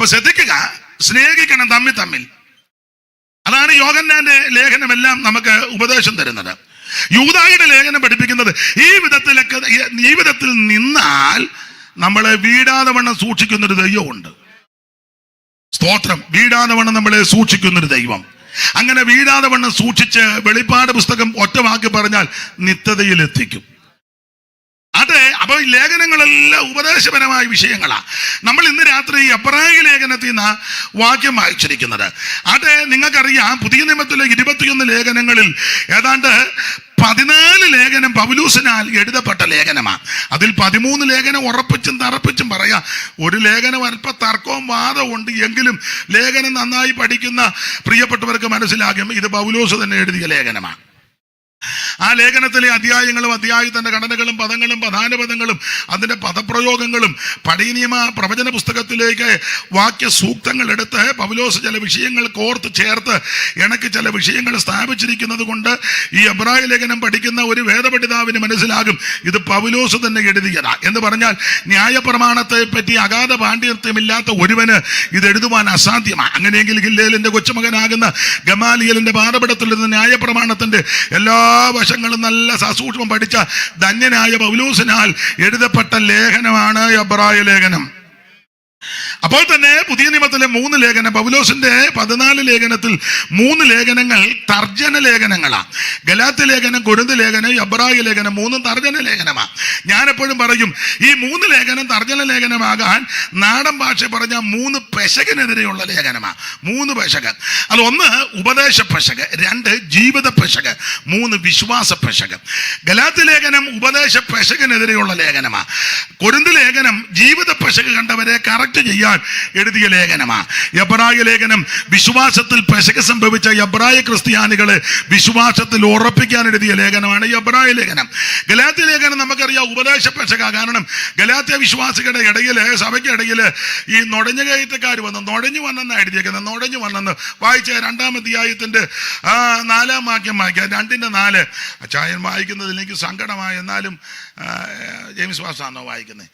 അപ്പൊ ശ്രദ്ധിക്കുക, സ്നേഹിക്കണം തമ്മിൽ തമ്മിൽ. അതാണ് യോഹന്നാന്റെ ലേഖനമെല്ലാം നമുക്ക് ഉപദേശം തരുന്നത്. യൂദായുടെ ലേഖനം പഠിപ്പിക്കുന്നത് ഈ വിധത്തിൽ നിന്നാൽ നമ്മളെ വീടാതെ വണ്ണം സൂക്ഷിക്കുന്നൊരു ദൈവമുണ്ട്. സ്തോത്രം. വീടാതെ വണ്ണം നമ്മളെ സൂക്ഷിക്കുന്നൊരു ദൈവം. അങ്ങനെ വീടാതെ വണ്ണം സൂക്ഷിച്ച് വെളിപ്പാട് പുസ്തകം ഒറ്റ വാക്കി പറഞ്ഞാൽ നിത്യതയിലെത്തിക്കും. അതെ. അപ്പൊ ഈ ലേഖനങ്ങളെല്ലാം ഉപദേശപരമായ വിഷയങ്ങളാണ്. നമ്മൾ ഇന്ന് രാത്രി എബ്രായ ലേഖനത്തിൽ നിന്ന് വാക്യം വായിച്ചിരിക്കുന്നത്. അതെ, നിങ്ങൾക്കറിയാം, പുതിയ നിയമത്തിലെ 21 ലേഖനങ്ങളിൽ ഏതാണ്ട് 14 ലേഖനം പൗലോസിനാൽ എഴുതപ്പെട്ട ലേഖനമാണ്. അതിൽ 13 ലേഖനം ഉറപ്പിച്ചും തറപ്പിച്ചും പറയാം. ഒരു ലേഖനം അല്പ തർക്കവും വാദവും ഉണ്ട്. എങ്കിലും ലേഖനം നന്നായി പഠിക്കുന്ന പ്രിയപ്പെട്ടവർക്ക് മനസ്സിലാകും ഇത് പൗലോസ് തന്നെ എഴുതിയ ലേഖനമാണ്. ആ ലേഖനത്തിലെ അധ്യായങ്ങളും അധ്യായത്തിന്റെ ഘടനകളും പദങ്ങളും പ്രധാന പദങ്ങളും അതിന്റെ പദപ്രയോഗങ്ങളും പഴയ നിയമ പ്രവചന പുസ്തകത്തിലേക്ക് വാക്യ സൂക്തങ്ങൾ എടുത്ത് പൗലോസ് ചില വിഷയങ്ങൾ കോർത്ത് ചേർത്ത് ഇണക്കി ചില വിഷയങ്ങൾ സ്ഥാപിച്ചിരിക്കുന്നത് കൊണ്ട് ഈ എബ്രായ ലേഖനം പഠിക്കുന്ന ഒരു വേദപണ്ഡിതാവിന് മനസ്സിലാകും ഇത് പൗലോസ് തന്നെ എഴുതിയതാ എന്ന് പറഞ്ഞാൽ ന്യായപ്രമാണത്തെ പറ്റി അഗാധ പാണ്ഡിത്യമില്ലാത്ത ഒരുവന് ഇത് എഴുതുവാൻ അസാധ്യമാണ്. അങ്ങനെയെങ്കിൽ ഗില്ലേലിന്റെ കൊച്ചുമകനാകുന്ന ഗമാലിയലിന്റെ പാദപടത്തിൽ നിന്ന് ന്യായപ്രമാണത്തിന്റെ എല്ലാ വശങ്ങളും നല്ല സസൂക്ഷ്മം പഠിച്ച ധന്യനായ പൗലോസിനാൽ എഴുതപ്പെട്ട ലേഖനമാണ് എബ്രായ ലേഖനം. അപ്പോൾ തന്നെ പുതിയ നിയമത്തിലെ 3 ലേഖനം, പൗലോസിന്റെ 14 ലേഖനത്തിൽ 3 ലേഖനങ്ങൾ തർജ്ജന ലേഖനങ്ങളാണ്. ഗലാത്യ ലേഖനം, കൊരിന്ത് ലേഖനം, എബ്രായ ലേഖനം 3 തർജ്ജന ലേഖനമാണ്. ഞാൻ എപ്പോഴും പറയും ഈ 3 ലേഖനം തർജ്ജന ലേഖനമാകാൻ നാടൻ ഭാഷ പറഞ്ഞ 3 പെശകിനെതിരെയുള്ള ലേഖനമാണ്. 3 പെശക്. അത് 1 ഉപദേശ പെശക്, 2 ജീവിത പെശക്, 3 വിശ്വാസ പെശക്. ഗലാത്യ ലേഖനം ഉപദേശ പെശകിനെതിരെയുള്ള ലേഖനമാണ്. കൊരിന്ത് ലേഖനം ജീവിത പെശക് കണ്ടവരെ കറക്റ്റ് ചെയ്യാൻ എഴുതിയ ലേഖനമാണ്. എബ്രായ ലേഖനം വിശ്വാസത്തിൽ പെശക് സംഭവിച്ച എബ്രായ ക്രിസ്ത്യാനികളെ വിശ്വാസത്തിൽ ഉറപ്പിക്കാൻ എഴുതിയ ലേഖനമാണ് എബ്രായ ലേഖനം. ഗലാത്യ ലേഖനം നമുക്കറിയാം ഉപദേശ പെശക. കാരണം ഗലാത്യ വിശ്വാസികളുടെ ഇടയില്, സഭയ്ക്ക് ഇടയില് ഈ നുഴഞ്ഞു കയറ്റക്കാർ നുഴഞ്ഞു വന്നെന്ന് എഴുതിയേക്കുന്നത്. നുഴഞ്ഞു വന്നെന്ന് വായിച്ച 2-ാം അധ്യായത്തിന്റെ 4-ാം വാക്യം വായിക്കുക. 2:4. അച്ചായൻ വായിക്കുന്നതിൽ എനിക്ക് സങ്കടമായി. എന്നാലും ജെയിംസ് വാസാണോ വായിക്കുന്നത്?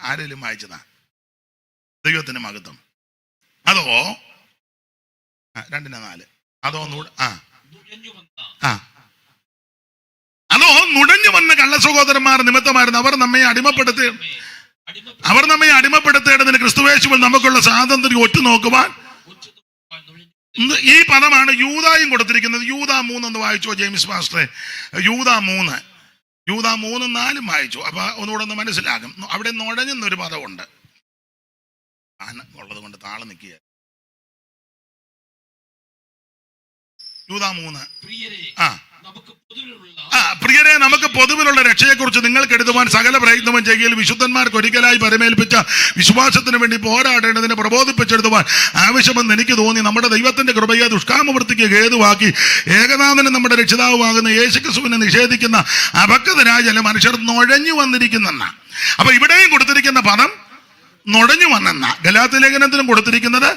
ആരെങ്കിലും വായിച്ചതാ? ദൈവത്തിന് മഹത്വം. അതോ 2:4. അതോ അതോ നുഴഞ്ഞു വന്ന കള്ള സഹോദരന്മാർ നിമിത്തമായിരുന്നു അവർ നമ്മെ അടിമപ്പെടുത്തേണ്ടതിന് ക്രിസ്തുവേശുവിൽ നമുക്കുള്ള സ്വാതന്ത്ര്യം ഒറ്റുനോക്കുവാൻ. ഈ പദമാണ് യൂദായും കൊടുത്തിരിക്കുന്നത്. യൂദാ 3 ഒന്ന് വായിച്ചോ ജെയിംസ് പാസ്റ്ററെ. യൂദാ 3 4 വായിച്ചു. അപ്പൊ ഒന്നുകൂടെ ഒന്ന് മനസ്സിലാകും. അവിടെ നുഴഞ്ഞെന്നൊരു പദമുണ്ട് ഉള്ളത് കൊണ്ട് താളം നിൽക്കുക. യൂദാ 3. പ്രിയരെ, നമുക്ക് പൊതുവിലുള്ള രക്ഷയെക്കുറിച്ച് നിങ്ങൾക്ക് എഴുതുവാൻ സകല പ്രയത്നവും ചെയ്യൽ വിശുദ്ധന്മാർക്ക് ഒരിക്കലായി പരമേൽപ്പിച്ച വിശ്വാസത്തിന് വേണ്ടി പോരാടേണ്ടതിനെ പ്രബോധിപ്പിച്ചെഴുതുവാൻ ആവശ്യമെന്ന് എനിക്ക് തോന്നി. നമ്മുടെ ദൈവത്തിന്റെ കൃപയെ ദുഷ്കാമവൃത്തിക്ക് ഹേതുവാക്കി ഏകനാഥന് നമ്മുടെ രക്ഷിതാവുമാകുന്ന യേശുക്രിസ്തുവിനെ നിഷേധിക്കുന്ന അപക്വതരായ ചില മനുഷ്യർ നുഴഞ്ഞു വന്നിരിക്കുന്നെന്ന. അപ്പൊ ഇവിടെയും കൊടുത്തിരിക്കുന്ന പദം നുഴഞ്ഞു വന്നെന്ന. ഗലാത്യ ലേഖനത്തിലും കൊടുത്തിരിക്കുന്നത്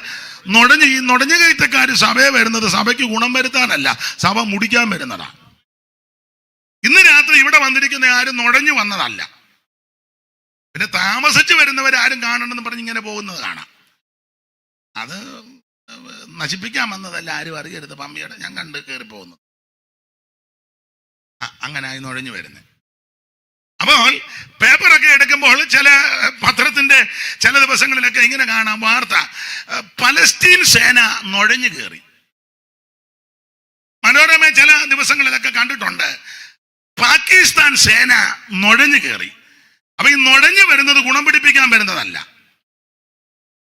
ഈ നുഴഞ്ഞു കയറ്റക്കാർ സഭയെ വരുന്നത് സഭയ്ക്ക് ഗുണം വരുത്താനല്ല, സഭ മുടിക്കാൻ വരുന്നതാണ്. ഇന്ന് രാത്രി ഇവിടെ വന്നിരിക്കുന്ന ആരും നുഴഞ്ഞു വന്നതല്ല. പിന്നെ താമസിച്ച് വരുന്നവരാരും കാണണമെന്ന് പറഞ്ഞ് ഇങ്ങനെ പോകുന്നത് കാണാം. അത് നശിപ്പിക്കാൻ വന്നതല്ല, ആരും അറിയരുത്. പമ്പിയുടെ ഞാൻ കണ്ട് കയറി പോകുന്നത് അങ്ങനെ ആയി നുഴഞ്ഞു വരുന്നത്. അപ്പോൾ പേപ്പറൊക്കെ എടുക്കുമ്പോൾ ചില പത്രത്തിന്റെ ചില ദിവസങ്ങളിലൊക്കെ ഇങ്ങനെ കാണാം വാർത്ത, പലസ്തീൻ സേന നുഴഞ്ഞു കയറി. മനോരമ ചില ദിവസങ്ങളിലൊക്കെ കണ്ടിട്ടുണ്ട് പാകിസ്ഥാൻ സേന നുഴഞ്ഞു കയറി. അപ്പൊ ഈ നുഴഞ്ഞു വരുന്നത് ഗുണം പിടിപ്പിക്കാൻ വരുന്നതല്ല.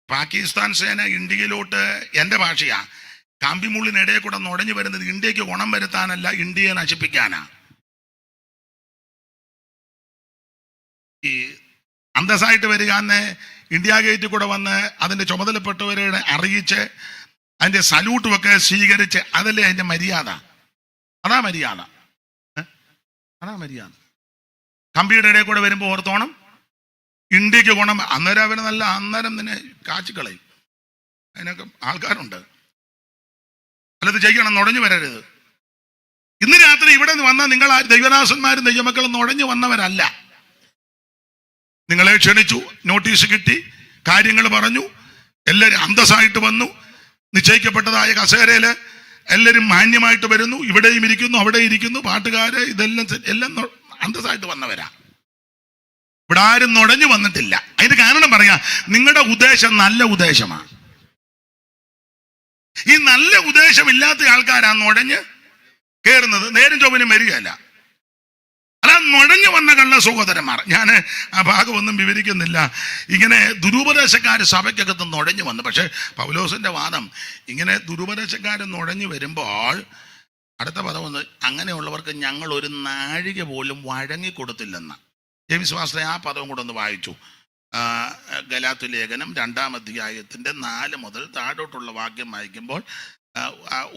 പാകിസ്ഥാൻ സേന ഇന്ത്യയിലോട്ട്, എൻ്റെ ഭാഷയാ, കാമ്പിമുള്ളിനിടയിൽ കൂടെ നുഴഞ്ഞു വരുന്നത് ഇന്ത്യക്ക് ഗുണം വരുത്താനല്ല, ഇന്ത്യയെ നശിപ്പിക്കാനാ. ഈ അന്തസ്സായിട്ട് വരിക എന്ന് ഇന്ത്യ ഗേറ്റിൽ കൂടെ വന്ന് അതിൻ്റെ ചുമതലപ്പെട്ടവരെ അറിയിച്ച് അതിൻ്റെ സല്യൂട്ടും ഒക്കെ സ്വീകരിച്ച്, അതല്ലേ അതിൻ്റെ മര്യാദ. അതാ മര്യാദ. കമ്പിയുടെ ഇടയിൽ കൂടെ വരുമ്പോൾ ഓർത്തോണം ഇന്ത്യക്ക് ഗുണം. അന്നേരം അവന് നല്ല അന്നേരം തന്നെ കാച്ചിക്കളയും. അതിനൊക്കെ ആൾക്കാരുണ്ട്. അല്ലത് ചെയ്യണം, നുഴഞ്ഞു വരരുത്. ഇന്ന് രാത്രി ഇവിടെ വന്നാൽ നിങ്ങൾ ദൈവദാസന്മാരും ദൈവമക്കളും നുഴഞ്ഞു വന്നവരല്ല. നിങ്ങളെ ക്ഷണിച്ചു, നോട്ടീസ് കിട്ടി, കാര്യങ്ങൾ പറഞ്ഞു, എല്ലാവരും അന്തസ്സായിട്ട് വന്നു. നിശ്ചയിക്കപ്പെട്ടതായ കസേരയില് എല്ലാവരും മാന്യമായിട്ട് വരുന്നു. ഇവിടെയും ഇരിക്കുന്നു, അവിടെ ഇരിക്കുന്നു. പാട്ടുകാര് എല്ലാം അന്തസ്സായിട്ട് വന്നവരാ. ഇവിടെ ആരും നുഴഞ്ഞു വന്നിട്ടില്ല. അതിന് കാരണം പറയാം, നിങ്ങളുടെ ഉദ്ദേശം നല്ല ഉദ്ദേശമാണ്. ഈ നല്ല ഉദ്ദേശമില്ലാത്ത ആൾക്കാരാ നുഴഞ്ഞ് കയറുന്നത്. നേരും ചൊവ്വനും വരികയല്ല. അല്ല, നുഴഞ്ഞു വന്ന കള്ള സഹോദരന്മാർ. ഞാൻ ആ ഭാഗമൊന്നും വിവരിക്കുന്നില്ല. ഇങ്ങനെ ദുരുപദേശക്കാർ സഭയ്ക്കകത്ത് നുഴഞ്ഞു വന്നു. പക്ഷെ പൗലോസിന്റെ വാദം, ഇങ്ങനെ ദുരുപദേശക്കാർ നുഴഞ്ഞു വരുമ്പോൾ അടുത്ത പദം വന്ന്, അങ്ങനെയുള്ളവർക്ക് ഞങ്ങൾ ഒരു നാഴിക പോലും വഴങ്ങിക്കൊടുത്തില്ലെന്ന. വിശ്വാസത്തെ ആ പദവും കൂടെ ഒന്ന് വായിച്ചു. ഗലാത്യ ലേഖനം 2-ാം അധ്യായത്തിന്റെ 4 മുതൽ താഴോട്ടുള്ള വാക്യം വായിക്കുമ്പോൾ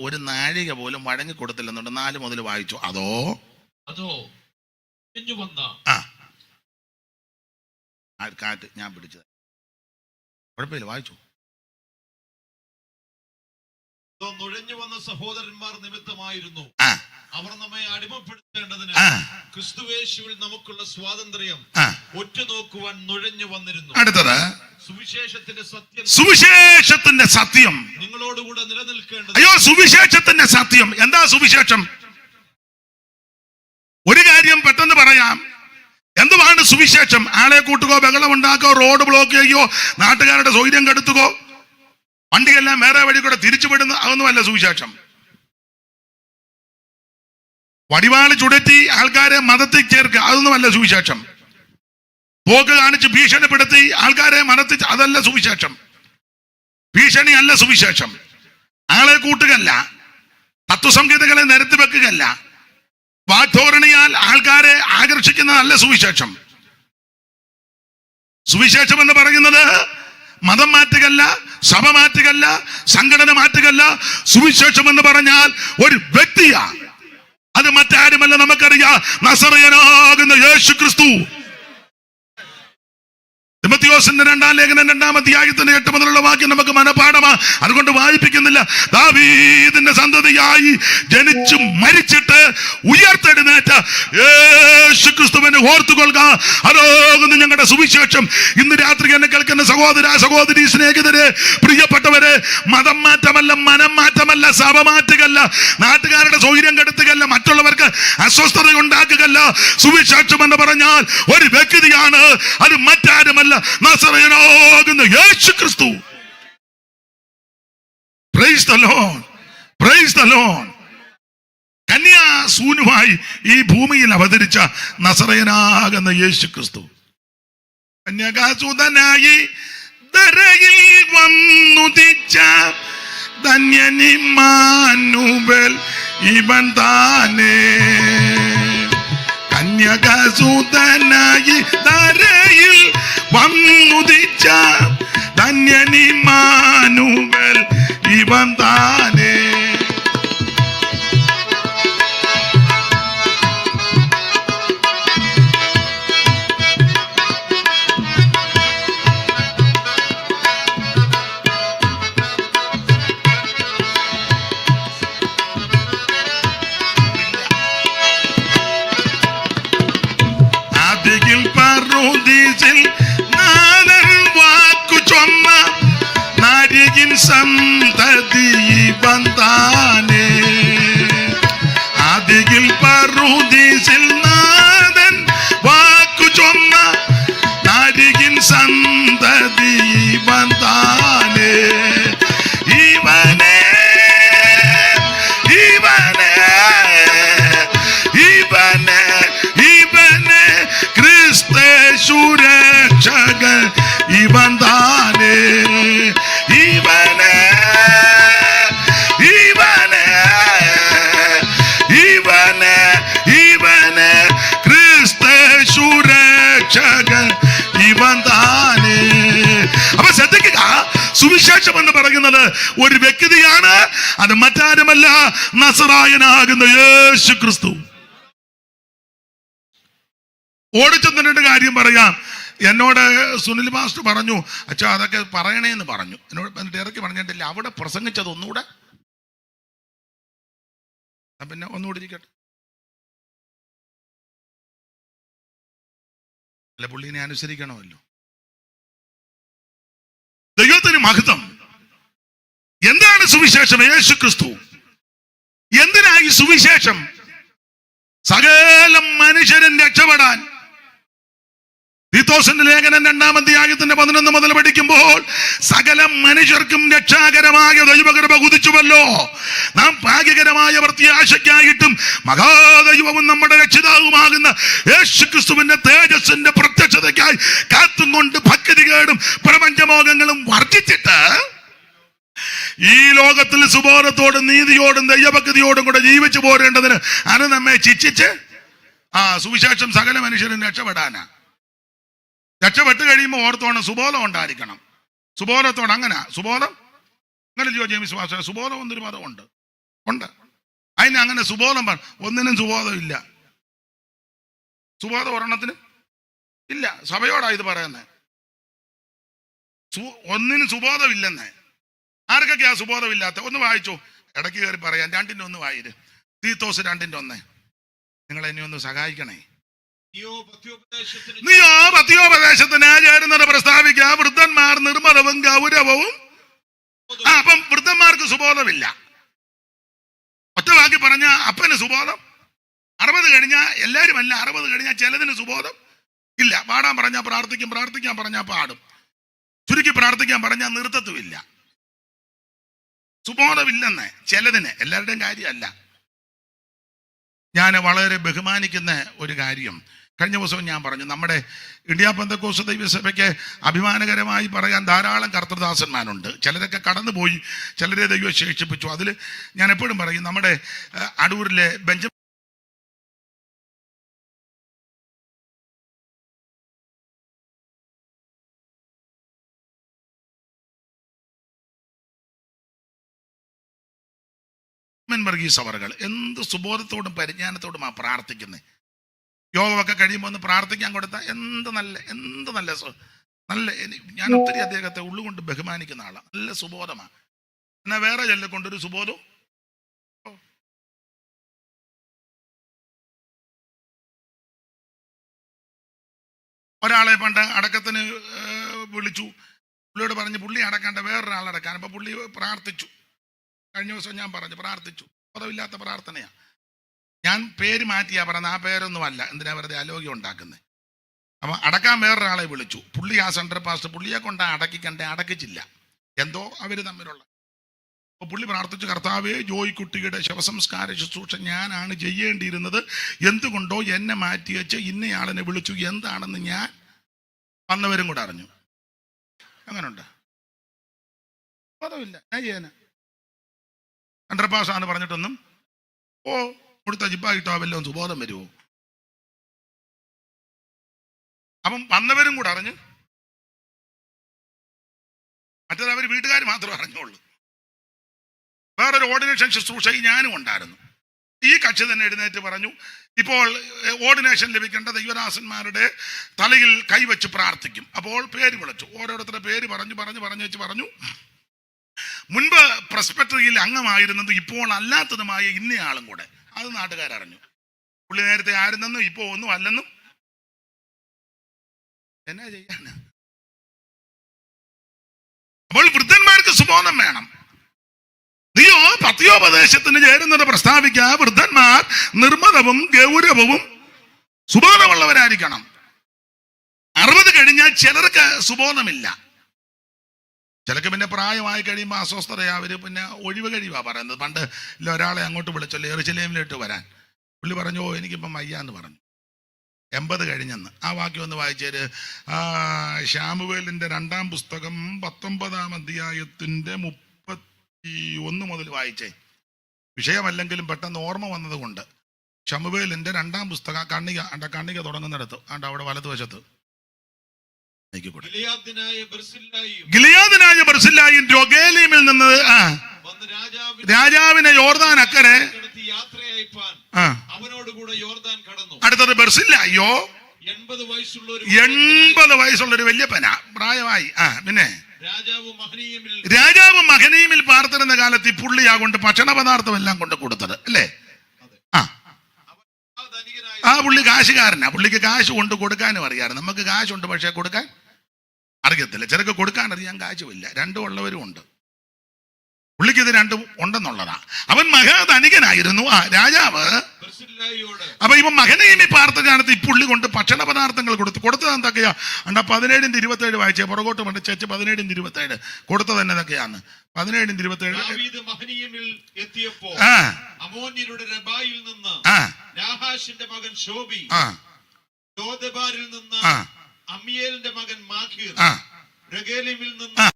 ഒരു നാഴിക പോലും വഴങ്ങിക്കൊടുത്തില്ലെന്നുണ്ട്. 4 മുതൽ വായിച്ചു. അതോ കാറ്റ് ഞാൻ പിടിച്ചത്, കുഴപ്പമില്ല, വായിച്ചു. നുഴഞ്ഞു വന്ന സഹോദരന്മാർ നിമിത്തമായിരുന്നു അവർ നമ്മെ അടിമപ്പെടുത്തേണ്ടതിന് ക്രിസ്തുയേശുവിൽ നമുക്കുള്ള സ്വാതന്ത്ര്യം ഒറ്റുനോക്കുവാൻ നുഴഞ്ഞു വന്നിരുന്നു. അടുത്തത് സുവിശേഷത്തിന്റെ സത്യം നിങ്ങളോടുകൂടെ നിലനിൽക്കേണ്ടത്. അയ്യോ, സുവിശേഷത്തിന്റെ സത്യം എന്താ? സുവിശേഷം ഒരു കാര്യം പെട്ടെന്ന് പറയാം. എന്തുവാണ് സുവിശേഷം? ആളെ കൂട്ടുകയോ, ബഹളം ഉണ്ടാക്കുകയോ, റോഡ് ബ്ലോക്ക് ചെയ്യുകയോ, നാട്ടുകാരുടെ സ്വൈര്യം കെടുത്തുകയോ, വണ്ടിയെല്ലാം വേറെ വഴി കൂടെ തിരിച്ചുവിടുന്ന, അതൊന്നുമല്ല സുവിശേഷം. വടിവാള് ചുടറ്റി ആൾക്കാരെ മതത്തിൽ ചേർക്കുക, അതൊന്നുമല്ല സുവിശേഷം. പോക്ക് കാണിച്ച് ഭീഷണിപ്പെടുത്തി ആൾക്കാരെ മതത്തിൽ, അതല്ല സുവിശേഷം. ഭീഷണി അല്ല സുവിശേഷം. ആളെ കൂട്ടുകയല്ല, തത്വസംഹിതകളെ നിരത്തി വെക്കുകയല്ല, വാഗ്ധോരണിയാൽ ആൾക്കാരെ ആകർഷിക്കുന്നതല്ല സുവിശേഷം. സുവിശേഷം എന്ന് പറയുന്നത് മതം മാറ്റുകയല്ല, സഭ മാറ്റുകയല്ല, സംഘടന മാറ്റുകയല്ല. സുവിശേഷം എന്ന് പറഞ്ഞാൽ ഒരു വ്യക്തിയാ. അത് മറ്റാരുമല്ല, നമുക്കറിയാം, നസറയനാകുന്ന യേശു ക്രിസ്തു. തിമോഥെയോസിന്റെ 2-ാം ലേഖനം 2-ാം അധ്യായത്തിന്റെ 8 മുതലുള്ള വാക്യം നമുക്ക് മനപാഠമാ. അതുകൊണ്ട് വായിപ്പിക്കുന്നില്ല. ദാവീദിന്റെ സന്തതിയായി ജനിച്ചു മരിച്ചിട്ട് ഉയർത്തെഴുന്നേറ്റ യേശു ക്രിസ്തുവിനെ ഓർത്തുകൊള്ളുക. അതാകുന്നു ഞങ്ങളുടെ സുവിശേഷം. ഇന്ന് രാത്രി എന്നെ കേൾക്കുന്ന സഹോദര, സഹോദരി, സ്നേഹിതരെ, പ്രിയപ്പെട്ടവരെ, മതം മാറ്റമല്ല, മനം മാറ്റമല്ല, സഭ മാറ്റുകയല്ല, നാട്ടുകാരുടെ സൗകര്യം കെടുത്തുകയല്ല, മറ്റുള്ളവർക്ക് അസ്വസ്ഥത ഉണ്ടാക്കുകയല്ല. സുവിശേഷം എന്ന് പറഞ്ഞാൽ ഒരു വ്യക്തിയാണ്. അത് മറ്റാരുമല്ല, നസറയനാകുന്ന യേശു ക്രിസ്തു. Praise the lord, praise the lord. കന്യാസൂനുമായി ഈ ഭൂമിയിൽ അവതരിച്ച നസറയനാകുന്ന യേശു ക്രിസ്തു. കന്യകാസൂതനായി ധരയിൽ വന്നുദിച്ച ധന്യനിമ്മാനുവേൽ ഇവൻ താനേ. കന്യകാസൂതനായി ധരയിൽ വന്നുദിച്ച ധന്യനിമ്മാനുവേൽ ഇവൻ താനേ. പറുദീസിൽ നാഥൻ വാക്കു ചൊന്ന നാരികിൻ സന്തതി ഇവൻ താനേ. ആദിയിൽ പറുദീസിൽ നാഥൻ വാക്കു ചൊന്ന നാരികിൻ സന്തതി ഇവൻ താനേ. ഇവനെ ഇവനെ ഇവനെ ഇവനെ ക്രിസ്തേശുരക്ഷകൻ ഇവൻ താനേ. ഇവനെ ഇവനെ ഇവനെ ഇവനെ ക്രിസ്തേശുരക്ഷകൻ ഇവൻ താനേ. അപ്പൊ ശ്രദ്ധിക്കുക, സുവിശേഷം എന്ന് പറയുന്നത് ഒരു വ്യക്തിയാണ്. അത് മറ്റാരുമല്ല, നസറായനാകുന്ന യേശു ക്രിസ്തു. ഓടിച്ചെന്നിട്ട് കാര്യം പറയാം. എന്നോട് സുനിൽ മാസ്റ്റർ പറഞ്ഞു, അച്ഛാ അതൊക്കെ പറയണേന്ന് പറഞ്ഞു. എന്നോട് എന്നിട്ട് ഇറക്കി പറഞ്ഞിട്ടില്ല, അവിടെ പ്രസംഗിച്ചത് ഒന്നുകൂടെ, പിന്നെ ഒന്നുകൂടി ഇരിക്കട്ടെ. അല്ല, പുള്ളീനെ അനുസരിക്കണമല്ലോ. ദൈവത്തിന് മഹത്വം. എന്താണ് സുവിശേഷം? യേശു ക്രിസ്തു. എന്തിനായി സുവിശേഷം? സകല മനുഷ്യരും രക്ഷപ്പെടാൻ. തീത്തോസിന്റെ ലേഖനം 2-ാം അധ്യായത്തിന്റെ 11 മുതൽ പഠിക്കുമ്പോൾ സകല മനുഷ്യർക്കും രക്ഷാകരമായ ദൈവകൃപ ഉദിച്ചുവല്ലോ. നാം ഭാഗ്യകരമായ പ്രത്യാശയ്ക്കായിട്ടും മഹാദൈവവും നമ്മുടെ രക്ഷിതാവുമാകുന്ന യേശു ക്രിസ്തുവിന്റെ തേജസ്സിന്റെ പ്രത്യക്ഷതയ്ക്കായി കാത്തും കൊണ്ട് ഭക്തികേടും പ്രപഞ്ചമോഹങ്ങളും വർദ്ധിച്ചിട്ട് ഈ ലോകത്തിൽ സുബോധത്തോടും നീതിയോടും ദൈവഭക്തിയോടും കൂടെ ജീവിച്ചു പോരേണ്ടതിന് അത് നമ്മെ ശിക്ഷിച്ച് സുവിശേഷം സകല മനുഷ്യരും രക്ഷപ്പെടാനാ. രക്ഷപ്പെട്ട് കഴിയുമ്പോൾ ഓർത്തോണം സുബോധം ഉണ്ടായിരിക്കണം. സുബോധത്തോടെ സുബോധം അങ്ങനെ ജെയിംസ് പാസ്റ്റർ സുബോധം എന്നൊരു പദമുണ്ട്. അതിന് അങ്ങനെ സുബോധം ഒന്നിനും സുബോധം ഇല്ല. സുബോധം ഒരെണ്ണത്തിനും ഇല്ല. സഭയോടാ ഇത് പറയുന്നത്. ഒന്നിനും സുബോധം ഇല്ലെന്നേ. ആർക്കൊക്കെയാ സുബോധമില്ലാത്ത? ഒന്ന് വായിച്ചു, ഇടയ്ക്ക് കയറി പറയാം. 2-ന്റെ 1 വായിര്. തീത്തോസ് 2-ന്റെ 1. നിങ്ങൾ എന്നെ ഒന്ന് സഹായിക്കണേ. നീയോ പത്യോപദേശത്തിന് ചേരുന്നത് പ്രസ്താവിക്കുക. വൃദ്ധന്മാർ നിർമ്മലവും ഗൗരവവും. അപ്പം വൃദ്ധന്മാർക്ക് സുബോധമില്ല. ഒറ്റ വാക്കി പറഞ്ഞ അപ്പന് സുബോധം. 60 കഴിഞ്ഞാൽ എല്ലാവരും അല്ല, 60 കഴിഞ്ഞാൽ ചിലതിന് സുബോധം ഇല്ല. പാടാൻ പറഞ്ഞാൽ പ്രാർത്ഥിക്കും, പ്രാർത്ഥിക്കാൻ പറഞ്ഞാൽ പാടും, ചുരുക്കി പ്രാർത്ഥിക്കാൻ പറഞ്ഞാൽ നിർത്തത്തുമില്ല. സുബോധമില്ലെന്ന് ചിലതിന്, എല്ലാവരുടെയും കാര്യമല്ല. ഞാൻ വളരെ ബഹുമാനിക്കുന്ന ഒരു കാര്യം കഴിഞ്ഞ ദിവസവും ഞാൻ പറഞ്ഞു. നമ്മുടെ ഇന്ത്യ പെന്തക്കോസ്ത് ദൈവസഭയ്ക്ക് അഭിമാനകരമായി പറയാൻ ധാരാളം കർത്തൃദാസന്മാരുണ്ട്. ചിലരൊക്കെ കടന്നുപോയി, ചിലരെ ദൈവം ശേഷിപ്പിച്ചു. അതിൽ ഞാൻ എപ്പോഴും പറയും, നമ്മുടെ അടൂരിലെ ബെഞ്ചമിൻ വർഗീസ് അവർകൾ എന്ത് സുബോധത്തോടും പരിജ്ഞാനത്തോടും പ്രാർത്ഥിക്കുന്നത്. യോഗമൊക്കെ കഴിയുമ്പോൾ ഒന്ന് പ്രാർത്ഥിക്കാൻ കൊടുത്താൽ എന്ത് നല്ല ഞാൻ ഒത്തിരി അദ്ദേഹത്തെ ഉള്ളുകൊണ്ട് ബഹുമാനിക്കുന്ന ആളാണ്. നല്ല സുബോധമാണ്. എന്നാൽ വേറെ ചെല്ലെ കൊണ്ടൊരു സുബോധവും ഒരാളെ പണ്ട് അടക്കത്തിന് വിളിച്ചു. പുള്ളിയോട് പറഞ്ഞ് പുള്ളി അടക്കേണ്ട വേറൊരാളടക്കാൻ. അപ്പൊ പുള്ളി പ്രാർത്ഥിച്ചു. കഴിഞ്ഞ ദിവസം ഞാൻ പറഞ്ഞു പ്രാർത്ഥിച്ചു. ബോധമില്ലാത്ത പ്രാർത്ഥനയാണ്. ഞാൻ പേര് മാറ്റിയാ പറഞ്ഞത്. ആ പേരൊന്നുമല്ല. എന്തിനാ വെറുതെ അലോഗ്യം ഉണ്ടാക്കുന്നത്. അപ്പൊ അടക്കാൻ വേറൊരാളെ വിളിച്ചു. പുള്ളി ആ സെൻട്രൽ പാസ്റ്റർ പുള്ളിയെ കൊണ്ട് അടക്കിക്കണ്ടേ, അടക്കിച്ചില്ല. എന്തോ അവര് തമ്മിലുള്ള. അപ്പൊ പുള്ളി പ്രാർത്ഥിച്ചു, കർത്താവേ, ജോയിക്കുട്ടിയുടെ ശവസംസ്കാര ശുശ്രൂഷ ഞാനാണ് ചെയ്യേണ്ടിയിരുന്നത്. എന്തുകൊണ്ടോ എന്നെ മാറ്റി വെച്ച് ഇന്നയാളിനെ വിളിച്ചു. എന്താണെന്ന് ഞാൻ വന്നവരും കൂടെ അറിഞ്ഞു. അങ്ങനുണ്ട്. ബോധമില്ല. ഞാൻ ചെയ്യാനാ സെൻട്രൽ പാസ്സാന്ന് പറഞ്ഞിട്ടൊന്നും കൊടുത്ത ജിപ്പായിട്ടോ വല്ലതും സുബോധം വരുമോ? അപ്പം വന്നവരും കൂടെ അറിഞ്ഞ്, മറ്റേത് അവർ വീട്ടുകാർ മാത്രമേ അറിഞ്ഞുള്ളൂ. വേറൊരു ഓർഡിനേഷൻ ശുശ്രൂഷയിൽ ഞാനും ഉണ്ടായിരുന്നു. ഈ കക്ഷി തന്നെ എഴുന്നേറ്റ് പറഞ്ഞു, ഇപ്പോൾ ഓർഡിനേഷൻ ലഭിക്കേണ്ട ദൈവദാസന്മാരുടെ തലയിൽ കൈവച്ച് പ്രാർത്ഥിക്കും. അപ്പോൾ പേര് വിളിച്ചു. ഓരോരുത്തരുടെ പേര് പറഞ്ഞു. മുൻപ് പ്രസ്പെക്ടറിയിൽ അംഗമായിരുന്നത് ഇപ്പോൾ അല്ലാത്തതുമായ ഇന്നയാളും കൂടെ. അത് നാട്ടുകാരറിഞ്ഞു. പുള്ളി നേരത്തെ ആയിരുന്നെന്നും ഇപ്പോൾ ഒന്നും അല്ലെന്നും. എന്നാ ചെയ്യാന്? അപ്പോൾ വൃദ്ധന്മാർക്ക് സുബോധം വേണം. നീയോ പത്യോപദേശത്തിന് ചേരുന്നത് പ്രസ്താവിക്കുക. വൃദ്ധന്മാർ നിർമ്മലവും ഗൗരവവും സുബോധമുള്ളവരായിരിക്കണം. 60 കഴിഞ്ഞാൽ ചിലർക്ക് സുബോധമില്ല. ചിലക്ക് പിന്നെ പ്രായമായി കഴിയുമ്പോൾ അസ്വസ്ഥതയാ. അവര് പിന്നെ ഒഴിവ് കഴിയുവാ പറയുന്നത്. പണ്ട് ഒരാളെ അങ്ങോട്ട് വിളിച്ചല്ലോ, യെരൂശലേമിലോട്ട് വരാൻ. പുള്ളി പറഞ്ഞു, എനിക്കിപ്പം വയ്യാന്ന് പറഞ്ഞു. 80 കഴിഞ്ഞെന്ന്. ആ വാക്യം ഒന്ന് വായിച്ചേര്. ശാമുവേലിന്റെ 2-ാം പുസ്തകം 19-ാം അധ്യായത്തിന്റെ 31 മുതൽ വായിച്ചേ. വിഷയമല്ലെങ്കിലും പെട്ടെന്ന് ഓർമ്മ വന്നത് കൊണ്ട്. ശമൂവേലിന്റെ 2-ാം പുസ്തകം കണ്ണിക തുടങ്ങുന്നിടത്ത് അവിടെ വലതുവശത്ത് ഗിലിയാദിനായ ബർസില്ലായും രൊഗേലീമിൽ നിന്ന് രാജാവിനെ യോർദാൻ അക്കരെ അടുത്തത് ബർസില്ലായോ 80 വയസ്സുള്ള ഒരു വല്യപ്പന പ്രായമായി. പിന്നെ രാജാവ് മഹനീമിൽ പാർത്തിരുന്ന കാലത്ത് ഈ പുള്ളിയാ കൊണ്ട് ഭക്ഷണ പദാർത്ഥം എല്ലാം കൊണ്ട് കൊടുത്തത് അല്ലേ? ആ പുള്ളി കാശുകാരനാ. പുള്ളിക്ക് കാശ് കൊണ്ട് കൊടുക്കാനും അറിയാറ്. നമുക്ക് കാശുണ്ട്, പക്ഷെ കൊടുക്കാൻ അറിയത്തില്ല. ചിലർക്ക് കൊടുക്കാൻ അറിയാൻ കാശുമില്ല. രണ്ടും ഉള്ളവരും ഉണ്ട്. പുള്ളിക്ക് ഇത് രണ്ടും ഉണ്ടെന്നുള്ളതാ. അവൻ മഹാധനികനായിരുന്നു. രാജാവ്. അപ്പൊ ഇവൻ മകനെയും ഈ പാർത്തകാലത്ത് ഈ പുള്ളി കൊണ്ട് ഭക്ഷണ പദാർത്ഥങ്ങൾ കൊടുത്തത് എന്തൊക്കെയാ? 17:27 വായിച്ചേ. പുറകോട്ട് വേണ്ട ചേച്ചി. 17:27 കൊടുത്തത് തന്നെ എന്തൊക്കെയാന്ന്? 17:27 അമ്മോന്യരുടെ രബായിൽ നിന്ന് നാഹാശിന്റെ മകൻ ശോബി, ലോദബാരിൽ നിന്ന് അമ്മിയേലിന്റെ മകൻ മാഖീർ, രഗേലിമിൽ നിന്ന്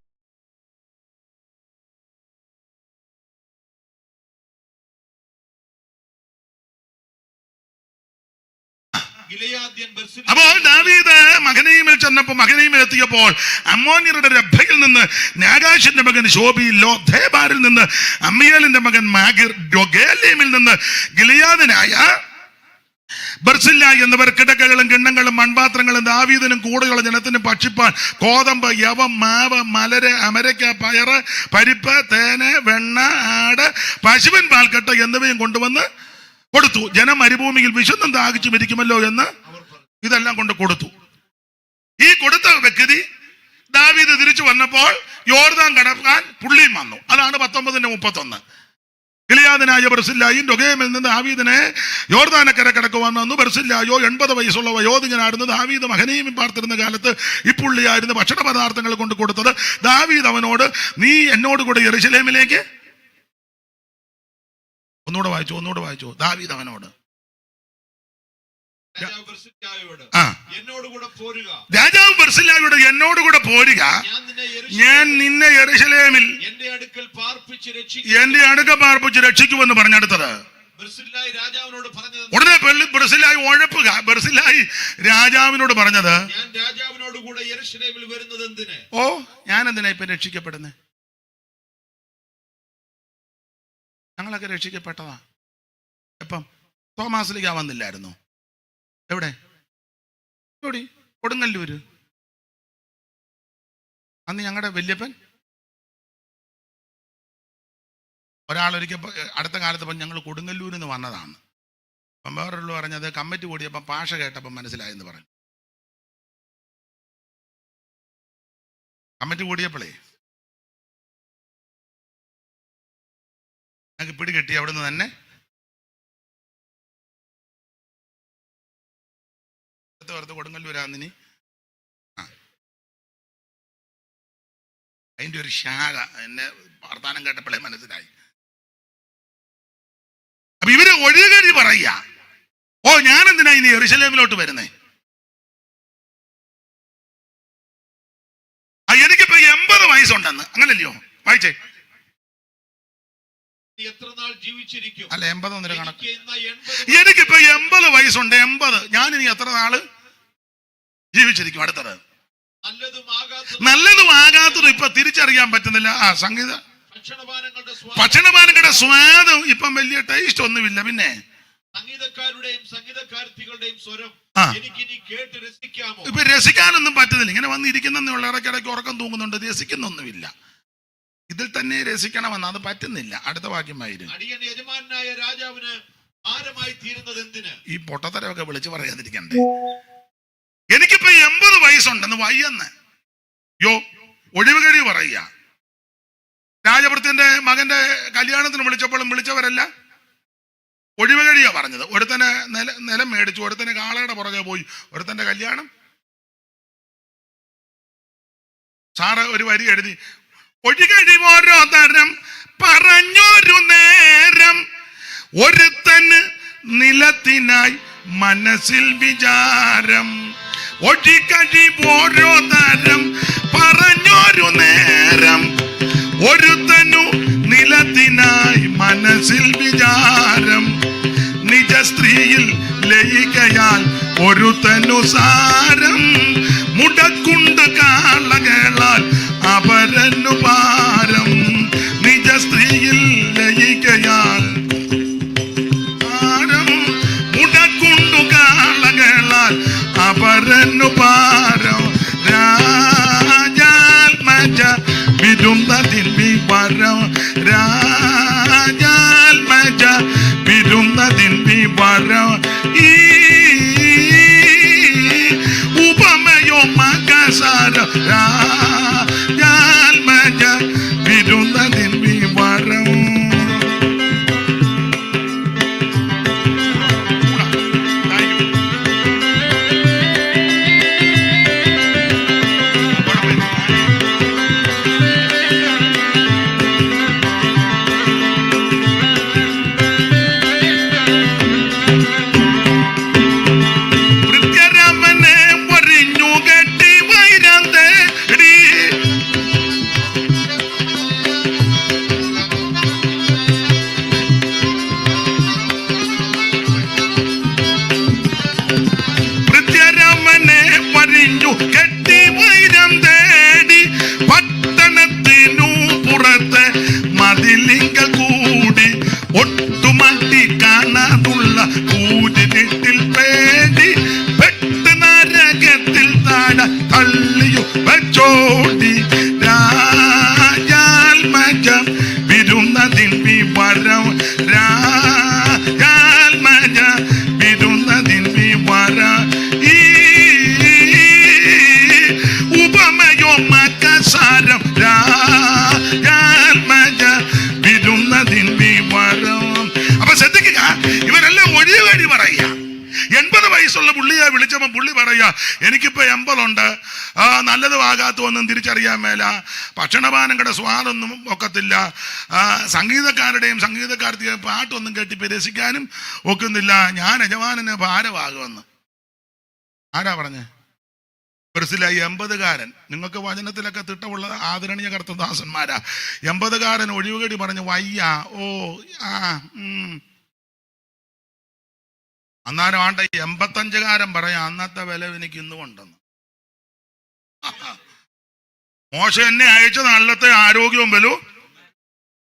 അപ്പോൾ ദാവീദ് മഹനയീമിൽ ചെന്നപ്പോൾ, മഹനയീമിൽ എത്തിയപ്പോൾ അമ്മോന്യരുടെ രബ്ബയിൽ നിന്ന് നാഗാശിന്റെ മകൻ ശോബി, ലോദേബാരിൽ നിന്ന് അമ്മിയേലിന്റെ മകൻ മാഗിർ, രഗേലിമിൽ നിന്ന് ഗിലെയാദിനായ ബർസില്ലായി എന്നിവർ കിടക്കകളും കിണ്ണങ്ങളും മൺപാത്രങ്ങളും ദാവീദിനും കൂടെയുള്ള ജനത്തിനും ഭക്ഷിപ്പാൻ കോതമ്പ്, യവം, മാവ്, മലര്, അമരയ്ക്ക, പയറ്, പരിപ്പ്, തേന്, വെണ്ണ, ആട്, പശുവിൻ പാൽക്കട്ട എന്നിവയും കൊണ്ടുവന്ന് കൊടുത്തു. ജനം മരുഭൂമിയിൽ വിശുദ്ധം ദാഹിച്ചു മരിക്കുമല്ലോ എന്ന് ഇതെല്ലാം കൊണ്ട് കൊടുത്തു. ഈ കൊടുത്ത വ്യക്തി ദാവീദ് തിരിച്ചു വന്നപ്പോൾ യോർദാൻ കടക്കാൻ പുള്ളിയും വന്നു. അതാണ് 19:31. ഗിലെയാദിനായ ബർസില്ലായും രൊഗേമിൽ നിന്ന് ദാവീദിനെ യോർദാനക്കര കടക്കുവാൻ വന്നു. ബർസില്ലായോ 80 വയസ്സുള്ള വയോധികനായിരുന്നു. ദാവീദ് മഹനയീമിൽ പാർത്തിരുന്ന കാലത്ത് ഈ പുള്ളിയായിരുന്നു ഭക്ഷണ പദാർത്ഥങ്ങൾ കൊണ്ട് കൊടുത്തത്. ദാവീദ് അവനോട്, നീ എന്നോട് കൂടെ യെരൂശലേമിലേക്ക്, ഒന്നുകൂടെ വായിച്ചോ. ദാവീദ് അവനോട്, രാജാവ് ബർസില്ലായോട് എന്നോടുകൂടെ പോരുക, ഞാൻ നിന്നെ യെരൂശലേമിൽ എന്റെ അടുക്കൽ പാർപ്പിച്ച് രക്ഷിക്കുമെന്ന് പറഞ്ഞെടുത്തത്. ഉടനെ ബർസില്ലായി ഉഴപ്പുക. ബർസില്ലായി രാജാവിനോട് പറഞ്ഞത്, ഓ, ഞാൻ എന്തിനാ ഇപ്പൊ രക്ഷിക്കപ്പെടുന്നത്? ഞങ്ങളൊക്കെ രക്ഷിക്കപ്പെട്ടതാ. എപ്പം? തോമാസിലേക്ക് വന്നില്ലായിരുന്നു. എവിടെ? കൊടുങ്ങല്ലൂര്. അന്ന് ഞങ്ങളുടെ വല്യപ്പൻ ഒരാളൊരിക്കൽ അടുത്ത കാലത്ത് ഞങ്ങൾ കൊടുങ്ങല്ലൂരിൽ നിന്ന് വന്നതാണ്. അപ്പം വേറൊരു പറഞ്ഞത് കമ്മിറ്റി കൂടിയപ്പം ഭാഷ കേട്ടപ്പം മനസ്സിലായെന്ന് പറഞ്ഞു. കമ്മിറ്റി കൂടിയപ്പോഴേ ഞങ്ങൾക്ക് പിടി കിട്ടി. അവിടുന്ന് തന്നെ കൊടുങ്ങല്ലൂരാന്നിനി അതിൻ്റെ ഒരു ശാഖ എന്നെ വർത്താനം കേട്ടപ്പോഴേ മനസ്സിലായി. അപ്പൊ ഇവര് ഒഴുകഴി പറയുക, ഓ, ഞാൻ എന്തിനാ ഇനി യെരൂശലേമിലോട്ട് വരുന്നേ? എനിക്കിപ്പോ 80 വയസ്സുണ്ടെന്ന്. അങ്ങനല്ലയോ? വായിച്ചേ. അല്ല, 80 ഒന്നൊരു കണക്ക്. എനിക്കിപ്പോ 80 വയസ്സുണ്ട്. 80. ഞാനിനി എത്ര നാള് ജീവിച്ചിരിക്കും? അടുത്തത് നല്ലതും ആകാത്തതും ഇപ്പൊ തിരിച്ചറിയാൻ പറ്റുന്നില്ല. സംഗീത ഭക്ഷണപാനങ്ങളുടെ സ്വാദും ഇപ്പം വലിയ ടേസ്റ്റ് ഒന്നുമില്ല. പിന്നെ ഇപ്പൊ രസിക്കാനൊന്നും പറ്റുന്നില്ല. ഇങ്ങനെ വന്നിരിക്കുന്നുള്ള ഇടയ്ക്കിടയ്ക്ക് ഉറക്കം തൂങ്ങുന്നുണ്ട്. രസിക്കുന്നൊന്നുമില്ല. ഇതിൽ തന്നെ രസിക്കണമെന്ന് അത് പറ്റുന്നില്ല. അടുത്ത വാക്യമായിരുന്നു, യജമാനായ രാജാവിന് ഭാരമായി തീരുന്നത് എന്തിന്? ഈ പൊട്ടത്തരമൊക്കെ വിളിച്ച് പറയാതിരിക്കണ്ടേ? എനിക്കിപ്പോ 80 വയസ്സുണ്ടെന്ന് വയ്യെന്ന് ഒഴിവുകഴി പറയുക. രാജഭൃത്യന്റെ മകന്റെ കല്യാണത്തിന് വിളിച്ചപ്പോഴും വിളിച്ചവരല്ല ഒഴിവുകഴിയാ പറഞ്ഞത്. ഒരുത്തനെ നിലം മേടിച്ചു, ഒരുത്തനെ കാളയുടെ പുറകെ പോയി, ഒരുത്തന്റെ കല്യാണം. സാറ് ഒരു വരി എഴുതി, ഒഴികഴി ഓരോ തരം പറഞ്ഞൊരു നേരം ഒരുത്തന് നിലത്തിനായി മനസ്സിൽ വിചാരം. ഒഴികഴി ഓരോ തരം പറഞ്ഞൊരു നേരം ഒരുത്തനു നിലത്തിനായി മനസ്സിൽ വിചാരം. നിജ സ്ത്രീയിൽ ലയികയാൽ ഒരുത്തനു സാരം. മുടക്കുണ്ട് കാളകളാൽ അവരന്നു പാരം. നിജ സ്ത്രീയിൽ ലയികയാൽ പാരം. മുടക്കുണ്ടു കാളകളാൽ അവരന്നു പാരം. രാജാത്മജ വിരുന്നതിൻ വിവരം. രാജാത്മജ വിരുന്നതിൻ വിവരം. ഈ ഉപമയോ മകസാര പുള്ളിയെ വിളിച്ചപ്പോൾ പുള്ളി പറയാ, എനിക്കിപ്പോ 80 ഉണ്ട്, നല്ലതും ആകാത്തതൊന്നും തിരിച്ചറിയാൻ മേല, ഭക്ഷണപാനങ്ങളുടെ സ്വാദൊന്നും ഒക്കത്തില്ല, സംഗീതക്കാരുടെയും സംഗീതക്കാരുടെയും പാട്ടൊന്നും കേട്ടിപ്പോ രസിക്കാനും ഒക്കുന്നില്ല, ഞാൻ യജമാനന് ഭാരമാകുമെന്ന്. ആരാ പറഞ്ഞേ? മനസ്സിലായി? 80-കാരൻ. നിങ്ങൾക്ക് വചനത്തിലൊക്കെ തിട്ടമുള്ള ആദരണീയ കർത്തദാസന്മാരാ. 80-കാരൻ ഒഴിവുകടി പറഞ്ഞു, വയ്യ, ഓ ആ അന്നേരം ആണ്ട 85-കാരൻ പറയാം, അന്നത്തെ വില എനിക്ക് ഇന്നും ഉണ്ടെന്ന്. മോശ എന്നെ അയച്ചത് നല്ലത്തെ ആരോഗ്യവും ബലവും.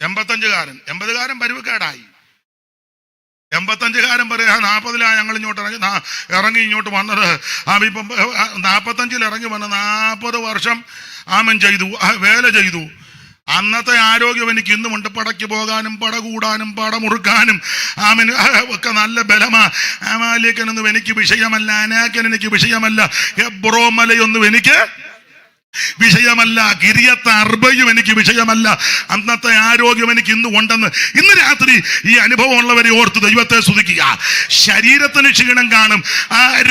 85-കാരൻ 80-കാരൻ പരുവക്കേടായി. 85-കാരൻ പറയാ, 40-ലാണ് ഞങ്ങൾ ഇങ്ങോട്ട് ഇറങ്ങി ഇങ്ങോട്ട് വന്നത്. ഇപ്പം 45-ൽ ഇറങ്ങി വന്ന് 40 വർഷം ആമൻ ചെയ്തു, വേല ചെയ്തു. അന്നത്തെ ആരോഗ്യം എനിക്ക് ഇന്നുമുണ്ട്. പടയ്ക്ക് പോകാനും പട കൂടാനും പട മുറുക്കാനും ആമന് ഒക്കെ നല്ല ബലമാ. അമാലേക്കനൊന്നും എനിക്ക് വിഷയമല്ല, അനാക്കൻ എനിക്ക് വിഷയമല്ല, ഹെബ്രോ മലയൊന്നും എനിക്ക് വിഷയമല്ല, കിരിയത്ത് അർബയും എനിക്ക് വിഷയമല്ല. അന്നത്തെ ആരോഗ്യം എനിക്ക് ഇന്ന് ഉണ്ടെന്ന്. ഇന്ന് രാത്രി ഈ അനുഭവം ഉള്ളവരെ ഓർത്ത് ദൈവത്തെ സ്തുതിക്കുക. ശരീരത്തിന് ക്ഷീണം കാണും,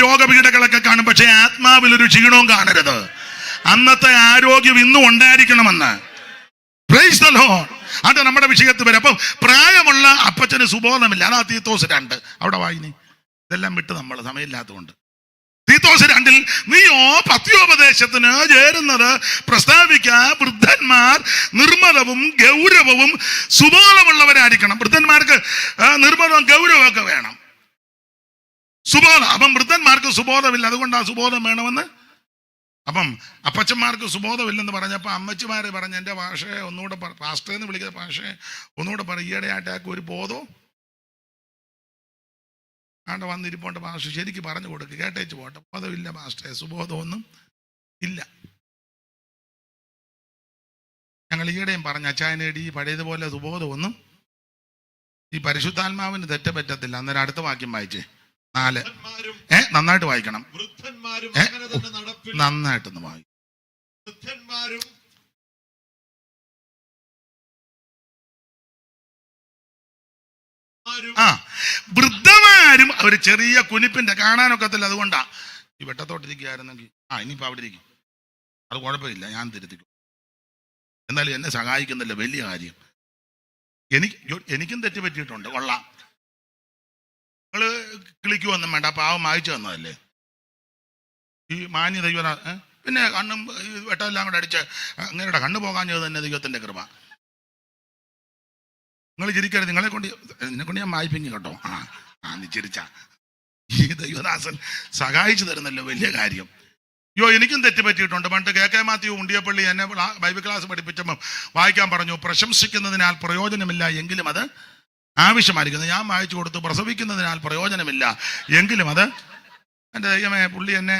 രോഗപീഠകളൊക്കെ കാണും, പക്ഷെ ആത്മാവിലൊരു ക്ഷീണവും കാണരുത്. അന്നത്തെ ആരോഗ്യം ഇന്നും ഉണ്ടായിരിക്കണമെന്ന്. Price the Lord. അത് നമ്മുടെ വിഷയത്തിൽ വരും. അപ്പം പ്രായമുള്ള അപ്പച്ചന് സുബോധമില്ല. അതാ തീത്തോസ് 2 അവിടെ വായിനി. ഇതെല്ലാം വിട്ട് നമ്മൾ സമയമില്ലാത്തതുകൊണ്ട്. തീത്തോസ് 2 നീയോ പത്യോപദേശത്തിന് ചേരുന്നത് പ്രസ്താവിക്ക, വൃദ്ധന്മാർ നിർമ്മലവും ഗൗരവവും സുബോധമുള്ളവരായിരിക്കണം. വൃദ്ധന്മാർക്ക് നിർമ്മലവും ഗൗരവവും ഒക്കെ വേണം. സുബോധം. അപ്പം വൃദ്ധന്മാർക്ക് സുബോധമില്ല, അതുകൊണ്ടാണ് സുബോധം വേണമെന്ന്. അപ്പം അപ്പച്ചന്മാർക്ക് സുബോധമില്ലെന്ന് പറഞ്ഞപ്പോൾ അമ്മച്ചിമാര് പറഞ്ഞ, എൻ്റെ ഭാഷയെ ഒന്നുകൂടെ പാസ്റ്റേന്ന് വിളിക്കുന്ന ഭാഷയെ ഒന്നുകൂടെ പറ, ഈയിടെ ആയിട്ടൊക്കെ ഒരു ബോധവും ആണ്ട് വന്നിരിപ്പോണ്ട് ഭാഷ ശരിക്ക് പറഞ്ഞു കൊടുക്കുക, കേട്ടേച്ച് പോട്ടെ. ബോധമില്ല മാസ്റ്റേ, സുബോധമൊന്നും ഇല്ല. ഞങ്ങൾ ഈയിടെയും പറഞ്ഞ അച്ചായനേടി പഴയതുപോലെ സുബോധമൊന്നും ഈ പരിശുദ്ധാത്മാവിന് തെറ്റ പറ്റത്തില്ല. അന്നേരം അടുത്ത വാക്യം വായിച്ചേ, 4. നന്നായിട്ട് വായിക്കണം, നന്നായിട്ടൊന്ന് വായിക്കും. വൃദ്ധന്മാരും ഒരു ചെറിയ കുനിപ്പിന്റെ കാണാനൊക്കത്തില്ല, അതുകൊണ്ടാ. ഈ വെട്ടത്തോട്ടിരിക്കുകയായിരുന്നെങ്കിൽ ഇനിയിപ്പോ അവിടെ ഇരിക്കും, അത് കുഴപ്പമില്ല, ഞാൻ തിരുത്തിക്കും. എന്നാലും എന്നെ സഹായിക്കുന്നില്ല, വലിയ കാര്യം. എനിക്കും തെറ്റുപറ്റിയിട്ടുണ്ട്, കൊള്ളാം. നിങ്ങള് കിളിക്കുവൊന്നും വേണ്ട, പാവം വായിച്ചു തന്നതല്ലേ ഈ മാന്യ ദൈവ. പിന്നെ കണ്ണും വെട്ടമെല്ലാം കൂടെ അടിച്ച് അങ്ങനെയുടെ കണ്ണ് പോകാഞ്ഞത് തന്നെ ദൈവത്തിന്റെ കൃപ. നിങ്ങൾ ചിരിക്കരുത്, നിന്നെ കൊണ്ട് ഞാൻ വായിപ്പിക്കും കേട്ടോ. നീ ചിരിച്ച ഈ ദൈവദാസൻ സഹായിച്ചു തരുന്നല്ലോ, വലിയ കാര്യം. എനിക്കും തെറ്റുപറ്റിയിട്ടുണ്ട്. പണ്ട് KK മാത്യു ഉണ്ടിയപ്പള്ളി എന്നെ ബൈബിൾ ക്ലാസ് പഠിപ്പിച്ചപ്പോൾ വായിക്കാൻ പറഞ്ഞു, പ്രശംസിക്കുന്നതിനാൽ പ്രയോജനമില്ല എങ്കിലും അത് ആവശ്യമായിരിക്കുന്നു. ഞാൻ വായിച്ചു കൊടുത്തു, പ്രസവിക്കുന്നതിനാൽ പ്രയോജനമില്ല എങ്കിലും അത്. എൻ്റെ ദൈവമേ, പുള്ളി എന്നെ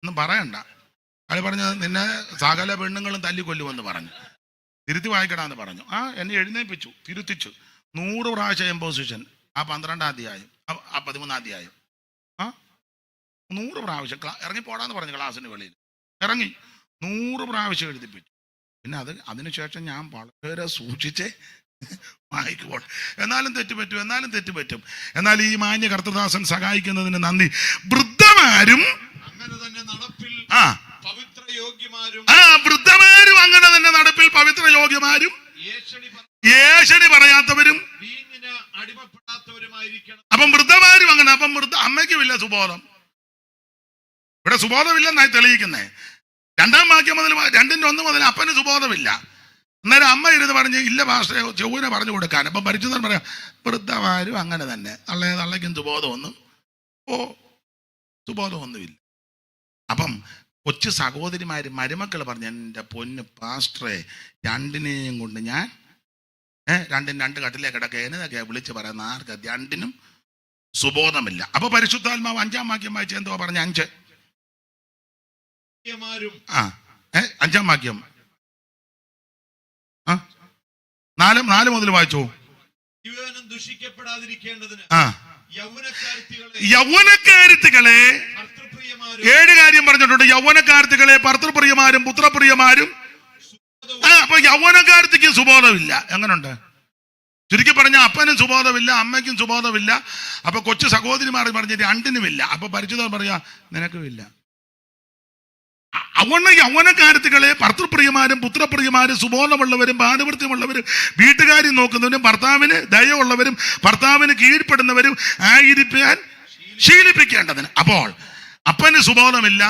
ഒന്നും പറയണ്ട. അയാൾ പറഞ്ഞത്, നിന്നെ സകല പെണ്ണുങ്ങളും തല്ലിക്കൊല്ലുമെന്ന് പറഞ്ഞു, തിരുത്തി വായിക്കണമെന്ന് പറഞ്ഞു. എന്നെ എഴുന്നേൽപ്പിച്ചു, തിരുത്തിച്ചു. 100 പ്രാവശ്യം എംപോസിഷൻ. 12-ാം അധ്യായം, 13-ാം അധ്യായം 100 പ്രാവശ്യം ഇറങ്ങിപ്പോടാന്ന് പറഞ്ഞു. ക്ലാസ്സിന് വെളിയിൽ ഇറങ്ങി 100 പ്രാവശ്യം എഴുതിപ്പിച്ചു. പിന്നെ അതിനുശേഷം ഞാൻ വളരെ സൂക്ഷിച്ചേ വായിക്കുമ്പോൾ. എന്നാലും തെറ്റുപറ്റും. എന്നാൽ ഈ മാന്യ കർത്തദാസൻ സഹായിക്കുന്നതിന് നന്ദി. വൃദ്ധമാരും അങ്ങനെ തന്നെ നടപ്പിൽ പവിത്രയോഗ്യമാരും അങ്ങനെ തന്നെ നടപ്പിൽ പവിത്രയോഗ്യമാരും ഏഷണി പറയാത്തവരും അടിമപ്പെടാത്തവരുമായിരിക്കണം. അപ്പം വൃദ്ധമാരും അങ്ങനെ. അപ്പം അമ്മയ്ക്കുമില്ല സുബോധം. ഇവിടെ സുബോധമില്ലെന്നായി തെളിയിക്കുന്നേ. 2-ാം വാക്യം മുതൽ 2-ന്റെ 1 മുതൽ അപ്പന് സുബോധമില്ല. അന്നേരം അമ്മ ഇരുന്ന് പറഞ്ഞ്, ഇല്ല ഭാഷയെ ചൊവ്വനെ പറഞ്ഞു കൊടുക്കാൻ. അപ്പം പരിശുദ്ധൻ പറയാം, വൃദ്ധമാരും അങ്ങനെ തന്നെ. തള്ളയ്ക്കും സുബോധമൊന്നുമില്ല. അപ്പം കൊച്ചു സഹോദരിമാര് മരുമക്കൾ പറഞ്ഞു, എൻ്റെ പൊന്ന് പാസ്റ്ററെ, 2-നെയും കൊണ്ട് ഞാൻ 2 കട്ടിലേക്ക് കിടക്കുക, എന്നതൊക്കെയാ വിളിച്ച് പറയുന്ന ആർക്ക് 2-നും സുബോധമില്ല. അപ്പൊ പരിശുദ്ധാത്മാവ് 5-ാം വാക്യം വായിച്ച എന്തോ പറഞ്ഞ 5 5-ാം വാക്യം 4 മുതൽ വായിച്ചോ. യൗവനക്കാരത്തികളെ 7 കാര്യം പറഞ്ഞിട്ടുണ്ട്. യൗവനക്കാരത്തികളെ ഭർത്തൃപ്രിയമാരും പുത്രപ്രിയമാരും. അപ്പൊ യൗവനക്കാരത്തിക്ക് സുബോധമില്ല. എങ്ങനുണ്ട്? ചുരുക്കി പറഞ്ഞ അപ്പനും സുബോധമില്ല, അമ്മയ്ക്കും സുബോധമില്ല. അപ്പൊ കൊച്ചു സഹോദരിമാർ പറഞ്ഞ രണ്ടിനുമില്ല. അപ്പൊ പരിചിതർ പറയാ നിനക്കുമില്ല. അതുകൊണ്ട് യൗവനക്കാരത്തികളെ ഭർത്തൃപ്രിയമാരും പുത്രപ്രിയമാരും സുബോധമുള്ളവരും ഭാനുവൃത്യമുള്ളവരും വീട്ടുകാരും നോക്കുന്നവരും ഭർത്താവിന് ദയവുള്ളവരും ഭർത്താവിന് കീഴ്പ്പെടുന്നവരും ആയിരിക്കാൻ ശീലിപ്പിക്കേണ്ടതിന്. അപ്പോൾ അപ്പന് സുബോധമില്ല,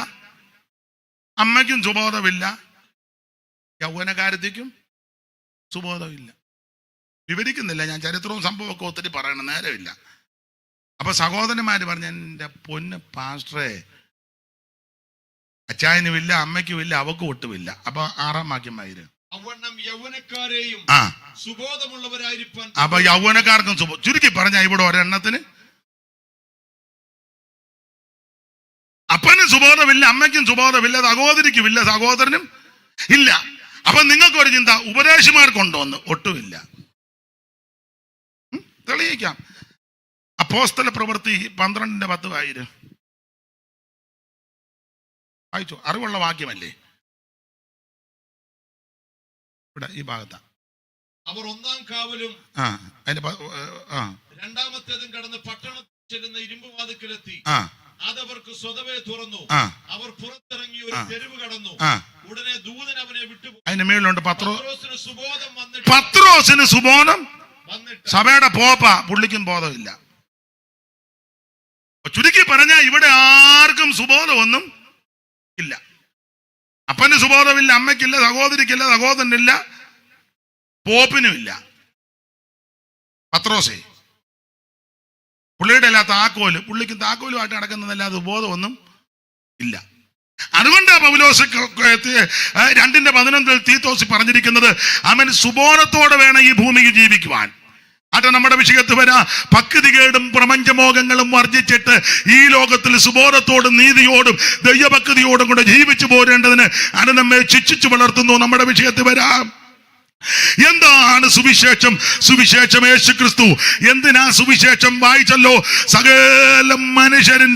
അമ്മയ്ക്കും സുബോധമില്ല, യൗവനക്കാരത്തിക്കും സുബോധമില്ല. വിവരിക്കുന്നില്ല ഞാൻ, ചരിത്രവും സംഭവമൊക്കെ ഒത്തിരി പറയണം, നേരമില്ല. അപ്പൊ സഹോദരന്മാര് പറഞ്ഞ എൻ്റെ പൊന്ന് പാസ്റ്ററെ, അച്ചായനുമില്ല, അമ്മയ്ക്കുമില്ല, അവക്കും ഒട്ടുമില്ല. അപ്പൊ 6-ാം വാക്യം വായിര്. യൗവനക്കാരെയും സുബോധമുള്ളവരായിരിക്കാൻ. അപ്പൊ യൗവനക്കാർക്കും ചുരുക്കി പറഞ്ഞ ഇവിടെ ഒരെണ്ണത്തിന് അപ്പനും സുബോധമില്ല, അമ്മയ്ക്കും സുബോധമില്ല, സഹോദരിക്കുമില്ല, സഹോദരനും ഇല്ല. അപ്പൊ നിങ്ങൾക്ക് ഒരു ചിന്ത, ഉപദേശിമാർക്കുണ്ടോന്ന്? ഒട്ടുമില്ല. തെളിയിക്കാം. അപ്പോസ്തല പ്രവൃത്തി 12:10 വായിര്. വായിച്ചു, അറിവുള്ള വാക്യമല്ലേ ഇവിടെ ഈ ഭാഗത്താ. അവർ 1-ാം കാവലും രണ്ടാമത്തേതും കടന്ന് പട്ടണത്തിൽ ചെല്ലുന്ന ഇരുമ്പ് വാതിൽക്കലെത്തി. അതവർക്ക് സ്വതവേ തുറന്നു. അവർ പുറത്തിറങ്ങി ഒരു തെരുവ് കടന്നു. ഉടനെ ദൂതൻ അവനെ വിട്ടുപോയി. അതിന്റെ മേളിലുണ്ട് പത്രോസിന് സുബോധം വന്നിട്ട് സഭയുടെ പോപ്പ, പുള്ളിക്കും ബോധമില്ല. ചുരുക്കി പറഞ്ഞാൽ ഇവിടെ ആർക്കും സുബോധമൊന്നും ഇല്ല. അപ്പന് സുബോധമില്ല, അമ്മയ്ക്കില്ല, സഹോദരിക്കില്ല, സഹോദരനില്ല, പോപ്പിനുമില്ല. പത്രോസേ പുള്ളിയുടെ അല്ല താക്കോല്, പുള്ളിക്ക് താക്കോലുമായിട്ട് നടക്കുന്നതല്ലാതെ ബോധമൊന്നും ഇല്ല. അതുകൊണ്ടാ പൗലോസ് 2:11 തീത്തോസ് പറഞ്ഞിരിക്കുന്നത് അവൻ സുബോധത്തോടെ വേണം ഈ ഭൂമിക്ക് ജീവിക്കുവാൻ. അത് നമ്മുടെ വിഷയത്ത് വരാ. ഭക്തികേടും പ്രപഞ്ചമോഹങ്ങളും വർജിച്ചിട്ട് ഈ ലോകത്തിൽ സുബോധത്തോടും നീതിയോടും ദൈവഭക്തിയോടും കൂടെ ജീവിച്ചു പോരേണ്ടതിന് അത് നമ്മെ ശിക്ഷിച്ചു വളർത്തുന്നു. നമ്മുടെ വിഷയത്ത് വരാം. എന്താണ് സുവിശേഷം? സുവിശേഷം യേശുക്രിസ്തു. എന്തിനാ സുവിശേഷം? വായിച്ചല്ലോ, സകല മനുഷ്യരും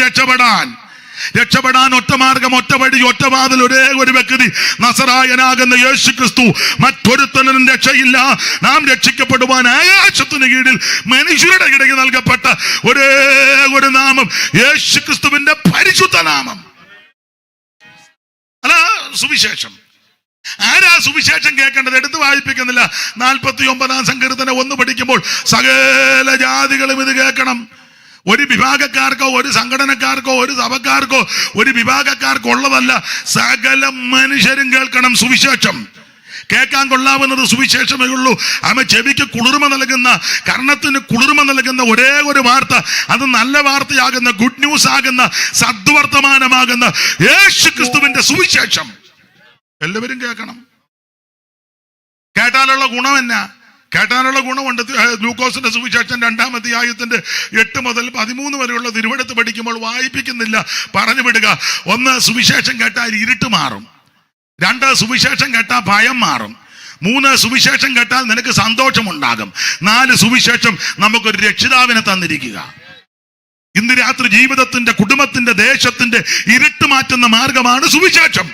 രക്ഷപ്പെടാൻ ഒറ്റ മാർഗം, ഒറ്റ വഴി, ഒറ്റ വാതിൽ, ഒരേ ഒരു വ്യക്തി, നസറായനാകുന്ന യേശുക്രിസ്തു. മറ്റൊരുത്തനും രക്ഷയില്ല. നാം രക്ഷിക്കപ്പെടുവാൻ ആകാശത്തിന് കീഴിൽ മനുഷ്യരുടെ ഇടയിൽ നൽകപ്പെട്ട ഒരേ ഒരു നാമം, യേശുക്രിസ്തുവിന്റെ പരിശുദ്ധ നാമം. അല്ല സുവിശേഷം. ആരാ സുവിശേഷം കേൾക്കേണ്ടത്? എടുത്ത് വായിപ്പിക്കുന്നില്ല. 49-ാം സങ്കീർത്തനം 1 പഠിക്കുമ്പോൾ സകല ജാതികളും ഇത് കേൾക്കണം. ഒരു വിഭാഗക്കാർക്കോ ഒരു സംഘടനക്കാർക്കോ ഒരു സഭക്കാർക്കോ ഒരു വിഭാഗക്കാർക്കോ ഉള്ളതല്ല, സകല മനുഷ്യരും കേൾക്കണം സുവിശേഷം. കേൾക്കാൻ കൊള്ളാവുന്നത് സുവിശേഷമേ ഉള്ളൂ. അവ ചെവിക്ക് കുളിർമ നൽകുന്ന, കർണത്തിന് കുളിർമ നൽകുന്ന ഒരേ ഒരു വാർത്ത, അത് നല്ല വാർത്തയാകുന്ന, ഗുഡ് ന്യൂസ് ആകുന്ന, സദ്വർത്തമാനമാകുന്ന യേശുക്രിസ്തുവിന്റെ സുവിശേഷം എല്ലാവരും കേൾക്കണം. കേട്ടാലുള്ള ഗുണം എന്നാ? കേട്ടാനുള്ള ഗുണമുണ്ട്. ലൂക്കോസിന്റെ സുവിശേഷം 2-ാം അധ്യായത്തിന്റെ 8 മുതൽ 13 വരെയുള്ള തിരുവെടുത്ത് പഠിക്കുമ്പോൾ വായിപ്പിക്കുന്നില്ല, പറഞ്ഞു വിടുക. 1, സുവിശേഷം കേട്ടാൽ ഇരുട്ട് മാറും. 2, സുവിശേഷം കേട്ടാൽ ഭയം മാറും. 3, സുവിശേഷം കേട്ടാൽ നിനക്ക് സന്തോഷമുണ്ടാകും. 4, സുവിശേഷം നമുക്കൊരു രക്ഷിതാവിനെ തന്നിരിക്കുക. ഇന്ന് രാത്രി ജീവിതത്തിന്റെ, കുടുംബത്തിന്റെ, ദേശത്തിന്റെ ഇരുട്ട് മാറ്റുന്ന മാർഗമാണ് സുവിശേഷം.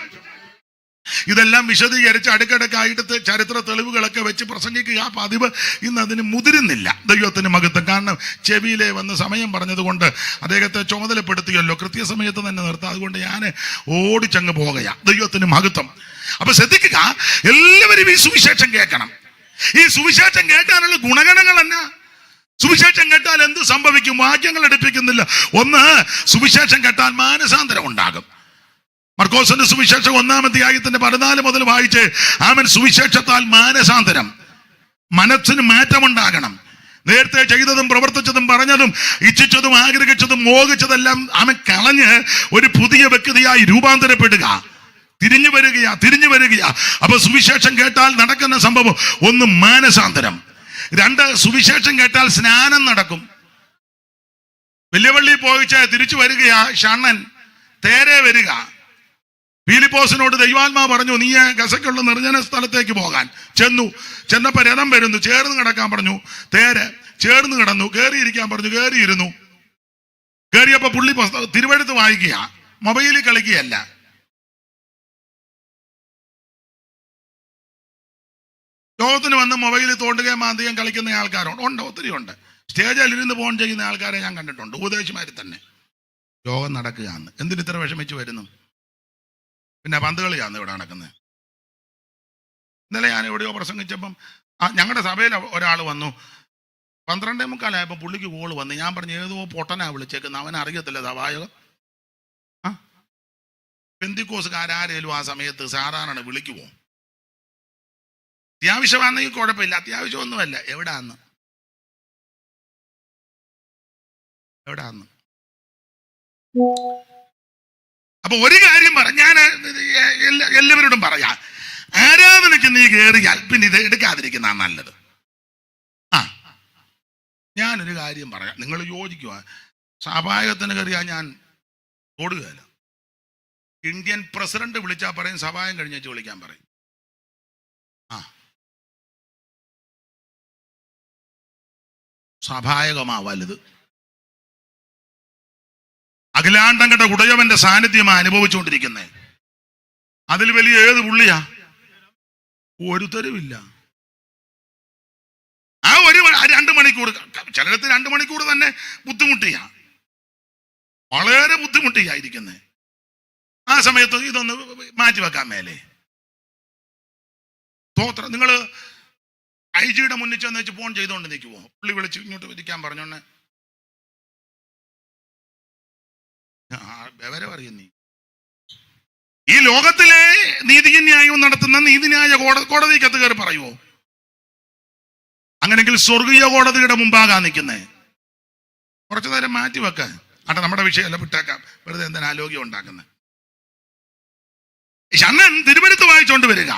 ഇതെല്ലാം വിശദീകരിച്ച് അടുക്കടക്കായിട്ട് ചരിത്ര തെളിവുകളൊക്കെ വെച്ച് പ്രസംഗിക്കുക പതിവ് ഇന്ന് അതിന് മുതിരുന്നില്ല. ദൈവത്തിന് മഹത്വം. കാരണം ചെവിയിലെ വന്ന് സമയം പറഞ്ഞതുകൊണ്ട് അദ്ദേഹത്തെ ചുമതലപ്പെടുത്തിയല്ലോ, കൃത്യസമയത്ത് തന്നെ നിർത്താം. അതുകൊണ്ട് ഞാൻ ഓടിച്ചങ്ങ് പോകുകയാ. ദൈവത്തിന് മഹത്വം. അപ്പൊ ശ്രദ്ധിക്കുക, എല്ലാവരും ഈ സുവിശേഷം കേൾക്കണം. ഈ സുവിശേഷം കേട്ടാനുള്ള ഗുണഗണങ്ങൾ എന്നാ? സുവിശേഷം കേട്ടാൽ എന്ത് സംഭവിക്കും? വാക്യങ്ങൾ എടുപ്പിക്കുന്നില്ല. 1, സുവിശേഷം കേട്ടാൽ മാനസാന്തരം ഉണ്ടാകും. മർക്കോസിന്റെ സുവിശേഷം 1-ാം അധ്യായത്തിന്റെ 14 മുതൽ വായിച്ച്, അവൻ സുവിശേഷത്താൽ മാനസാന്തരം, മനസ്സിന് മാറ്റമുണ്ടാകണം. നേരത്തെ ചെയ്തതും പ്രവർത്തിച്ചതും പറഞ്ഞതും ഇച്ഛിച്ചതും ആഗ്രഹിച്ചതും മോഹിച്ചതെല്ലാം അവൻ കളഞ്ഞ് ഒരു പുതിയ വ്യക്തിയായി രൂപാന്തരപ്പെടുക, തിരിഞ്ഞു വരികയാ. അപ്പൊ സുവിശേഷം കേട്ടാൽ നടക്കുന്ന സംഭവം 1, മാനസാന്തരം. 2, സുവിശേഷം കേട്ടാൽ സ്നാനം നടക്കും. വലിയ പള്ളി പോയിച്ച് തിരിച്ചു വരികയാ ഷണ്ണൻ, തേരെ വരിക. ഫിലിപ്പോസിനോട് ദൈവാത്മാ പറഞ്ഞു, നീ ഗസയ്ക്കുള്ള നിർജ്ജന സ്ഥലത്തേക്ക് പോകാൻ. ചെന്നപ്പോ രഥം വരുന്നു, ചേർന്ന് കിടക്കാൻ പറഞ്ഞു. തേര് ചേർന്ന് കിടന്നു. കയറിയിരിക്കാൻ പറഞ്ഞു, കയറിയിരുന്നു. കയറിയപ്പോ പുള്ളി തിരുവെഴുത്ത് വായിക്കുക, മൊബൈലിൽ കളിക്കുകയല്ല. ലോകത്തിന് വന്ന് മൊബൈലിൽ തോണ്ടുകയും മാന്തുകയും കളിക്കുന്ന ആൾക്കാരുണ്ട്, ഉണ്ട്, ഒത്തിരി ഉണ്ട്. സ്റ്റേജിൽ ഇരുന്ന് ഫോൺ ചെയ്യുന്ന ആൾക്കാരെ ഞാൻ കണ്ടിട്ടുണ്ട്, ഉപദേശിമാരിൽ തന്നെ. യോഗം നടക്കുകയാണ്, എന്തിന് ഇത്ര വിഷമിച്ച് വരുന്നു? പിന്നെ പന്ത് കളിയാണ് ഇവിടെ നടക്കുന്നത്. ഇന്നലെ ഞാൻ എവിടെയോ പ്രസംഗിച്ചപ്പം ഞങ്ങളുടെ സഭയിൽ ഒരാൾ വന്നു, 12:45 പുള്ളിക്ക് കോള് വന്നു. ഞാൻ പറഞ്ഞു, ഏതോ പൊട്ടനാ വിളിച്ചേക്കുന്നത്, അവൻ അറിയത്തില്ല സഭായോഗം. പെന്തിക്കോസുകാരേലും ആ സമയത്ത് സാധാരണ വിളിക്കുമോ? അത്യാവശ്യമാണെങ്കിൽ കുഴപ്പമില്ല, അത്യാവശ്യമൊന്നുമല്ല. എവിടാന്ന് അപ്പൊ ഒരു കാര്യം ഞാൻ എല്ലാവരോടും പറയാം, ആരാധനയ്ക്ക് നീ കയറിയാൽ പിന്നെ ഇത് എടുക്കാതിരിക്കുന്ന നല്ലത്. ഞാനൊരു കാര്യം പറയാം, നിങ്ങൾ യോജിക്കുക. സഭായത്തിന് കയറിയാൽ ഞാൻ ഓടുകയല്ല. ഇന്ത്യൻ പ്രസിഡന്റ് വിളിച്ചാൽ പറയും സഭായം കഴിഞ്ഞേച്ച് വിളിക്കാൻ പറയും. സഭായകമാ വലുത്. അഖിലാണ്ടങ്ങളുടെ ഉടയവന്റെ സാന്നിധ്യമാ അനുഭവിച്ചുകൊണ്ടിരിക്കുന്നേ. അതിൽ വലിയ ഏത് പുള്ളിയാ? ഒരു തരവില്ല. ആ 2 മണിക്കൂർ, ചിലടത്ത് 2 മണിക്കൂർ തന്നെ ബുദ്ധിമുട്ടിയാ, വളരെ ബുദ്ധിമുട്ടിയായിരിക്കുന്നേ. ആ സമയത്ത് ഇതൊന്ന് മാറ്റിവെക്കാൻ മേലെ. സ്തോത്രം. നിങ്ങൾ IG-യുടെ മുന്നിൽ ചെന്ന് വെച്ച് ഫോൺ ചെയ്തുകൊണ്ട് നിൽക്കുമോ? പുള്ളി വിളിച്ച് ഇങ്ങോട്ട് ഇരിക്കാൻ പറഞ്ഞോണ്ട് വിവരം അറിയും നീ. ഈ ലോകത്തിലെ നീതിയും ന്യായവും നടത്തുന്ന നീതിന്യായ കോടതിക്കകത്ത് കയറി പറയുമോ? അങ്ങനെങ്കിൽ സ്വർഗീയ കോടതിയുടെ മുമ്പാകാൻ നിൽക്കുന്നേ. കുറച്ചു നേരം മാറ്റി വെക്കാൻ. നമ്മുടെ വിഷയമല്ല, വിട്ടേക്കാം. വെറുതെ എന്തിനാ ആലോക്യം ഉണ്ടാക്കുന്നത്? ഷണ്ണൻ തിരുവെടുത്ത് വായിച്ചോണ്ട് വരിക.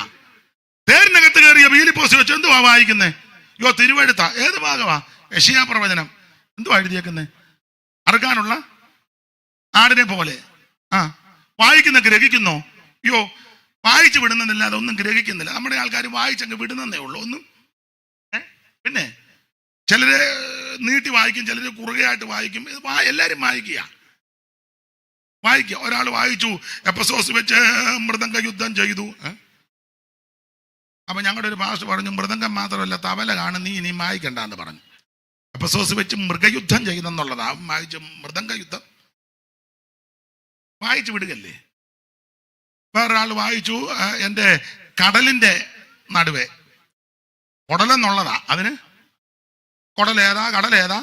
തേരിനകത്ത് കയറിയ പീലിപ്പോസ് വെച്ച് എന്തുവാ വായിക്കുന്നേ? യോ തിരുവെടുത്ത ഏത് ഭാഗമാ? യെശയ്യാ പ്രവചനം. എന്തുവാ എഴുതിയേക്കുന്നേ? അറുക്കാനുള്ള ആടിനെ പോലെ. വായിക്കുന്ന ഗ്രഹിക്കുന്നോ? യോ വായിച്ചു വിടുന്നില്ലാതെ ഒന്നും ഗ്രഹിക്കുന്നില്ല. നമ്മുടെ ആൾക്കാർ വായിച്ചങ്ങ് വിടുന്നതേ ഉള്ളൂ. ഒന്നും പിന്നെ ചിലര് നീട്ടി വായിക്കും, ചിലര് കുറുകയായിട്ട് വായിക്കും. എല്ലാരും വായിക്കുക. ഒരാൾ വായിച്ചു, എഫെസോസ് വെച്ച് മൃദംഗ യുദ്ധം ചെയ്തു. അപ്പൊ ഞങ്ങളുടെ ഒരു പാസ്റ്റർ പറഞ്ഞു, മൃദംഗം മാത്രമല്ല തവല കാണും, നീ ഇനിയും വായിക്കണ്ടെന്ന് പറഞ്ഞു. എഫെസോസ് വെച്ച് മൃഗയുദ്ധം ചെയ്യുന്നെന്നുള്ളതാ. വായിച്ചു മൃദംഗ യുദ്ധം വായിച്ചു വിടുകല്ലേ. വേറൊരാൾ വായിച്ചു, എൻ്റെ കടലിന്റെ നടുവേ. കുടലെന്നുള്ളതാ. അതിന് കുടലേതാ കടലേതാ?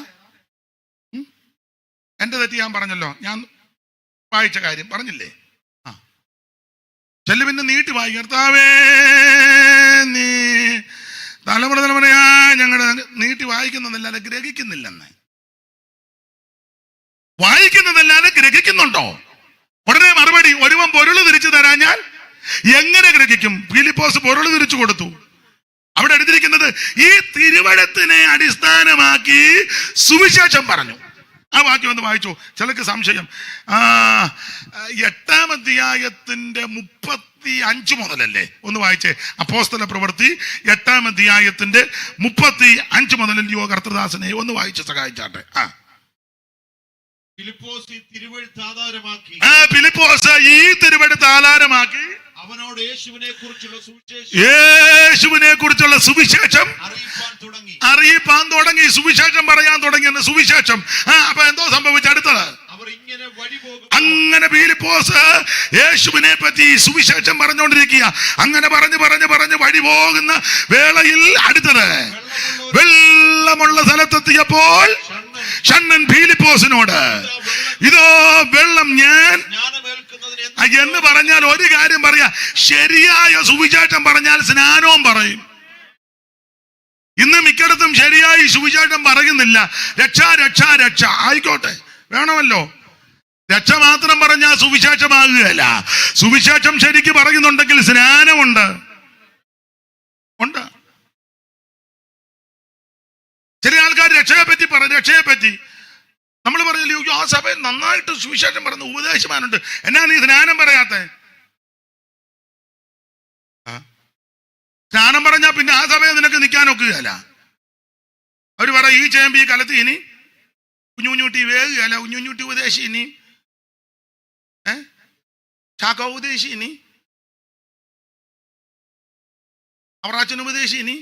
എൻ്റെ തെറ്റ് ഞാൻ പറഞ്ഞല്ലോ, ഞാൻ വായിച്ച കാര്യം പറഞ്ഞില്ലേ? ചെല്ലു പിന്നെ നീട്ടി വായിക്കും. കർത്താവേ നീ തലമുറയാ ഞങ്ങളുടെ നീട്ടി വായിക്കുന്നതല്ലാതെ ഗ്രഹിക്കുന്നില്ലെന്ന്. വായിക്കുന്നതല്ലാതെ ഗ്രഹിക്കുന്നുണ്ടോ? ഉടനെ മറുപടി, ഒരുവൻ പൊരുള് തിരിച്ചു തരാഞ്ഞാൽ എങ്ങനെ ഗ്രഹിക്കും? ഫിലിപ്പോസ് പൊരുള് തിരിച്ചു കൊടുത്തു. അവിടെ എടുത്തിരിക്കുന്നത് ഈ തിരുവചനത്തിനെ അടിസ്ഥാനമാക്കി സുവിശേഷം പറഞ്ഞു. ആ വാക്യം ഒന്ന് വായിച്ചു. ചിലക്ക് സംശയം. 8-ാം അധ്യായത്തിന്റെ 35 മുതലല്ലേ? ഒന്ന് വായിച്ചേ. അപ്പോസ്തല പ്രവൃത്തി 8-ാം അധ്യായത്തിന്റെ 35 മുതലല്ലയോ? കർത്തൃദാസനെ ഒന്ന് വായിച്ച് സഹായിച്ചാട്ടെ. ഫിലിപ്പോസ് ഈ തിരുവെഴുത്ത് ആധാരമാക്കി അവനോട് യേശുവിനെ കുറിച്ചുള്ള സുവിശേഷം അറിയിപ്പാൻ തുടങ്ങി. സുവിശേഷം പറയാൻ തുടങ്ങി. സുവിശേഷം. അപ്പൊ എന്തോ സംഭവിച്ചു? അടുത്തത് അങ്ങനെ ഫിലിപ്പോസ് യേശുവിനെ പറ്റി സുവിശേഷം പറഞ്ഞുകൊണ്ടിരിക്കുക. അങ്ങനെ പറഞ്ഞ് വഴി പോകുന്ന വേളയിൽ അടുത്തത് വെള്ളമുള്ള സ്ഥലത്തെത്തിയപ്പോൾ ഷണ്ണൻ ഫിലിപ്പോസിനോട്, ഇതോ വെള്ളം ഞാൻ എന്ന് പറഞ്ഞാൽ ഒരു കാര്യം പറയാ, ശരിയായ സുവിശേഷം പറഞ്ഞാൽ സ്നാനവും പറയും. ഇന്ന് മിക്കയിടത്തും ശരിയായി സുവിശേഷം പറയുന്നില്ല. രക്ഷ രക്ഷ രക്ഷ ആയിക്കോട്ടെ, വേണമല്ലോ. രക്ഷ മാത്രം പറഞ്ഞാൽ സുവിശേഷമാകുകയല്ല. സുവിശേഷം ശരിക്ക് പറയുന്നുണ്ടെങ്കിൽ സ്നാനമുണ്ട്. ചില ആൾക്കാർ രക്ഷയെപ്പറ്റി നമ്മൾ പറഞ്ഞില്ലേ, ആ സഭയിൽ നന്നായിട്ട് സുവിശേഷം പറയുന്ന ഉപദേശമാനുണ്ട്, എന്നാ നീ സ്നാനം പറയാത്തെ? സ്നാനം പറഞ്ഞാൽ പിന്നെ ആ സഭയിൽ നിനക്ക് നിൽക്കാൻ ഒക്കുകയല്ല. അവർ പറയും, ഈ ചേമ്പ് ഈ കലത്ത് ഇനി കുഞ്ഞുകുഞ്ഞൂട്ടി വേകുകയല്ല, കുഞ്ഞുകുഞ്ഞൂട്ടി ഉപദേശി ഇനി ചാക്ക ഉപദേശി ഇനി അവർ അച്ഛൻ ഉപദേശി ഇനി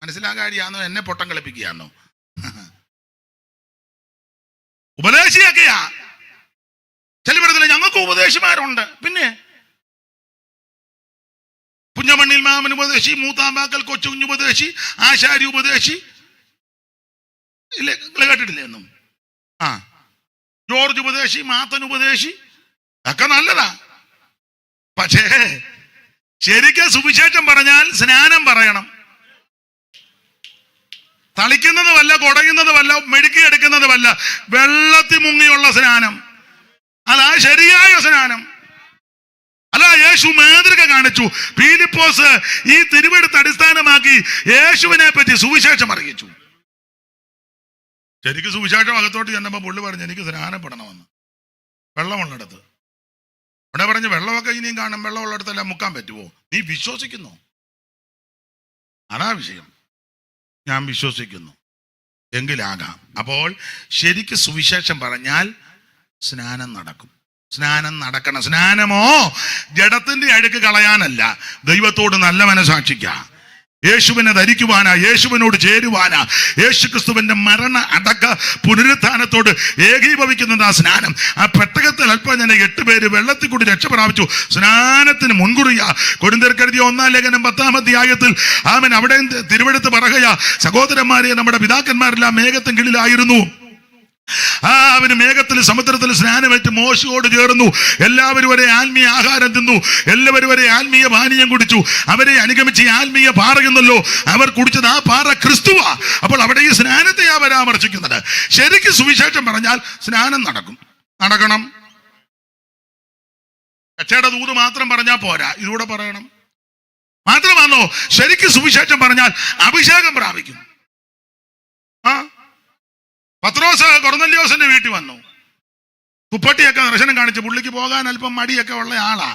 മനസ്സിലാകാടിയാന്നോ എന്നെ പൊട്ടം കളിപ്പിക്കുകയാണോ? ഉപദേശിയൊക്കെയാ. ചിലവിടത്തില്ല ഞങ്ങൾക്ക് ഉപദേശിമാരുണ്ട്. പിന്നെ പുഞ്ചമണ്ണിൽ മാമൻ ഉപദേശി, മൂത്താമ്പാക്കൽ കൊച്ചുകുഞ്ഞ് ഉപദേശി, ആശാരി ഉപദേശി ഇല്ലേ? നിങ്ങൾ കേട്ടിട്ടില്ലേ ഒന്നും? ജോർജ് ഉപദേശി, മാത്തൻ ഉപദേശി ഒക്കെ നല്ലതാ. പക്ഷേ ശരിക്കും സുവിശേഷം പറഞ്ഞാൽ സ്നാനം പറയണം. തളിക്കുന്നതുമല്ല, കുടയുന്നതുമല്ല, മെഴുക്കിയെടുക്കുന്നതുമല്ല, വെള്ളത്തിൽ മുങ്ങിയുള്ള സ്നാനം. അതാ ശരിയായ സ്നാനം. അല്ല, യേശു മാതൃക കാണിച്ചു. പീലിപ്പോസ് ഈ തിരുവെടുത്ത് അടിസ്ഥാനമാക്കി യേശുവിനെ പറ്റി സുവിശേഷം അറിയിച്ചു. ശരിക്കും സുവിശേഷം അകത്തോട്ട് ചെന്നപ്പോ പുള്ളി പറഞ്ഞു എനിക്ക് സ്നാനപ്പെടണമെന്ന്. വെള്ളമുള്ളിടത്ത് ഇവിടെ പറഞ്ഞ് വെള്ളമൊക്കെ ഇനിയും കാണും, വെള്ളമുള്ളിടത്തെല്ലാം മുക്കാൻ പറ്റുമോ? നീ വിശ്വസിക്കുന്നു? അതാ വിഷയം. ഞാൻ വിശ്വസിക്കുന്നു എങ്കിലാകാം. അപ്പോൾ ശരിക്ക് സുവിശേഷം പറഞ്ഞാൽ സ്നാനം നടക്കും. സ്നാനം നടക്കണം. സ്നാനമോ ജഡത്തിന്റെ അഴുക്ക് കളയാനല്ല, ദൈവത്തോട് നല്ല മനസാക്ഷിക്കാ, യേശുവിനെ ധരിക്കുവാനാ, യേശുവിനോട് ചേരുവാനാ, യേശു ക്രിസ്തുവിന്റെ മരണ അടക്ക പുനരുത്ഥാനത്തോട് ഏകീഭവിക്കുന്നത് ആ സ്നാനം. ആ പെട്ടകത്തിൽ അല്പം ഞാൻ 8 പേര് വെള്ളത്തിൽ കൂടി രക്ഷ പ്രാപിച്ചു. സ്നാനത്തിന് മുൻകുറിയാ. കൊരിന്ത്യർക്കെഴുതിയ 1-ാം ലേഖനം 10-ാം അധ്യായത്തിൽ ആമൻ അവിടെ തിരുവെടുത്ത് പറയുകയാ, സഹോദരന്മാരെ നമ്മുടെ പിതാക്കന്മാരെല്ലാം മേഘത്തിൻ കീഴിലായിരുന്നു. അവന് മേഘത്തിൽ സമുദ്രത്തിൽ സ്നാനമേറ്റ് മോശയോട് ചേർന്നു. എല്ലാവരും ഒരേ ആത്മീയ ആഹാരം തിന്നു, എല്ലാവരും ഒരേ ആത്മീയ പാനീയം കുടിച്ചു. അവരെ അനുഗമിച്ച് ആത്മീയ പാറയുന്നല്ലോ, അവർ കുടിച്ചത് ആ പാറ ക്രിസ്തുവാ. അപ്പോൾ അവിടെ ഈ സ്നാനത്തെയാ പരാമർശിക്കുന്നത്. ശരിക്കും സുവിശേഷം പറഞ്ഞാൽ സ്നാനം നടക്കണം. കച്ചയുടെ ദൂത് മാത്രം പറഞ്ഞാൽ പോരാ, ഇതൂടെ പറയണം. മാത്രമാണോ ശരിക്കും സുവിശേഷം പറഞ്ഞാൽ അഭിഷേകം പ്രാപിക്കും. പത്രോസ് കൊർന്നല്യോസിന്റെ വീട്ടിൽ വന്നു. കുപ്പട്ടിയൊക്കെ ദർശനം കാണിച്ച് പുള്ളിക്ക് പോകാൻ അല്പം മടിയൊക്കെ ഉള്ള ആളാ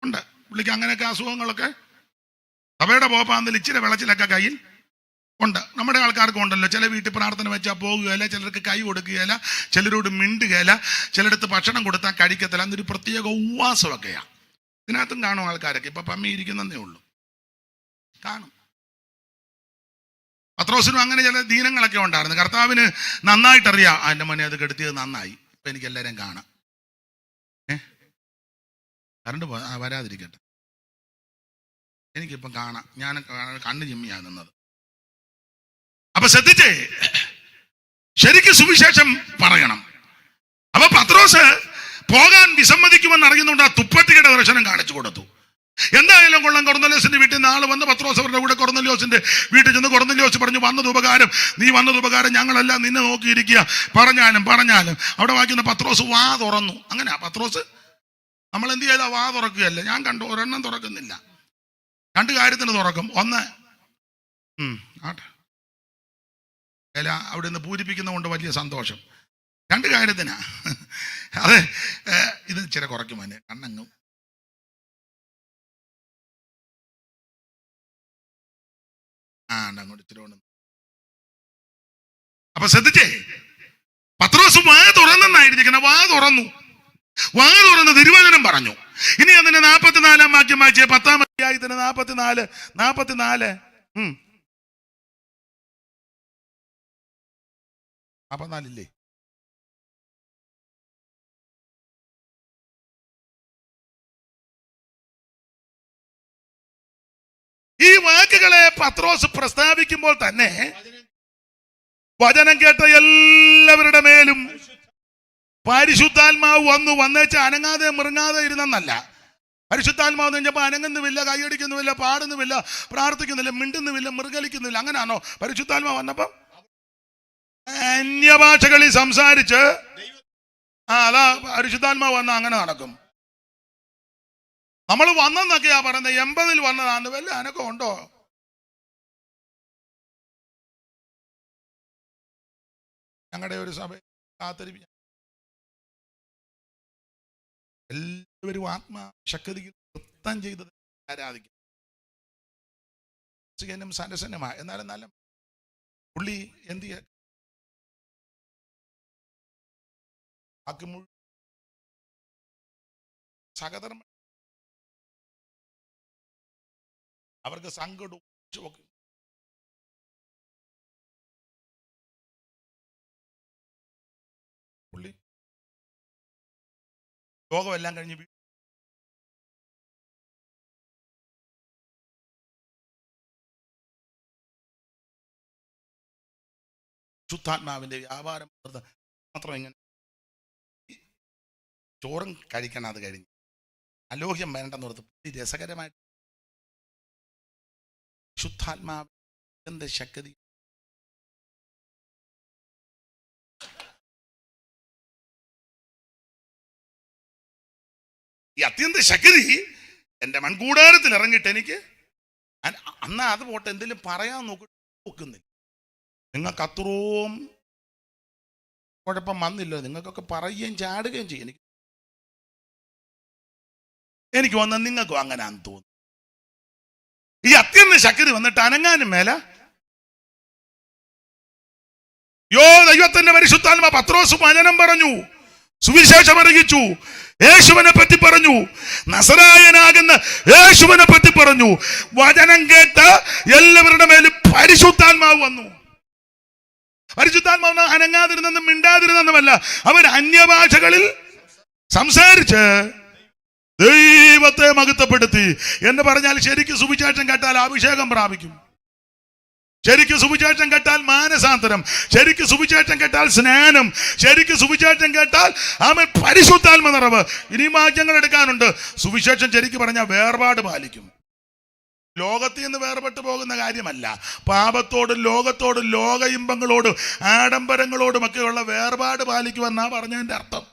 ഉണ്ട്. പുള്ളിക്ക് അങ്ങനെയൊക്കെ അസുഖങ്ങളൊക്കെ, സഭയുടെ പോപ്പാന്നിൽ ഇച്ചിരി വിളച്ചിലൊക്കെ കയ്യിൽ ഉണ്ട്. നമ്മുടെ ആൾക്കാർക്കും ഉണ്ടല്ലോ. ചില വീട്ടിൽ പ്രാർത്ഥന വെച്ചാൽ പോകുകയില്ല, ചിലർക്ക് കൈ കൊടുക്കുകയില്ല, ചിലരോട് മിണ്ടുകയില്ല, ചിലടത്ത് ഭക്ഷണം കൊടുത്താൽ കഴിക്കത്തില്ല. അന്നൊരു പ്രത്യേക ഉപവാസമൊക്കെയാണ്. ഇതിനകത്തും കാണും ആൾക്കാരൊക്കെ. ഇപ്പൊ പമ്മി ഇരിക്കുന്നതേ ഉള്ളൂ, കാണും. പത്രോസിനും അങ്ങനെ ചില ദീനങ്ങളൊക്കെ ഉണ്ടായിരുന്നു. കർത്താവിന് നന്നായിട്ടറിയാം, എൻ്റെ മോനെ അത് കെടുത്തിയത് നന്നായി, ഇപ്പം എനിക്ക് എല്ലാവരെയും കാണാം. കറണ്ട് വരാതിരിക്കട്ടെ, എനിക്കിപ്പം കാണാം, ഞാൻ കണ്ണ് ചിമ്മിയാ നിന്നത്. അപ്പൊ ശ്രദ്ധിച്ചേ, ശരിക്കും സുവിശേഷം പറയണം. അപ്പൊ പത്രോസ് പോകാൻ വിസമ്മതിക്കുമെന്ന് അറിയുന്നുണ്ട്. ആ തുപ്പട്ടിയുടെ ദർശനം കാണിച്ചു കൊടുത്തു. എന്തായാലും കൊള്ളാം. കൊർന്നല്യോസിന്റെ വീട്ടിൽ നിന്ന് ആള് വന്ന് പത്രോസ് അവരുടെ കൂടെ കൊർന്നല്യോസിന്റെ വീട്ടിൽ ചെന്ന് കൊർന്നല്യോസ് പറഞ്ഞു, വന്നത് ഉപകാരം, നീ വന്നത് ഉപകാരം, ഞങ്ങളെല്ലാം നിന്നെ നോക്കിയിരിക്കുക. പറഞ്ഞാലും അവിടെ വായിക്കുന്ന പത്രോസ് വാ തുറന്നു. അങ്ങനെ പത്രോസ് നമ്മൾ എന്ത് ചെയ്താ വാ തുറക്കുകയല്ല. ഞാൻ കണ്ടു, ഒരെണ്ണം തുറക്കുന്നില്ല. 2 കാര്യത്തിന് തുറക്കും. ഒന്ന് അല്ല, അവിടെ നിന്ന് പൂരിപ്പിക്കുന്ന കൊണ്ട് വലിയ സന്തോഷം. 2 കാര്യത്തിനാ. അതെ, ഇത് ഇച്ചിരി കുറയ്ക്കും. അതിന് കണ്ണങ്ങും അങ്ങോട്ട് ഇച്ചിരി കൊണ്ട്. അപ്പൊ ശ്രദ്ധിച്ചേ, പത്രോസ് വാ തുറന്നെന്നായിരിക്കണം. വാ തുറന്ന് തിരുവചനം പറഞ്ഞു. ഇനി അതിന്റെ 44-ാം വാക്യം വായിച്ചേ. 10-ാം അധ്യായത്തിന് 44 44 ഈ വാക്കുകളെ പത്രോസ് പ്രസ്താവിക്കുമ്പോൾ തന്നെ വചനം കേട്ട എല്ലാവരുടെ മേലും പരിശുദ്ധാത്മാവ് വന്നേച്ച് അനങ്ങാതെ മൃങ്ങാതെ ഇരുന്നെന്നല്ല. പരിശുദ്ധാത്മാവ് കഴിഞ്ഞപ്പോൾ അനങ്ങുന്നുമില്ല, കൈയടിക്കുന്നുമില്ല, പാടുന്നുമില്ല, പ്രാർത്ഥിക്കുന്നില്ല, മിണ്ടുന്നുമില്ല, മൃഗലിക്കുന്നില്ല. അങ്ങനാണോ? പരിശുദ്ധാത്മാവ് വന്നപ്പം അന്യഭാഷകളിൽ സംസാരിച്ച് അതാ പരിശുദ്ധാത്മാവ് വന്ന അങ്ങനെ നടക്കും. നമ്മൾ വന്നെന്നൊക്കെയാ പറയുന്നത്. 80-ൽ വന്നതാന്ന് വല്ല അനക്കം ഉണ്ടോ? ഞങ്ങളുടെ ഒരു സഭ കാത്തിരിപ്പ എല്ലാവരും ആത്മശക്തി നൃത്തം ചെയ്തത് ആരാധിക്കും. സരസനമാ. എന്നാലും നല്ല പുള്ളി എന്ത് സഹധർമ്മ അവർക്ക് സങ്കടവും ഒക്കെ. പുള്ളി യോഗമെല്ലാം കഴിഞ്ഞ് ശുദ്ധാത്മാവിന്റെ വ്യാപാരം മാത്രം ഇങ്ങനെ ചോറും കഴിക്കണം. അത് കഴിഞ്ഞ് അലോഹ്യം വേണ്ടെന്ന് ഓർത്ത് രസകരമായിട്ട് ശുദ്ധാത്മാവ് എന്ത് ശക്തി. ഈ അത്യന്ത ശക്തി എൻ്റെ മൺകൂടാരത്തിൽ ഇറങ്ങിയിട്ട് എനിക്ക് അന്ന് അത് പോട്ടെ, എന്തെങ്കിലും പറയാൻ നോക്കുന്നില്ല. നിങ്ങൾക്ക് അത്രയും കുഴപ്പം വന്നില്ലോ. നിങ്ങൾക്കൊക്കെ പറയുകയും ചാടുകയും ചെയ്യും. എനിക്ക് വന്ന നിങ്ങൾക്കും അങ്ങനെയാന്ന് തോന്നുന്നു. ഈ അത്യന്ത ശക്തി വന്നിട്ട് അനങ്ങാനും മേല. ദൈവത്തിന്റെ പരിശുദ്ധാത്മാ പത്രോസ് വചനം പറഞ്ഞു, സുവിശേഷം അറിയിച്ചു, യേശുവിനെ പറ്റി പറഞ്ഞു, നസറായനാകുന്ന യേശുവിനെ പറ്റി പറഞ്ഞു. വചനം കേട്ട എല്ലാവരുടെ മേലും പരിശുദ്ധാത്മാവ് വന്നു. പരിശുദ്ധാത്മാവ് അനങ്ങാതിരുന്നെന്നും മിണ്ടാതിരുന്നെന്നുമല്ല, അവർ അന്യഭാഷകളിൽ സംസാരിച്ച് ദൈവത്തെ മഹത്വപ്പെടുത്തി എന്ന് പറഞ്ഞാൽ ശരിക്കും സുവിശേഷം കേട്ടാൽ അഭിഷേകം പ്രാപിക്കും. ശരിക്കും സുവിശേഷം കേട്ടാൽ മാനസാന്തരം, ശരിക്കും സുവിശേഷം കേട്ടാൽ സ്നാനം, ശരിക്കും സുവിശേഷം കേട്ടാൽ അവൻ പരിശുദ്ധാത്മ നിറവ്. ഇനി വാക്യങ്ങൾ എടുക്കാനുണ്ട്. സുവിശേഷം ശരിക്കും പറഞ്ഞാൽ വേർപാട് പാലിക്കും. ലോകത്തിൽ നിന്ന് വേർപെട്ട് പോകുന്ന കാര്യമല്ല. പാപത്തോടും ലോകത്തോടും ലോക ഇമ്പങ്ങളോടും ആഡംബരങ്ങളോടും ഒക്കെയുള്ള വേർപാട് പാലിക്കുമെന്നാ പറഞ്ഞതിൻ്റെ അർത്ഥം.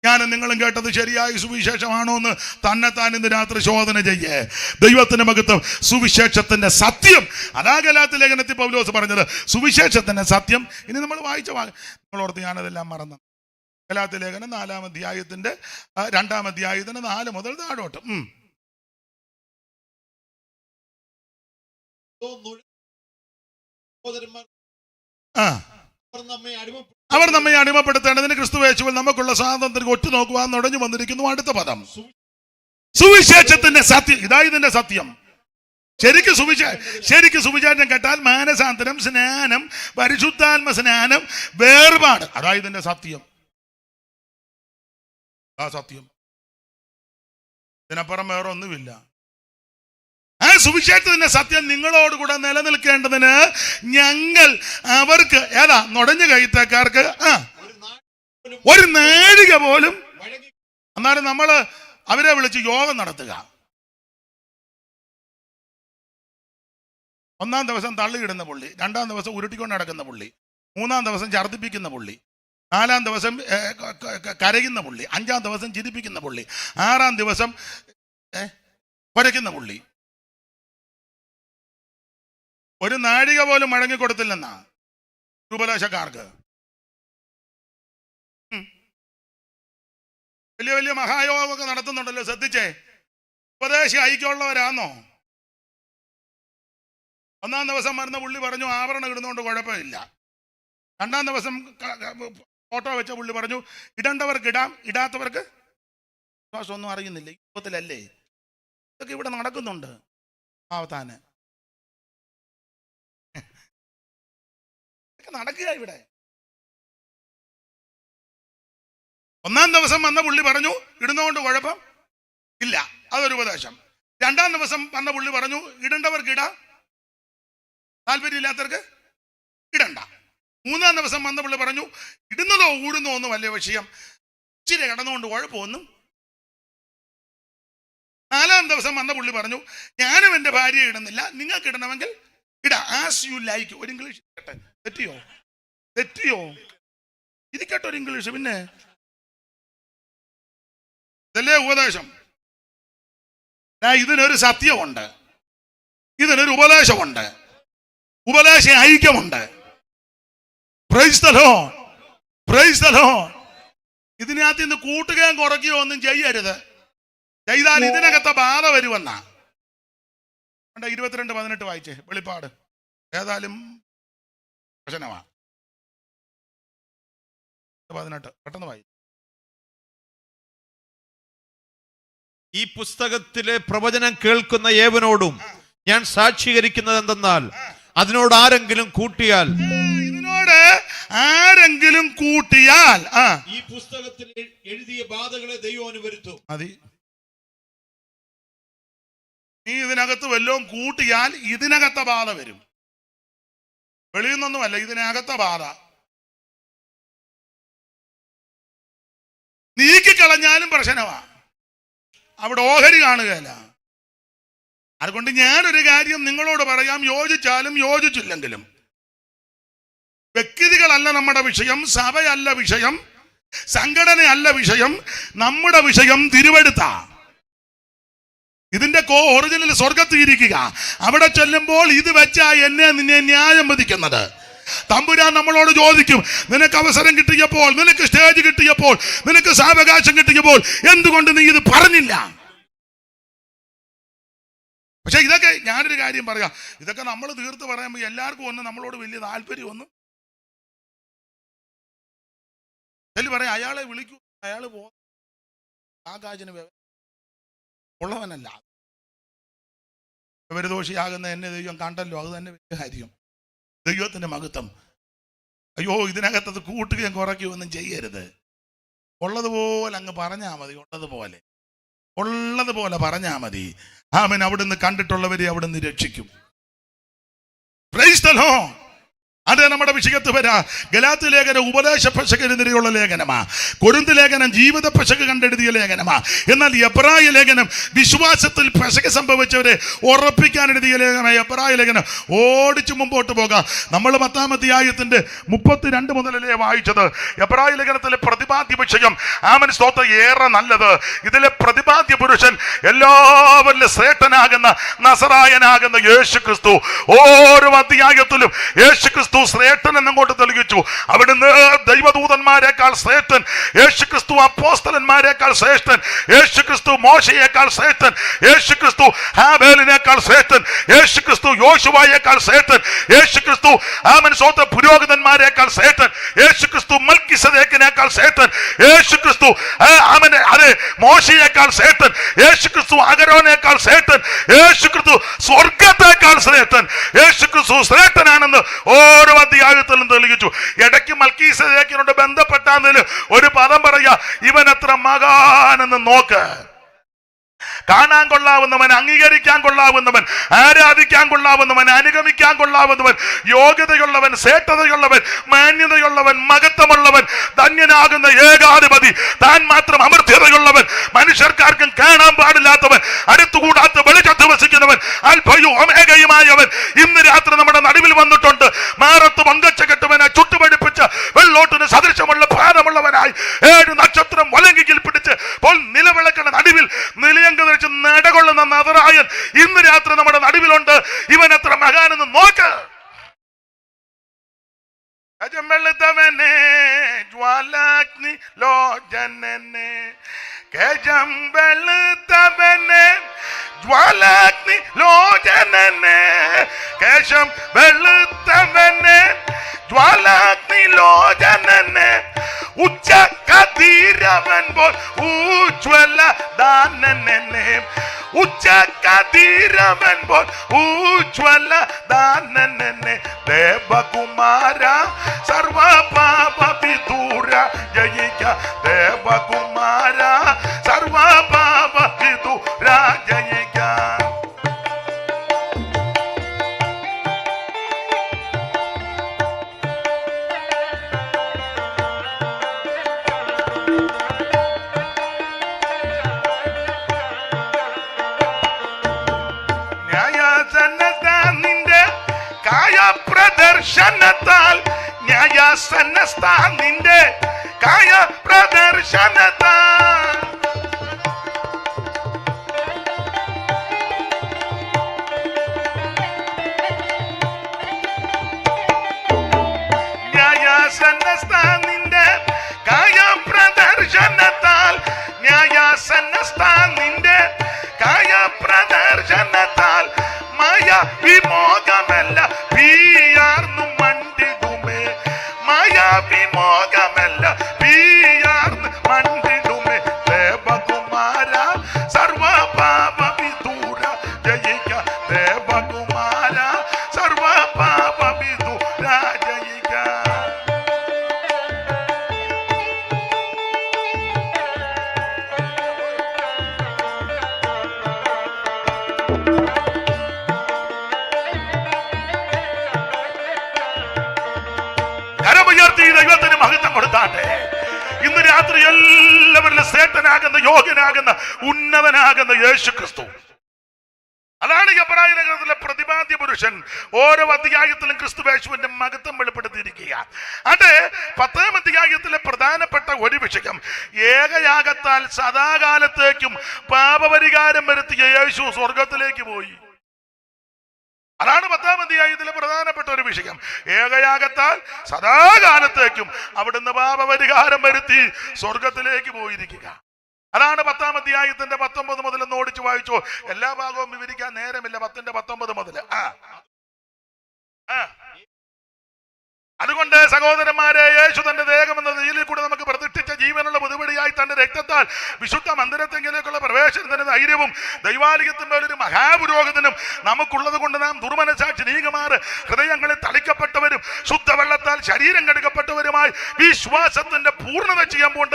ഞാനും നിങ്ങളും കേട്ടത് ശരിയായ സുവിശേഷമാണോ എന്ന് തന്നെത്താൻ ഇന്ന് രാത്രി ശോധന ചെയ്യേ. ദൈവത്തിന്റെ മഹത്വം. സുവിശേഷത്തിന്റെ സത്യം, അതാ ഗലാത്യ ലേഖനത്തിൽ പൗലോസ് പറഞ്ഞത്, സുവിശേഷത്തിന്റെ സത്യം. ഇനി നമ്മൾ വായിച്ച നിങ്ങളോർത്ത് ഞാനതെല്ലാം മറന്നു. ഗലാത്യ ലേഖനം 4-ാം അധ്യായത്തിന്റെ 2-ാം അധ്യായത്തിന്റെ 4 മുതൽ താഴോട്ട്. അവർ നമ്മെ അടിമപ്പെടുത്തേണ്ടതിന് ക്രിസ്തുയേശുവിൽ നമുക്കുള്ള സ്വാതന്ത്ര്യം ഒറ്റ നോക്കുവാൻ നുടഞ്ഞു വന്നിരിക്കുന്നു. അടുത്ത പദം സുവിശേഷത്തിന്റെ സത്യം. ഇതാ ഇതിന്റെ സത്യം. ശരിക്കും സുവിശേഷം കേട്ടാൽ മാനസാന്തരം, സ്നാനം, പരിശുദ്ധാത്മ സ്നാനം, വേർപാട്. അതാ ഇതിന്റെ സത്യം. ആ സത്യം, ഇതിനപ്പുറം വേറെ ഒന്നുമില്ല. ആ സുവിശേഷത്തിന്റെ സത്യം നിങ്ങളോടുകൂടെ നിലനിൽക്കേണ്ടതിന് ഞങ്ങൾ അവർക്ക് ഏതാ നുടഞ്ഞു കയറ്റക്കാർക്ക് ഒരു നാഴിക പോലും. എന്നാലും നമ്മള് അവരെ വിളിച്ച് യോഗം നടത്തുക. 1-ാം ദിവസം തള്ളിയിടുന്ന പുള്ളി, 2-ാം ദിവസം ഉരുട്ടിക്കൊണ്ട് നടക്കുന്ന പുള്ളി, 3-ാം ദിവസം ഛർദ്ദിപ്പിക്കുന്ന പുള്ളി, 4-ാം ദിവസം കരയുന്ന പുള്ളി, 5-ാം ദിവസം ചിരിപ്പിക്കുന്ന പുള്ളി, 6-ാം ദിവസം കുരയ്ക്കുന്ന പുള്ളി. ഒരു നാഴിക പോലും മടങ്ങിക്കൊടുത്തില്ലെന്നാ ഉപദേശക്കാർക്ക്. വലിയ വലിയ മഹായോഗമൊക്കെ നടത്തുന്നുണ്ടല്ലോ, ശ്രദ്ധിച്ചേ. ഉപദേശി ഐക്യമുള്ളവരാന്നോ? 1-ാം ദിവസം വരുന്ന പുള്ളി പറഞ്ഞു ആഭരണം ഇടുന്നതുകൊണ്ട് കുഴപ്പമില്ല. 2-ാം ദിവസം ഫോട്ടോ വെച്ച പുള്ളി പറഞ്ഞു ഇടേണ്ടവർക്ക് ഇടാം, ഇടാത്തവർക്ക് വിശ്വാസം ഒന്നും അറിയുന്നില്ല. യുദ്ധത്തിലല്ലേ ഇതൊക്കെ ഇവിടെ നടക്കുന്നുണ്ട്. ആവത്താന് നടക്കുക ഇവിടെ. 1-ാം ദിവസം വന്ന പുള്ളി പറഞ്ഞു ഇടുന്നതുകൊണ്ട് കുഴപ്പം ഇല്ല, അതൊരു ഉപദേശം. 2-ാം ദിവസം വന്ന പുള്ളി പറഞ്ഞു ഇടേണ്ടവർക്ക് ഇടാം, താല്പര്യമില്ലാത്തവർക്ക് ഇടണ്ട. 3-ാം ദിവസം വന്ന പുള്ളി പറഞ്ഞു ഇടുന്നതോ ഊടുന്നോ ഒന്നും വലിയ വിഷയം, ഇച്ചിരി കിടന്നുകൊണ്ട് കുഴപ്പമൊന്നും. 4-ാം ദിവസം വന്ന പുള്ളി പറഞ്ഞു ഞാനും എൻ്റെ ഭാര്യ ഇടുന്നില്ല, നിങ്ങൾക്ക് ഇടണമെങ്കിൽ ഇടാ, ആസ് യു ലൈക്ക്. ഒരു ഇംഗ്ലീഷ് കേട്ടെ, തെറ്റിയോ ഇരിക്കട്ടെ ഒരു ഇംഗ്ലീഷ്. പിന്നെ ഇതല്ലേ ഉപദേശം? ഇതിനൊരു സത്യമുണ്ട്, ഇതിനൊരു ഉപദേശമുണ്ട്, ഉപദേശ ഐക്യമുണ്ട്. Praise the lord, praise the lord. ഇതിനകത്ത് ഇന്ന് കൂട്ടുകയും കുറയ്ക്കുകയോ ഒന്നും ചെയ്യരുത്. ചെയ്താൽ ഇതിനകത്തെ ബാധ വരുമെന്നാ. 22:18 വായിച്ചേ, വെളിപ്പാട്. ഏതായാലും പ്രശ്നമാ. 18 പെട്ടെന്ന് വായി. ഈ പുസ്തകത്തിലെ പ്രവചനം കേൾക്കുന്ന ഏവനോടും ഞാൻ സാക്ഷീകരിക്കുന്നത് എന്തെന്നാൽ അതിനോട് ആരെങ്കിലും കൂട്ടിയാൽ ഇതിനോട് ആരെങ്കിലും കൂട്ടിയാൽ ഈ പുസ്തകത്തിൽ എഴുതിയ ബാധകളെ ദൈവം അനുവരുത്തും. മതി. നീ ഇതിനകത്ത് വല്ലതും കൂട്ടിയാൽ ഇതിനകത്തെ ബാധ വരും. വെളിയിൽ നിന്നൊന്നുമല്ല, ഇതിനകത്തെ ബാധ. നീക്കിക്കളഞ്ഞാലും പ്രശ്നമാ, അവിടെ ഓഹരി കാണുകയല്ല. അതുകൊണ്ട് ഞാനൊരു കാര്യം നിങ്ങളോട് പറയാം, യോജിച്ചാലും യോജിച്ചില്ലെങ്കിലും വ്യക്തികളല്ല നമ്മുടെ വിഷയം, സഭയല്ല വിഷയം, സംഘടനയല്ല വിഷയം. നമ്മുടെ വിഷയം തിരുവെടുത്ത ഇതിന്റെ ഒറിജിനൽ സ്വർഗത്തിരിക്കുക. അവിടെ ചെല്ലുമ്പോൾ ഇത് വെച്ചാ എന്നെ നിന്നെ ന്യായം വിധിക്കുന്നത്. തമ്പുരാൻ നമ്മളോട് ചോദിക്കും, നിനക്ക് അവസരം കിട്ടിയപ്പോൾ, നിനക്ക് സ്റ്റേജ് കിട്ടിയപ്പോൾ, നിനക്ക് സാവകാശം കിട്ടിയപ്പോൾ എന്തുകൊണ്ട് നീ ഇത് പറഞ്ഞില്ല? പക്ഷെ ഇതൊക്കെ ഞാനൊരു കാര്യം പറയാം, ഇതൊക്കെ നമ്മൾ തീർത്ത് പറയുമ്പോൾ എല്ലാവർക്കും ഒന്ന് നമ്മളോട് വലിയ താല്പര്യം ഒന്നും പറയാം. അയാളെ വിളിക്കൂ, അയാൾ ആകാശന് ഉള്ളവനല്ല. വിവരദോഷിയാകുന്ന എന്നെ ദൈവം കണ്ടല്ലോ, അത് തന്നെ വലിയ കാര്യം. ദൈവത്തിന്റെ മഹത്വം. അയ്യോ, ഇതിനകത്തത് കൂട്ടുകയും കുറയ്ക്കുകയും ഒന്നും ചെയ്യരുത്. ഉള്ളതുപോലെ അങ്ങ് പറഞ്ഞാൽ മതി. ഉള്ളതുപോലെ പറഞ്ഞാൽ മതി. ആമേൻ. അവിടുന്ന് കണ്ടിട്ടുള്ളവരെ അവിടുന്ന് രക്ഷിക്കും. Price the Lord. അത് നമ്മുടെ വിഷയത്ത് വരാ. ഗലാത്യ ലേഖനം ഉപദേശ പെശകിനെതിരെയുള്ള ലേഖനമാ. കൊരിന്ത് ലേഖനം ജീവിത പെശക് കണ്ടെഴുതിയ ലേഖനമാ. എന്നാൽ എബ്രായ ലേഖനം വിശ്വാസത്തിൽ പെശക് സംഭവിച്ചവരെ ഉറപ്പിക്കാൻ എഴുതിയ ലേഖനം. എബ്രായ ലേഖനം ഓടിച്ചു മുമ്പോട്ട് പോകാം. നമ്മൾ 10-ാം അധ്യായത്തിന്റെ 32 മുതലല്ലേ വായിച്ചത്. എബ്രായ ലേഖനത്തിലെ പ്രതിപാദ്യ വിഷയം ആമൻ സ്തോത്രം ഏറെ നല്ലത്. ഇതിലെ പ്രതിപാദ്യ പുരുഷൻ എല്ലാവരിലും ശ്രേഷ്ഠനാകുന്ന നസറായനാകുന്ന യേശു ക്രിസ്തു. ഓരോ അധ്യായത്തിലും യേശു ക്രിസ്തു ശ്രേഷ്ഠൻ എന്നങ്ങോട്ട് തെളിയിച്ചു. അവിടുന്ന് ദൈവദൂതന്മാരെക്കാൾ ശ്രേഷ്ഠൻ, യേശു ക്രിസ്തു അപ്പോസ്തലന്മാരെക്കാൾ ശ്രേഷ്ഠൻ, യേശു ക്രിസ്തു മോശയേക്കാൾ ശ്രേഷ്ഠൻ, യേശു ക്രിസ്തു ഹാബേലിനേക്കാൾ ശ്രേഷ്ഠൻ, യേശു ക്രിസ്തു യോശുവയേക്കാൾ ശ്രേഷ്ഠൻ, യേശു ക്രിസ്തു ആമൻ സ്വന്തം പുരോഹിതന്മാരെക്കാൾ ശ്രേഷ്ഠൻ, യേശു ക്രിസ്തു മൽക്കിസദേക്കിനേക്കാൾ ശ്രേഷ്ഠൻ, യേശു ക്രിസ്തു അതെ മോശയേക്കാൾ ശ്രേഷ്ഠൻ, യേശു ക്രിസ്തു അഹരോനേക്കാൾ ശ്രേഷ്ഠൻ, യേശു ക്രിസ്തു സ്വർഗത്തേക്കാൾ ശ്രേഷ്ഠൻ. യേശു ക്രിസ്തു ശ്രേഷ്ഠനാണെന്ന് ഓരോ അധ്യായത്തിലും തെളിയിച്ചു. ഇടയ്ക്ക് മൽക്കീസദേക്കിനോട് ബന്ധപ്പെട്ടാൽ ഒരു പദം പറയാ, ഇവൻ എത്ര മഹാനെന്ന് നോക്ക്. കാണാൻ കൊള്ളാവുന്നവൻ, അംഗീകരിക്കാൻ കൊള്ളാവുന്നവൻ, ആരാധിക്കാൻ കൊള്ളാവുന്നവൻ, അനുഗമിക്കാൻ കൊള്ളാവുന്നവൻ, യോഗ്യതയുള്ളവൻ, ശ്രേഷ്ഠതയുള്ളവൻ, മാന്യതയുള്ളവൻ, മഹത്വമുള്ളവൻ, ധന്യനാകുന്ന ഏകാധിപതി, താൻ മാത്രം അമർത്യതയുള്ളവൻ, മനുഷ്യർക്കാർക്കും കാണാൻ പാടില്ലാത്തവൻ, അടുത്തുകൂടാത്ത വെളിച്ചത്ത് വസിക്കുന്നവൻ, അൽഫയും ഒമേഗയുമായവൻ ഇന്ന് രാത്രി നമ്മുടെ നടുവിൽ വന്നിട്ടുണ്ട്. മാറത്ത് പങ്കച്ച കെട്ടുവനെ ചുട്ടുപടിപ്പിച്ച വെള്ളോട്ടിന് സദൃശമുള്ള ഭാരമുള്ളവനായി 7 നക്ഷത്രം വലങ്കിയിൽ പിടിച്ച് നിലവിളക്കണ നടുവിൽ നിലയങ്ക ധരിച്ച് നടകൊള്ളുന്ന നസറായൻ ഇന്ന് രാത്രി നമ്മുടെ നടുവിലുണ്ട്. ഇവൻ എത്ര മഹാനെന്ന് നോക്ക്. ജ്വാലാഗ്നി ലോചനനെ ജ്വാലാഗ്നി ലോചനനെ കേശം വെളുത്തവനെ ജ്വാലാഗ്നി ലോചനനെ ഉച്ച കതിരവൻ പോൽ ഊജ്വല ദാനനെ ഉച്ച കതിരവൻ പോൽ ഊജ്വല ദാനനെ ദേവകുമാര സർവ പാപ വിദൂര ജയിക്ക ദേവകുമാര സർവ പാപ വിദൂര ജയിക്ക. പ്രദർശനത്താൽ ന്യായാസനസ്ഥാനിന്റെ കായ പ്രദർശനത്താൽ ന്യായാസനസ്ഥാനിന്റെ കായ പ്രദർശനത്താൽ ന്യായാസനസ്ഥാനിന്റെ കായ പ്രദർശനത്താൽ മായ വിമോചമല്ല പിയാർന്നു മണ്ടിടുമേ മായ വിമോചമല്ല പിയാർന്നു മണ്ടിടുമേ ദേവകുമാര സർവ ദൈവത്തിന് മഹത്വം കൊടുത്താട്ടെ. ഇന്ന് രാത്രി എല്ലാവരിലും ശ്രേഷ്ഠനാകുന്ന, യോഗ്യനാകുന്ന, ഉന്നതനാകുന്ന യേശു ക്രിസ്തു. അതാണ് എബ്രായ ലേഖനത്തിലെ പ്രതിപാദ്യ പുരുഷൻ. ഓരോ അധ്യായത്തിലും ക്രിസ്തുയേശുവിന്റെ മഹത്വം വെളിപ്പെടുത്തിയിരിക്കുക. അത് 10-ാം അധ്യായത്തിലെ പ്രധാനപ്പെട്ട ഒരു വിഷയം, ഏകയാഗത്താൽ സദാകാലത്തേക്കും പാപപരിഹാരം വരുത്തിയ യേശു സ്വർഗത്തിലേക്ക് പോയി. അതാണ് 10-ാം അധ്യായത്തിലെ പ്രധാനപ്പെട്ട ഒരു വിഷയം. ഏകയാഗത്താൽ സദാകാലത്തേക്കും അവിടുന്ന് പാപപരിഹാരം വരുത്തി സ്വർഗത്തിലേക്ക് പോയിരിക്കുക. അതാണ് 10-ാം അധ്യായത്തിന്റെ 19 മുതൽ ഒന്ന് ഓടിച്ചു വായിച്ചോ. എല്ലാ ഭാഗവും വിവരിക്കാൻ നേരമില്ല. 10-ന്റെ 19 മുതൽ. അതുകൊണ്ട് സഹോദരന്മാരെ, യേശു തന്റെ ദേഹം എന്ന നീലിൽ കൂടെ നമുക്ക് പ്രതിഷ്ഠിച്ച ജീവനുള്ള പുതുപടിയായി തന്റെ രക്തത്താൽ വിശുദ്ധ മന്ദിരത്തെങ്കിലേക്കുള്ള പ്രവേശനത്തിന് ധൈര്യവും ദൈവാലയത്തിന്മേലൊരു മഹാപുരോഹിതനും നമുക്കുള്ളത് കൊണ്ട് നാം ദുർമനസാക്ഷി നീങ്ങുമാറ് ഹൃദയങ്ങളിൽ തളിക്കപ്പെട്ടവരും ശുദ്ധവെള്ളത്താൽ ശരീരം കടുക്കപ്പെട്ടവരുമായി വിശ്വാസത്തിന്റെ പൂർണ്ണത ചെയ്യുമ്പോൾ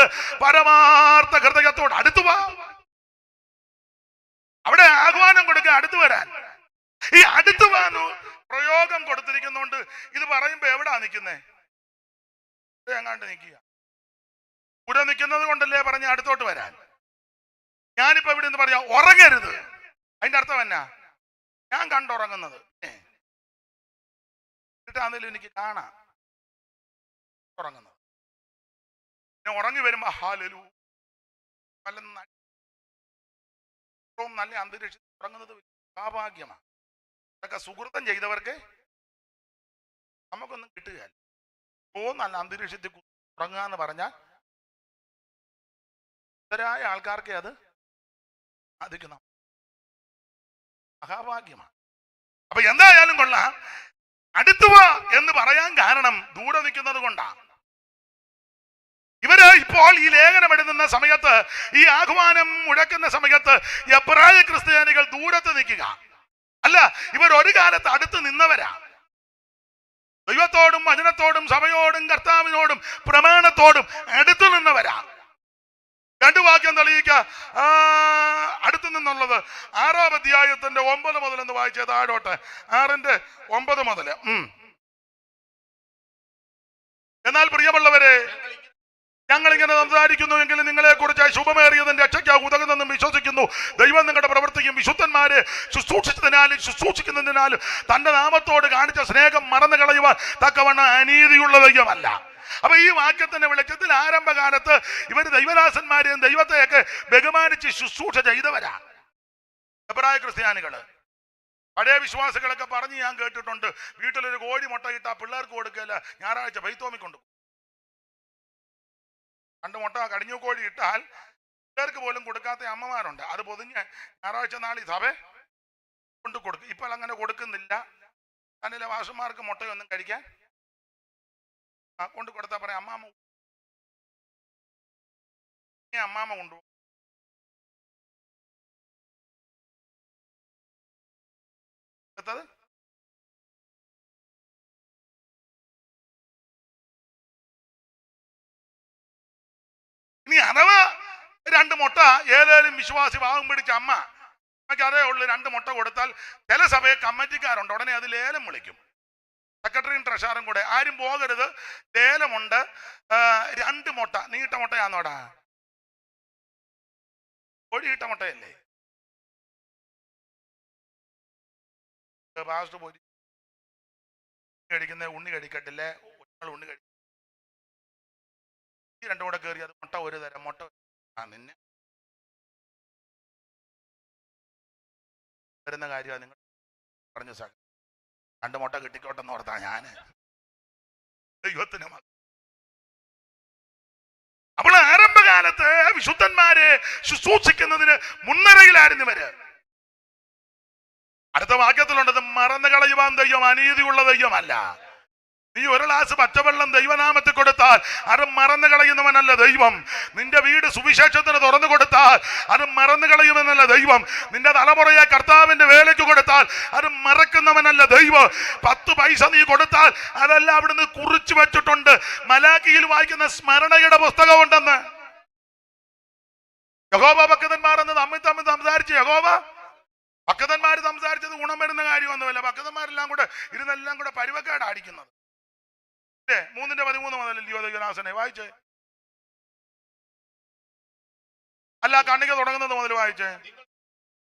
പരമാർത്ഥ ഹൃദയത്തോട് അടുത്തു വാ. അവിടെ ആഹ്വാനം കൊടുക്കുക, അടുത്തു വരാൻ. ഈ അടുത്തു വാന്നു പ്രയോഗം കൊടുത്തിരിക്കുന്നോണ്ട് ഇത് പറയുമ്പോ എവിടാ നിൽക്കുന്നേ? എങ്ങാണ്ട് നിൽക്കുക. ഇവിടെ നിൽക്കുന്നത് കൊണ്ടല്ലേ പറഞ്ഞ അടുത്തോട്ട് വരാൻ. ഞാനിപ്പോ ഇവിടെ നിന്ന് പറയാ ഉറങ്ങരുത്. അതിന്റെ അർത്ഥം എന്നാ? ഞാൻ കണ്ടുറങ്ങുന്നത് എന്നിട്ടാന്നേലും എനിക്ക് കാണാം ഉറങ്ങുന്നത്. ഞാൻ ഉറങ്ങി വരുമ്പോ ഹാലലു നല്ല അന്തരീക്ഷത്തിൽ ഉറങ്ങുന്നത് ഭാഗ്യമാണ്. അതൊക്കെ സുഹൃത്തം ചെയ്തവർക്ക് നമുക്കൊന്നും കിട്ടുകയല്ല. നല്ല അന്തരീക്ഷത്തിൽ ഉറങ്ങുക എന്ന് പറഞ്ഞാൽ ഇതരായ ആൾക്കാർക്ക് അത് സാധിക്കുന്ന മഹാഭാഗ്യമാണ്. അപ്പൊ എന്തായാലും കൊള്ളാം, അടുത്തുവ എന്ന് പറയാൻ കാരണം ദൂരെ നിൽക്കുന്നത് കൊണ്ടാണ്. ഇവര് ഇപ്പോൾ ഈ ലേഖനം എഴുതുന്ന സമയത്ത്, ഈ ആഹ്വാനം മുഴക്കുന്ന സമയത്ത് എബ്രായ ക്രിസ്ത്യാനികൾ ദൂരത്ത് നിൽക്കുക അല്ല, ഇവർ ഒരു കാലത്ത് അടുത്ത് നിന്നവരാ. ദൈവത്തോടും വചനത്തോടും സഭയോടും കർത്താവിനോടും പ്രമാണത്തോടും അടുത്തു നിന്നവരാ. രണ്ടു വാക്യം തെളിയിക്ക. അടുത്തു നിന്നുള്ളത് 6-ാം അധ്യായത്തിന്റെ 9 മുതൽ എന്ന് വായിച്ച താഴോട്ട്. 6-ന്റെ 9 മുതൽ. എന്നാൽ പ്രിയമുള്ളവരെ, ഞങ്ങൾ ഇങ്ങനെ സംസാരിക്കുന്നുവെങ്കിൽ നിങ്ങളെ കുറിച്ച് ശുഭമേറിയതിന്റെ രക്ഷയ്ക്ക് ഉതകുന്നെന്നും വിശ്വസിക്കുന്നു. ദൈവം നിങ്ങളുടെ പ്രവർത്തിക്കും വിശുദ്ധന്മാരെ ശുശ്രൂഷിച്ചതിനാലും ശുശ്രൂഷിക്കുന്നതിനാലും തന്റെ നാമത്തോട് കാണിച്ച സ്നേഹം മറന്നു കളയുവാൻ തക്കവണ്ണം അനീതിയുള്ള ദൈവമല്ല. അപ്പൊ ഈ വാക്യത്തിന്റെ വെളിച്ചത്തിൽ ആരംഭകാലത്ത് ഇവര് ദൈവദാസന്മാരെയും ദൈവത്തെയൊക്കെ ബഹുമാനിച്ച് ശുശ്രൂഷ ചെയ്തവരാ എബ്രായ ക്രിസ്ത്യാനികള്. പഴയ വിശ്വാസികളൊക്കെ പറഞ്ഞ് ഞാൻ കേട്ടിട്ടുണ്ട്, വീട്ടിലൊരു കോഴി മുട്ട ഇട്ടാ പിള്ളേർക്ക് കൊടുക്കല, ഞായറാഴ്ച ബൈത്തോമിക്കൊണ്ട് 2 മുട്ട കടിഞ്ഞു കോഴി ഇട്ടാൽ പിള്ളേർക്ക് പോലും കൊടുക്കാത്ത അമ്മമാരുണ്ട്. അത് പൊതിഞ്ഞ് ഞായറാഴ്ച നാളെ സഭ കൊണ്ട് കൊടുക്കും. ഇപ്പോൾ അങ്ങനെ കൊടുക്കുന്നില്ല. അതിലെ വാസന്മാർക്ക് മുട്ടയൊന്നും കഴിക്കാൻ കൊണ്ട് കൊടുത്താൽ പറയാം അമ്മാമ്മ കൊണ്ടുപോകും. ഇനി അഥവാ 2 മുട്ട ഏതേലും വിശ്വാസി ഭാഗം പിടിച്ച അമ്മയ്ക്ക് അതേ ഉള്ളു 2 മുട്ട കൊടുത്താൽ ചില സഭയെ കമ്മിറ്റിക്കാരുണ്ട്, ഉടനെ അത് ലേലം വിളിക്കും. സെക്രട്ടറിയും ട്രഷറും കൂടെ. ആരും പോകരുത്, ലേലമുണ്ട്. 2 മുട്ട. നീട്ട മുട്ടയാന്നോടാ? കോഴിയിട്ട മുട്ടയല്ലേ? പാസ്റ്റ് പോയി കഴിക്കുന്ന ഉണ്ണി കഴിക്കട്ടില്ലേ? ഉണ്ണി കഴിക്കും. ഈ 2 കൂടെ കയറി അത് മുട്ട ഒരു തരം മുട്ട. നിന്നെ വരുന്ന കാര്യമാണ് നിങ്ങൾ പറഞ്ഞു സാർ. 2 മുട്ട കിട്ടിക്കോട്ടെന്ന് ഓർത്താ ഞാന് ദൈവത്തിന്. അപ്പോൾ ആരംഭകാലത്ത് വിശുദ്ധന്മാരെ ശുശ്രൂഷിക്കുന്നതിന് മുൻനിരയിലായിരുന്നു ഇവര്. അടുത്ത വാക്യത്തിലുണ്ടത് മറന്നു കളയുവാൻ ദൈവം അനീതിയുള്ള ദൈവമല്ല. നീ ഒരു ഗ്ലാസ് പച്ചവെള്ളം ദൈവനാമത്തിൽ കൊടുത്താൽ അത് മറന്നു കളയുന്നവനല്ല ദൈവം. നിന്റെ വീട് സുവിശേഷത്തിന് തുറന്നു കൊടുത്താൽ അത് മറന്നു കളയുമെന്നല്ല ദൈവം. നിന്റെ തലമുറയെ കർത്താവിന്റെ വേലയ്ക്ക് കൊടുത്താൽ അത് മറക്കുന്നവനല്ല ദൈവം. 10 പൈസ നീ കൊടുത്താൽ അതെല്ലാം അവിടുന്ന് കുറിച്ചു വെച്ചിട്ടുണ്ട്. മലാക്കിയിൽ വായിക്കുന്ന സ്മരണയുടെ പുസ്തകമുണ്ടെന്ന്. യഹോവ ഭക്തന്മാർ എന്ന് തമ്മിൽ സംസാരിച്ച് യഹോവ ഭക്തന്മാർ സംസാരിച്ചത് ഗുണം വരുന്ന കാര്യമൊന്നുമല്ല. ഭക്തന്മാരെല്ലാം കൂടെ ഇരുന്നെല്ലാം കൂടെ പരുവക്കേട് അടിക്കുന്നത്. 3:13 മുതലല്ലയോ ദൈവദാസനെ വായിച്ചേ? അല്ല, കണ്ണിക തുടങ്ങുന്നത് മുതൽ വായിച്ചേ.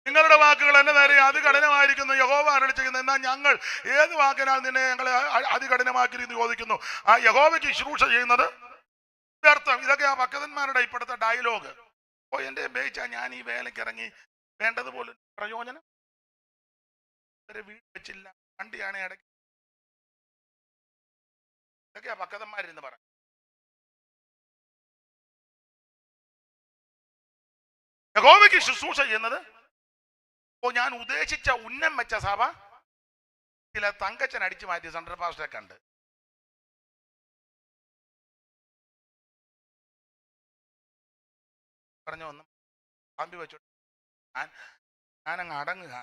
നിങ്ങളുടെ വാക്കുകൾ എന്നെ നേരെ അതികഠിനമായിരിക്കുന്നു യഹോവ അരുളി ചെയ്യുന്നു. എന്നാൽ ഞങ്ങൾ ഏത് വാക്കിനാൽ നിന്നെ ഞങ്ങളെ അതികഠിനമാക്കിയിരിക്കുന്നു ചോദിക്കുന്നു. ആ യഹോവയ്ക്ക് ശുശ്രൂഷ ചെയ്യുന്നത് വ്യർത്ഥം. ഇതൊക്കെ ആ ഭക്തന്മാരുടെ ഇപ്പോഴത്തെ ഡയലോഗ്. ഓ, എന്റെ ബേച്ച ഞാൻ ഈ വേലയ്ക്ക് ഇറങ്ങി വേണ്ടതുപോലെ പ്രയോജനം വീട് വെച്ചില്ല, വണ്ടിയാണ് ഇടയ്ക്ക്. ഇതൊക്കെയാ ഭക്തന്മാരിന്ന് പറയാം. യഹോവയ്ക്ക് ശുശ്രൂഷ ചെയ്യുന്നത്. ഓ, ഞാൻ ഉദ്ദേശിച്ച ഉന്നം വെച്ച സഭ ചില തങ്കച്ചൻ അടിച്ചു മാറ്റിയ സെൻട്രൽ പാസ്റ്ററെ കണ്ട് പറഞ്ഞു വന്നു പാമ്പി വെച്ചോ, ഞാനങ്ങ് അടങ്ങുക.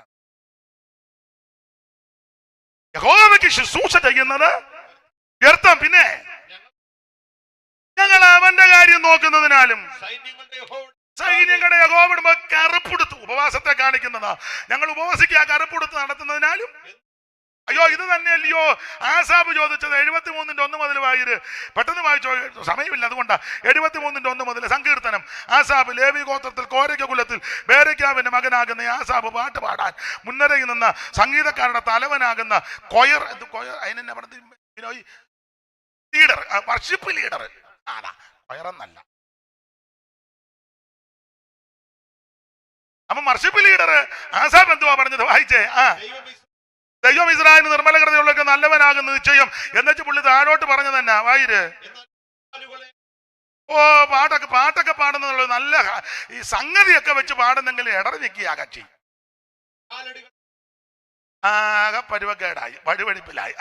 യഹോവയ്ക്ക് ശുശ്രൂഷ ചെയ്യുന്നത് വ്യർത്ഥം. പിന്നെ ഞങ്ങൾ അവന്റെ കാര്യം നോക്കുന്നതിനാലും സൈന്യങ്ങളുടെ യഹോവയുടെ കറുപ്പെടുത്തു ഉപവാസത്തെ കാണിക്കുന്നതാ. ഞങ്ങൾ ഉപവസിക്കുക കറുപ്പെടുത്ത് നടത്തുന്നതിനാലും. അയ്യോ, ഇത് തന്നെയല്ലയോ ആസാബ് ചോദിച്ചത്? 73:1 മുതൽ വായിര്. പെട്ടെന്ന് വായിച്ചോ, സമയമില്ല, അതുകൊണ്ടാ. 73:1 മുതൽ സങ്കീർത്തനം. ആസാബ് ലേവി ഗോത്രത്തിൽ കോരയ്ക്ക കുലത്തിൽ ബേരയ്ക്കാവിന്റെ മകനാകുന്ന ആസാബ് പാട്ട് പാടാൻ മുൻനിരയിൽ നിന്ന സംഗീതക്കാരുടെ തലവനാകുന്ന കൊയർ അതിനെന്നെ പറഞ്ഞ ലീഡർ, വർഷിപ്പ് ലീഡർ. അതാ കൊയറെന്നല്ല. അപ്പൊ വർഷിപ്പ് ലീഡർ ആസാബ് എന്തുവാ പറഞ്ഞത്? വായിച്ചേ. ദൈവം ഇസ്രായേലിന് നിർമ്മല ഹൃദയമുള്ളവർക്ക് നല്ലവനാകുന്ന നിശ്ചയം എന്നുവെച്ച് പുള്ളി താഴോട്ട് പറഞ്ഞു തന്നെ വായിര്. ഓ, പാട്ടൊക്കെ പാടുന്നുള്ള നല്ല ഈ സംഗതിയൊക്കെ വെച്ച് പാടുന്നെങ്കിൽ ഇടറി നിൽക്കുക കക്ഷി. ആകെ പരുവക്കേടായി, വഴിവഴിപ്പിലായി.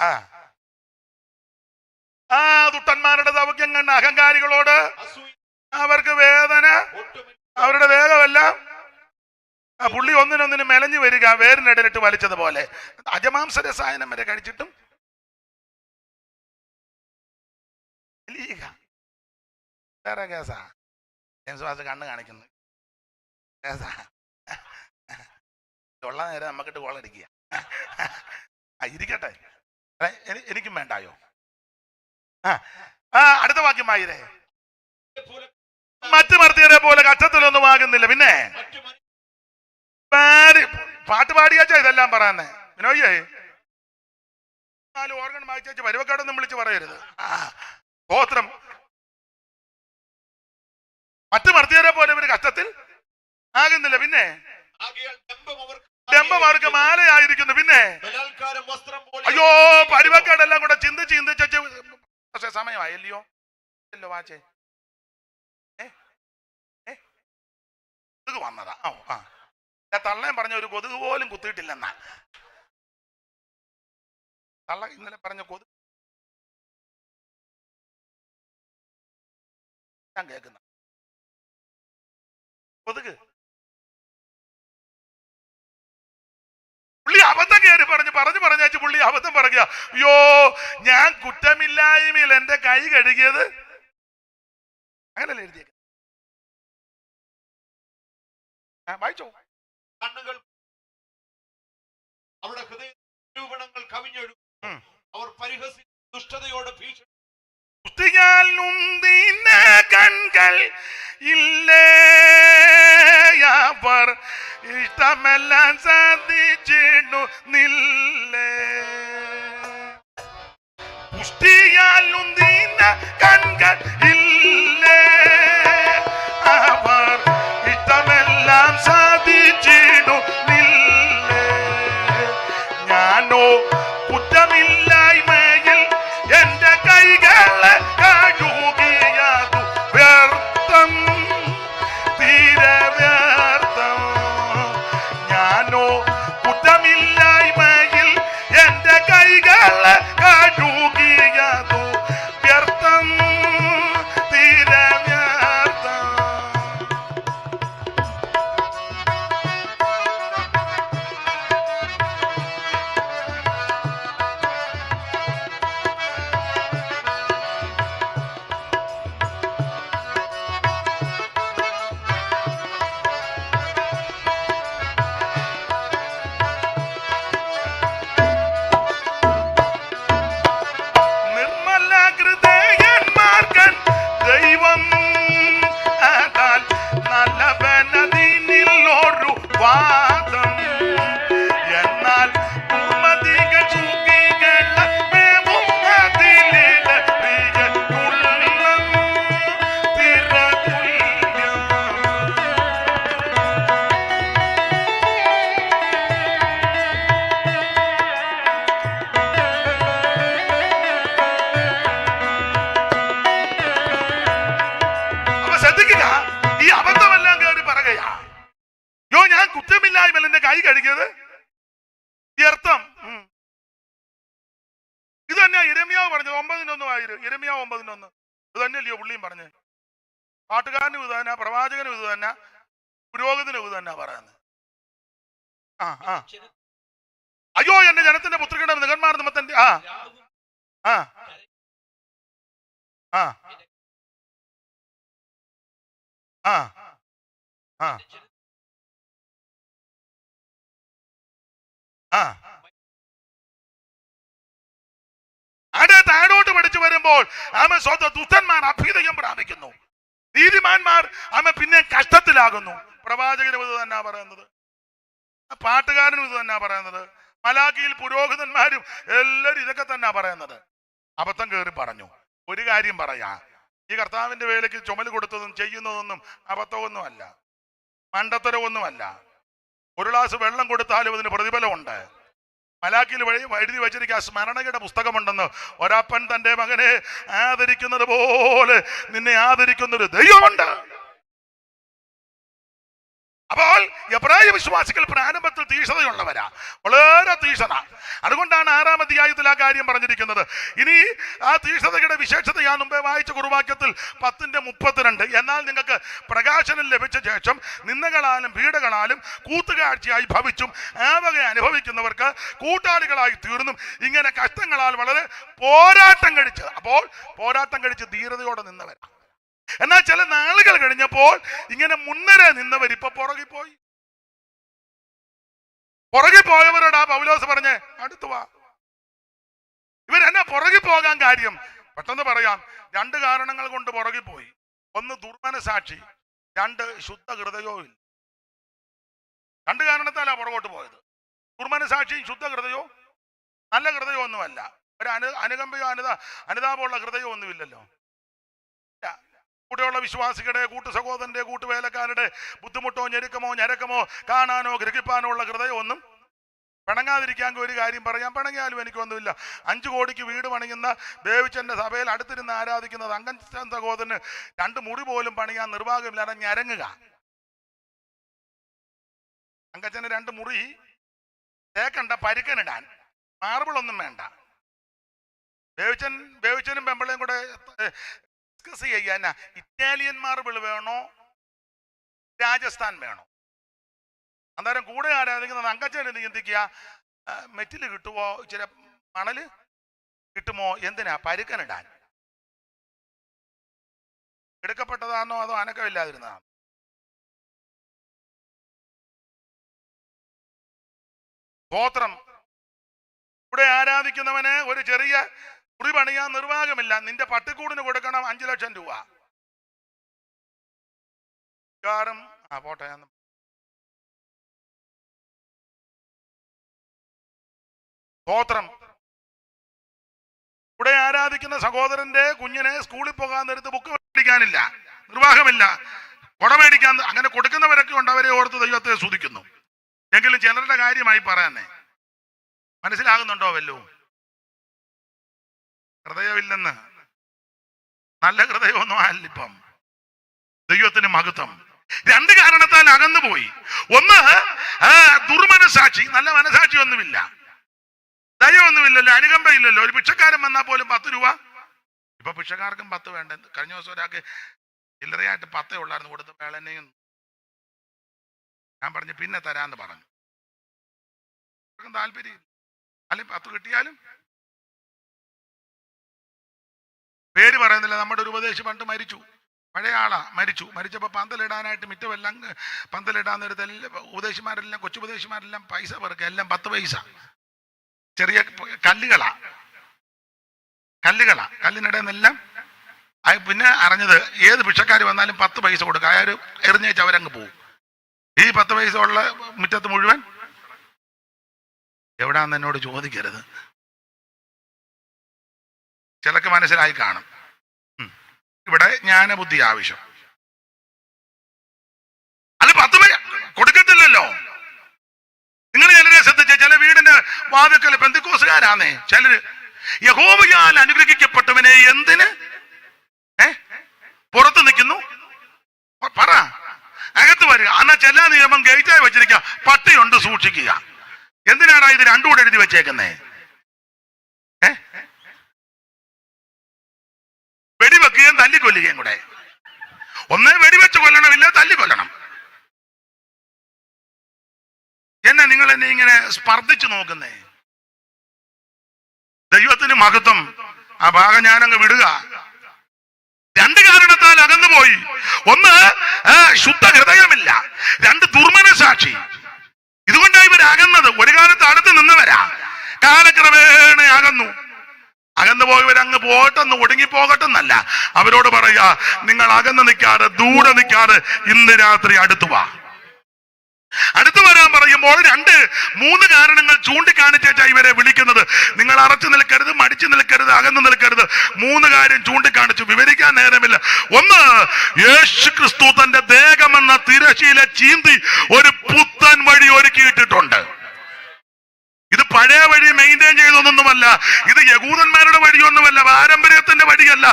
ദുഷ്ടന്മാരുടെ ദൗത്യം കണ്ട അഹങ്കാരികളോട് അവർക്ക് വേദന, അവരുടെ ദേഹമെല്ലാം പുള്ളി ഒന്നിനൊന്നിന് മെലഞ്ഞു വരിക, വേരിനിടലിട്ട് വലിച്ചതുപോലെ. അജമാംസ രസായനം വരെ കഴിച്ചിട്ടും വേറെ കേസാ. ജെയിംസ് കണ്ണ് കാണിക്കുന്നു കേസാ. ഉള്ള നേരം നമുക്കിട്ട് കോളടിക്കുക. ഇരിക്കട്ടെ, എനിക്കും വേണ്ടായോ? അടുത്ത വാക്യം വായിരേ. മറ്റു മർത്തിയരെ പോലെ കഷ്ടത്തിലൊന്നും ആകുന്നില്ല. പിന്നെ പാട്ട് പാടിയാച്ചാ ഇതെല്ലാം പറയാന്നേ. വിനോയ്യേ, 4 ഓർഗൻ വായിച്ചു പരുവക്കാടൊന്നും വിളിച്ച് പറയരുത്. ഗോത്രം മറ്റു മർത്തിയരെ പോലെ ഇവര് കഷ്ടത്തിൽ ആകുന്നില്ല. പിന്നെ ഡംബം അവർക്ക് മാലയായിരിക്കുന്നു. പിന്നെ അയ്യോ, പരുവക്കാടെല്ലാം കൂടെ ചിന്തിച്ച് പക്ഷെ സമയമായല്ലയോ വാച്ചേ. കൊതുക് വന്നതാ. തള്ളയും പറഞ്ഞ ഒരു കൊതുക് പോലും കുത്തിയിട്ടില്ലെന്നാ തള്ള ഇന്നലെ പറഞ്ഞ കൊതുക് ഞാൻ കേൾക്കുന്ന കൊതുക്. പുള്ളി അബദ്ധം കയറി പറഞ്ഞു പുള്ളി അബദ്ധം പറയുക. അയ്യോ, ഞാൻ കുറ്റമില്ലായ്മയിൽ എന്റെ കൈ കഴുകിയത്. അങ്ങനല്ലേ എഴുതിയേക്ക? വായിച്ചോ. കണ്ണുകൾ അവരുടെ ഹൃദയ നിരൂപണങ്ങൾ കവിഞ്ഞൊഴുകും. അവർ പരിഹസി ദുഷ്ടതയോടെ ഭീഷണി. കൺകൾ ഇല്ലേ, അവർ ഇഷ്ടമെല്ലാം സാധിച്ചിടുന്നില്ലേ. പുഷ്ടിയാൽ ഉന്തിന കൺകൾ ഇല്ലേ, അവർ ഇഷ്ടമെല്ലാം സാധിച്ചിടുന്നില്ലേ. ഞാനോ കുറ്റമില്ലായ്മയിൽ എന്റെ കൈകളെ കഴുകിയതു വ്യർത്ഥം, തീരെ വ്യർത്ഥം. ഞാനോ കുറ്റമില്ലായ്മയിൽ എന്റെ കൈകളെ കഴുകിയതു വ്യർത്ഥം, തീരെ വ്യർത്ഥം. കഴുകിയത് വ്യർത്ഥം. ഇത് തന്നെയാ യിരെമ്യാവ് പറഞ്ഞത് 9:1 യിരെമ്യാവ് 9:1. ഇത് തന്നെയല്ലയോ പുള്ളിയും പറഞ്ഞ്? പാട്ടുകാരനും ഇത് തന്നെ, പ്രവാചകനും ഇത് തന്നെ, പുരോഹിതനും ഇത് തന്നെ പറയുന്നത്. അയ്യോ എന്റെ ജനത്തിന്റെ പുത്രികളുടെ നികന്മാർ നിമിത്തന്റെ താഴോട്ട് പഠിച്ചു വരുമ്പോൾ ദുഷ്ടന്മാർ അഭ്യുദയം പ്രാപിക്കുന്നു, നീതിമാന്മാർ പിന്നെ കഷ്ടത്തിലാകുന്നു. പ്രവാചകനും ഇത് തന്നെ പറയുന്നത്, പാട്ടുകാരനും ഇത് തന്നെ പറയുന്നത്, മലാഖിയിൽ പുരോഹിതന്മാരും എല്ലാവരും ഇതൊക്കെ തന്നെ പറയുന്നത്. അബദ്ധം കയറി പറഞ്ഞു. ഒരു കാര്യം പറയാ, ഈ കർത്താവിന്റെ വേലയ്ക്ക് ചുമല് കൊടുത്തതും ചെയ്യുന്നതൊന്നും അബദ്ധമൊന്നുമല്ല, മണ്ടത്തരമൊന്നുമല്ല. ഒരു ഗ്ലാസ് വെള്ളം കൊടുത്താലും അതിന് പ്രതിഫലമുണ്ട്. മലാഖിയിൽ എഴുതി വെച്ചിരിക്കുക സ്മരണയുടെ പുസ്തകമുണ്ടെന്ന്. ഒരപ്പൻ തന്റെ മകനെ ആദരിക്കുന്നത് പോലെ നിന്നെ ആദരിക്കുന്നൊരു ദൈവമുണ്ട്. അപ്പോൾ എബ്രായ വിശ്വാസികൾ പ്രാരംഭത്തിൽ തീക്ഷ്ണതയുള്ളവരാ, വളരെ തീക്ഷ്ണത. അതുകൊണ്ടാണ് 6-ാം അധ്യായത്തിൽ ആ കാര്യം പറഞ്ഞിരിക്കുന്നത്. ഇനി ആ തീക്ഷ്ണതയുടെ വിശേഷത ഞാൻ മുമ്പേ വായിച്ച കുറുവാക്യത്തിൽ 10:32. എന്നാൽ നിങ്ങൾക്ക് പ്രകാശനം ലഭിച്ച ശേഷം നിന്ദകളാലും പീഡകളാലും കൂത്തുകാഴ്ചയായി ഭവിച്ചും ആവക അനുഭവിക്കുന്നവർക്ക് കൂട്ടാളികളായി തീർന്നും ഇങ്ങനെ കഷ്ടങ്ങളാൽ വളരെ പോരാട്ടം കഴിച്ച്, അപ്പോൾ പോരാട്ടം കഴിച്ച് ധീരതയോടെ നിന്നവരാ. എന്നാൽ ചില നാളുകൾ കഴിഞ്ഞപ്പോൾ ഇങ്ങനെ മുന്നരെ നിന്നവർ ഇപ്പൊ പുറകിൽ പോയി. പുറകിൽ പോയവരോട് ആ പൗലോസ് പറഞ്ഞ് അടുത്തു വാ. ഇവരെന്നാ പുറകിൽ പോകാൻ കാര്യം? പെട്ടെന്ന് പറയാം. 2 കാരണങ്ങൾ കൊണ്ട് പുറകിൽ പോയി. 1 ദുർമനസാക്ഷി, 2 ശുദ്ധ ഹൃദയവും ഇല്ല. 2 കാരണത്താലാ പുറകോട്ട് പോയത്. ദുർമനസാക്ഷിയും ശുദ്ധ ഹൃദയവും നല്ല ഹൃദയം ഒന്നുമല്ല. ഒരു അനുകമ്പയോ അനുതാപമുള്ള ഹൃദയം ഒന്നുമില്ലല്ലോ. കൂടെയുള്ള വിശ്വാസികളുടെ, കൂട്ടു സഹോദരന്റെ, കൂട്ടുവേലക്കാരുടെ ബുദ്ധിമുട്ടോ ഞെരുക്കമോ കാണാനോ ഗ്രഹിപ്പാനോ ഉള്ള ഹൃദയം ഒന്നും പിണങ്ങാതിരിക്കാൻ ഒരു കാര്യം പറയാം. പിണങ്ങിയാലും എനിക്കൊന്നുമില്ല. 5 കോടിക്ക് വീട് പണിയുന്ന ദേവിച്ചന്റെ സഭയിൽ അടുത്തിരുന്ന് ആരാധിക്കുന്നത് അങ്കച്ചൻ സഹോദരന് 2 മുറി പോലും പണിയാൻ നിർവാഹമില്ലാതെ ഞരങ്ങുക. അങ്കച്ചന് 2 മുറി തേക്കണ്ട, പരുക്കനിടാൻ, മാർബിളൊന്നും വേണ്ട. ദേവിച്ചനും പെമ്പിളയും കൂടെ ഡിസ്കസ് ചെയ്യാനാ ഇറ്റാലിയൻ മാർബിൾ വേണോ രാജസ്ഥാൻ വേണോ. അന്നേരം കൂടെ ആരാധിക്കുന്നത് അങ്കച്ചൻ ചിന്തിക്കുക, മെറ്റില് കിട്ടുമോ, ഇച്ചിരി മണല് കിട്ടുമോ, എന്തിനാ പരുക്കനിടാൻ. എടുക്കപ്പെട്ടതാണോ അതോ അനക്കമില്ലാതിരുന്നതാണോ? സ്തോത്രം. ഇവിടെ ആരാധിക്കുന്നവന് ഒരു ചെറിയ മുറി പണിയാൻ നിർവാഹമില്ല. നിന്റെ പട്ടിക്കൂടിന് കൊടുക്കണം 5 ലക്ഷം രൂപ. പോട്ടെ. സ്തോത്രം. ഇവിടെ ആരാധിക്കുന്ന സഹോദരന്റെ കുഞ്ഞിനെ സ്കൂളിൽ പോകാൻ നേരത്ത് ബുക്ക് മേടിക്കാനില്ല, നിർവാഹമില്ല, കുട മേടിക്കാൻ. അങ്ങനെ കൊടുക്കുന്നവരൊക്കെ ഉണ്ട്, അവരെ ഓർത്ത് ദൈവത്തെ സ്തുതിക്കുന്നു. എങ്കിലും ചിലരുടെ കാര്യമായി പറയാനേ മനസ്സിലാകുന്നുണ്ടോ വല്ലോ? ഹൃദയമില്ലെന്ന്. നല്ല ഹൃദയമൊന്നും അല്ലിപ്പം. ദൈവത്തിന് മഹത്വം. 2 കാരണത്താൽ അകന്നുപോയി. 1 ദുർമനസാക്ഷി, നല്ല മനസാക്ഷി ഒന്നുമില്ല, ദയൊന്നുമില്ലല്ലോ, അനുകമ്പയില്ലല്ലോ. ഒരു ഭിക്ഷക്കാരൻ വന്നാൽ പോലും 10 രൂപ. ഇപ്പൊ ഭിക്ഷക്കാർക്കും 10 വേണ്ട. കഴിഞ്ഞ ദിവസം ഒരാൾക്ക് ചില്ലറയായിട്ട് 10 ഉള്ളായിരുന്നു, കൊടുത്ത് വേളനെയും ഞാൻ പറഞ്ഞു പിന്നെ തരാന്ന് പറഞ്ഞു. താല്പര്യം അല്ലെങ്കിൽ 10 കിട്ടിയാലും. പേര് പറയുന്നില്ല. നമ്മുടെ ഒരു ഉപദേശി പണ്ട് മരിച്ചു, പഴയ ആളാ. മരിച്ചപ്പോൾ പന്തലിടാനായിട്ട് മിറ്റമെല്ലാം പന്തലിടാൻ നേരത്തെ ഉപദേശിമാരെല്ലാം, കൊച്ചുപദേശിമാരെല്ലാം പൈസ പെറുക്കുക, എല്ലാം 10 പൈസ. ചെറിയ കല്ലുകളാ. കല്ലിനിടയിൽ നിന്നെല്ലാം. പിന്നെ അറിഞ്ഞത് ഏത് ഭിക്ഷക്കാർ വന്നാലും 10 പൈസ കൊടുക്കുക. അയാൾ എറിഞ്ഞേച്ച് അവരങ്ങ് പോകും. ഈ 10 പൈസ ഉള്ള മുറ്റത്ത് മുഴുവൻ എവിടാന്ന് എന്നോട് ചോദിക്കരുത്. ചിലക്ക് മനസ്സിലായി കാണും. ഇവിടെ ജ്ഞാനബുദ്ധി ആവശ്യം. അത് 10 പൈസ കൊടുക്കത്തില്ലല്ലോ. നിങ്ങൾ ചിലരെ ശ്രദ്ധിച്ച ചില വീടിന്റെ വാതിക്കൽ പെന്തിക്കോസുകാരാന്നേ ചിലര്. യഹോവയാൽ അനുഗ്രഹിക്കപ്പെട്ടവനെ എന്തിന് പുറത്ത് നിൽക്കുന്നു? പറ. അകത്ത് വരിക. എന്നാ ചെല്ലാ നിയമം ഗേറ്റായി വെച്ചിരിക്കുക, പട്ടിയുണ്ട് സൂക്ഷിക്കുക. എന്തിനാടാ ഇത് രണ്ടും കൂടെ എഴുതി വെച്ചേക്കുന്നേ? വെടിവെക്കുകയും തല്ലിക്കൊല്ലുകയും കൂടെ. ഒന്നേ വെടിവെച്ച് കൊല്ലണം, ഇല്ല തല്ലിക്കൊല്ലണം. എന്നെ നിങ്ങൾ എന്നെ ഇങ്ങനെ സ്പർദ്ധിച്ചു നോക്കുന്നേ? ദൈവത്തിന് മഹത്വം. ആ ഭാഗം ഞാനങ്ങ് വിടുക. രണ്ട് കാരണത്താൽ അകന്നുപോയി. ഒന്ന്, ശുദ്ധ ഹൃദയമില്ല. രണ്ട്, ദുർമനസാക്ഷി. ഇതുകൊണ്ടാണ് ഇവർ അകന്നത്. ഒരു കാലത്ത് അടുത്ത് നിന്നവരാ, കാലക്രമേണ അകന്നു. അകന്നു പോയവരങ്ങ് പോട്ടെന്ന്, ഒടുങ്ങിപ്പോകട്ടെന്നല്ല. അവരോട് പറയാ, നിങ്ങൾ അകന്ന് നിൽക്കാതെ, ദൂരെ നിൽക്കാതെ ഇന്ന് രാത്രി അടുത്തു വാ. അടുത്തു വരാൻ പറയുമ്പോൾ 2, 3 കാരണങ്ങൾ ചൂണ്ടിക്കാണിച്ചാ ഇവരെ വിളിക്കുന്നത്. നിങ്ങൾ അറച്ചു നിൽക്കരുത്, മടിച്ചു നിൽക്കരുത്, അകന്നു നിൽക്കരുത്. 3 കാര്യം ചൂണ്ടിക്കാണിച്ചു. വിവരിക്കാൻ നേരമില്ല. ഒന്ന്, യേശു ക്രിസ്തു തന്റെ ദേഹമെന്ന തിരശീല ചീന്തി ഒരു പുത്തൻ വഴി ഒരുക്കിയിട്ടിട്ടുണ്ട്. ഇത് പഴയ വഴി മെയിൻറ്റെയിൻ ചെയ്തൊന്നുമല്ല. ഇത് യഹൂദന്മാരുടെ വഴിയൊന്നുമല്ല, പാരമ്പര്യത്തിന്റെ വഴിയല്ല.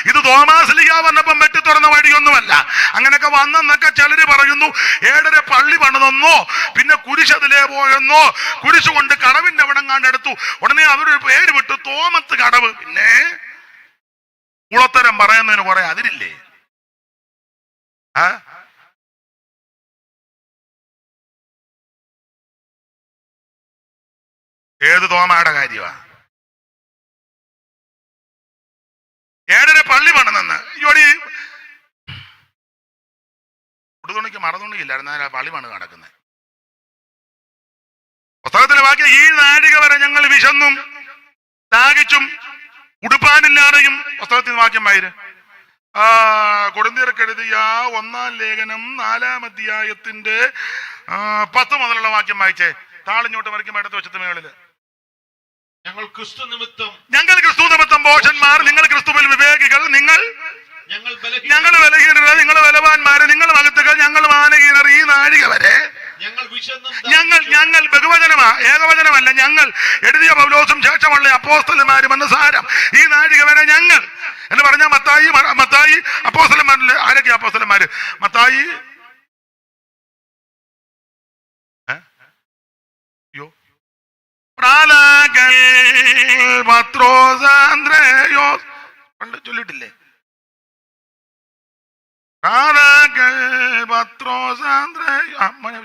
ഇത് തോമാശ്ലീഹ വന്നപ്പം വെട്ടി തുറന്ന വഴിയൊന്നുമല്ല. അങ്ങനെയൊക്കെ വന്നെന്നൊക്കെ ചിലര് പറയുന്നു. 7 പള്ളി പണിതെന്നോ, പിന്നെ കുരിശതിലേ പോയെന്നോ, കുരിശ് കൊണ്ട് കടവിന്റെ അവിടെ കണ്ടെടുത്തു. ഉടനെ അവരൊരു പേര് വിട്ടു, തോമത്ത് കടവ്. പിന്നെ കുളത്തരം പറയുന്നതിന് കുറെ അതിരില്ലേ? ഏത് തോമയുടെ കാര്യമാ? 7 പള്ളി പണിതെന്ന്. ഇയോടി ഉടുതുണിക്ക് മറതുണിയില്ലായിരുന്നു, പള്ളി പണി നടക്കുന്നത്. പുസ്തകത്തിലെ വാക്യം, ഈ നാഴിക വരെ ഞങ്ങൾ വിശന്നും ദാഹിച്ചും ഉടുപ്പാനില്ലാതെയും. പുസ്തകത്തിൽ വാക്യം വായിര്. കൊരിന്ത്യർക്ക് എഴുതിയ 1-ാം ലേഖനം 4-ാം അധ്യായത്തിന്റെ 10 മുതലുള്ള വാക്യം വായിച്ചേ. താളിഞ്ഞോട്ട് മറിക്കും ഇടത്ത് വശത്ത് മേളില്. ഞങ്ങൾ ക്രിസ്തു നിമിത്തം ഭോഷന്മാർ, നിങ്ങൾ ക്രിസ്തുവിൽ വിവേകികൾ, ഞങ്ങൾ ബലഹീനർ, നിങ്ങൾ ബലവാന്മാര്, നിങ്ങൾ മഹത്തുക്കൾ, ഞങ്ങൾ മാനഹീനർ. ഈ നാഴിക വരെ ഞങ്ങൾ ബഹുവചനമാ, ഏകവചനമല്ല. ഞങ്ങൾ എഴുതിയ പൗലോസും ശേഷമുള്ള അപ്പോസ്തലന്മാരും എന്ന് സാരം. ഈ നാഴിക വരെ ഞങ്ങൾ എന്ന് പറഞ്ഞാൽ മത്തായി അപ്പോസ്തലന്മാരില് ആരൊക്കെയാ അപ്പോസ്തലന്മാര്? മത്തായി, ചൊല്ലിട്ടില്ലേ?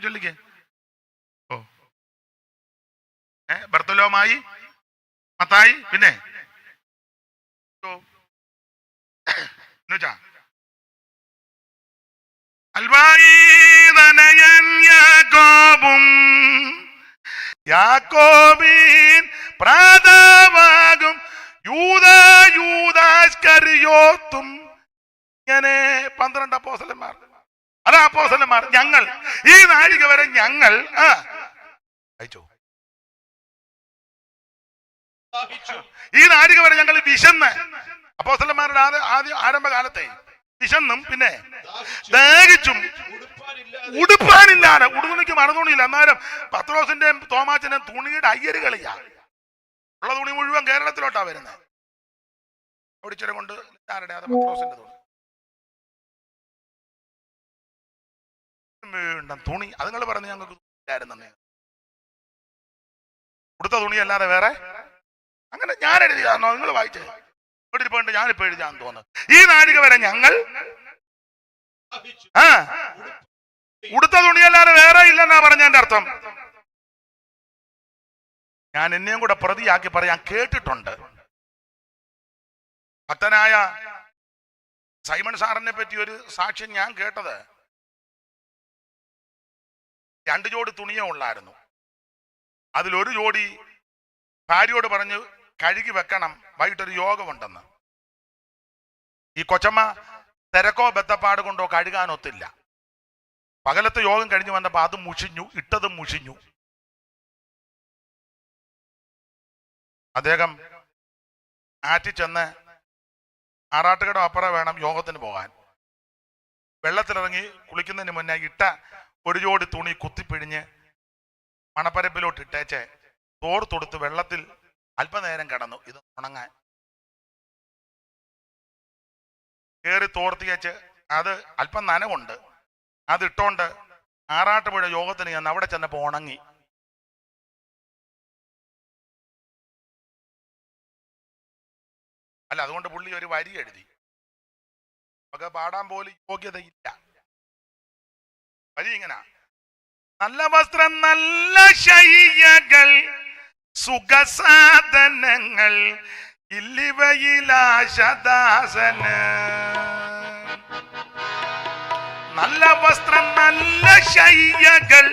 ചൊല്ലിക്കേ. ഓ, ബർത്തലോമായി, മത്തായി, പിന്നെ യാക്കോബിൻ പ്രാതാവാകും യൂദാസ്കറിയോത്തും. ഇങ്ങനെ 12 അപ്പോസ്തലന്മാർ. അതാ അപ്പോസ്തലന്മാർ. ഞങ്ങൾ ഈ നാഴിക വരെ ഞങ്ങൾ അയച്ചോ. ഈ നാഴിക വരെ ഞങ്ങൾ വിശന്ന്. അപ്പോസ്തലന്മാരുടെ ആരംഭകാലത്തെ വിശന്നും പിന്നെ ദാഹിച്ചും ഉടുപ്പാനില്ലാതെ. ഉടുതുണിക്ക് മറുതുണിയില്ല. എന്നാലും പത്രോസിന്റെയും തോമാച്ചന്റെയും തുണിയുടെ അയ്യരുകളിയാ. ഉള്ള തുണി മുഴുവൻ കേരളത്തിലോട്ടാ വരുന്നത്. ഓടിച്ചിരം കൊണ്ട് ആരുടെ? അത് പത്രോസിന്റെ തുണി. അത് നിങ്ങൾ പറഞ്ഞു ഞങ്ങൾക്ക് ഇല്ലായിരുന്നേ. ഉടുത്ത തുണിയല്ലാതെ വേറെ അങ്ങനെ ഞാൻ എഴുതിയാണോ? നിങ്ങൾ വായിച്ചേ. ഇവിടെ പോയിട്ട് ഞാനിപ്പോ എഴുതിയാന്ന് തോന്നുന്നു. ഈ നാഴിക വരെ ഞങ്ങൾ ഉടുത്ത തുണിയല്ലാതെ വേറെ ഇല്ലെന്നാ പറഞ്ഞതിന്റെ അർത്ഥം. ഞാൻ എന്നെയും കൂടെ പ്രതിയാക്കി പറയാൻ കേട്ടിട്ടുണ്ട്. ഭക്തനായ സൈമൺ സാറിനെ പറ്റി ഒരു സാക്ഷ്യം ഞാൻ കേട്ടത്, 2 ജോഡി തുണിയേ ഉള്ളായിരുന്നു. അതിലൊരു ജോഡി ഭാര്യയോട് പറഞ്ഞു കഴുകി വെക്കണം, വൈകിട്ടൊരു യോഗമുണ്ടെന്ന്. ഈ കൊച്ചമ്മ തിരക്കോ ബത്തപ്പാട് കൊണ്ടോ കഴുകാനൊത്തില്ല. പകലത്തെ യോഗം കഴിഞ്ഞ് വന്നപ്പോൾ അത് മുഷിഞ്ഞു, ഇട്ടതും മുഷിഞ്ഞു. അദ്ദേഹം ആറ്റി ചെന്ന് ആറാട്ടുകട അപ്പുറം വേണം യോഗത്തിന് പോകാൻ. വെള്ളത്തിലിറങ്ങി കുളിക്കുന്നതിന് മുന്നേ ഇട്ട ഒരു ജോഡി തുണി കുത്തിപ്പിഴിഞ്ഞ് മണപ്പരപ്പിലോട്ട് ഇട്ടേച്ച് തോർത്തൊടുത്ത് വെള്ളത്തിൽ അല്പനേരം കിടന്നു ഇത് ഉണങ്ങാൻ. കയറി തോർത്തി വെച്ച് അത് അല്പം നനവുണ്ട്, അത് ഇട്ടോണ്ട് ആറാട്ടുപുഴ യോഗത്തിന് ഞാൻ അവിടെ ചെന്നപ്പോ ഉണങ്ങി. അല്ല, അതുകൊണ്ട് പുള്ളി ഒരു വരി എഴുതി. നമുക്ക് പാടാൻ പോലും യോഗ്യതയില്ല. വരി ഇങ്ങനെ: നല്ല വസ്ത്രം, നല്ല ശയ്യകൾ, സുഖസാധനങ്ങൾ, ഇല്ലിവയിലാശദാസന്. നല്ല വസ്ത്രം, നല്ല ശയ്യകൾ,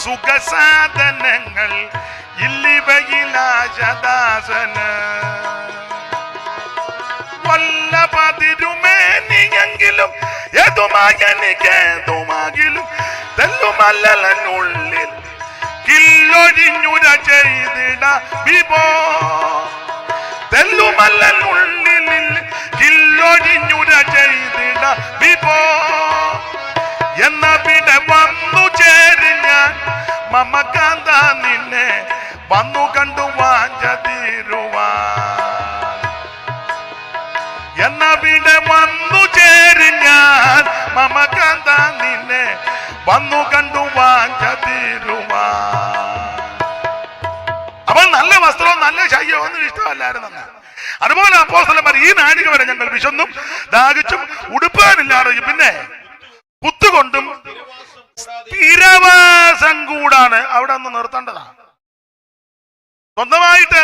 സുഖസാധനങ്ങൾ, ഇല്ലിവയിലാശദാസന്. വല്ലപതിരുമേനിയെങ്കിലും ഏതുമാകെനിക്കേതുമാകിലും തെല്ലുമല്ലുള്ളിൽ കില്ലൊരിഞ്ഞുര ചെയ്തിട വിഭോ. തെല്ലുമല്ലുള്ളിൽ കില്ലൊരിഞ്ഞുര ചെയ്തിട വിഭോ. എന്നവിടെ വന്നു ചേരി ഞാൻ മമകാന്ത നിന്നെ വന്നു കണ്ടു വാഞ്ച തീരുവാൻ. എന്നവിടെ വന്നു ചേരി ഞാൻ മമകാന്ത നിന്നെ വന്നു കണ്ടു വാഞ്ച തീരുവാൻ. അപ്പൊ നല്ല വസ്ത്രവും നല്ല ശയ്യവും ഒന്നും ഇഷ്ടമല്ലായിരുന്നു. അതുപോലെ അപ്പോസ്തലന്മാർ ഈ നാഴിക വരെ ഞങ്ങൾ വിശന്നും ദാഹിച്ചും ഉടുപ്പാനില്ലാതെ പിന്നെ കുത്തുകൊണ്ടും സ്ഥിരവാസം കൂടാണ്. അവിടെ ഒന്ന് നിർത്തേണ്ടതാണ്. സ്വന്തമായിട്ട്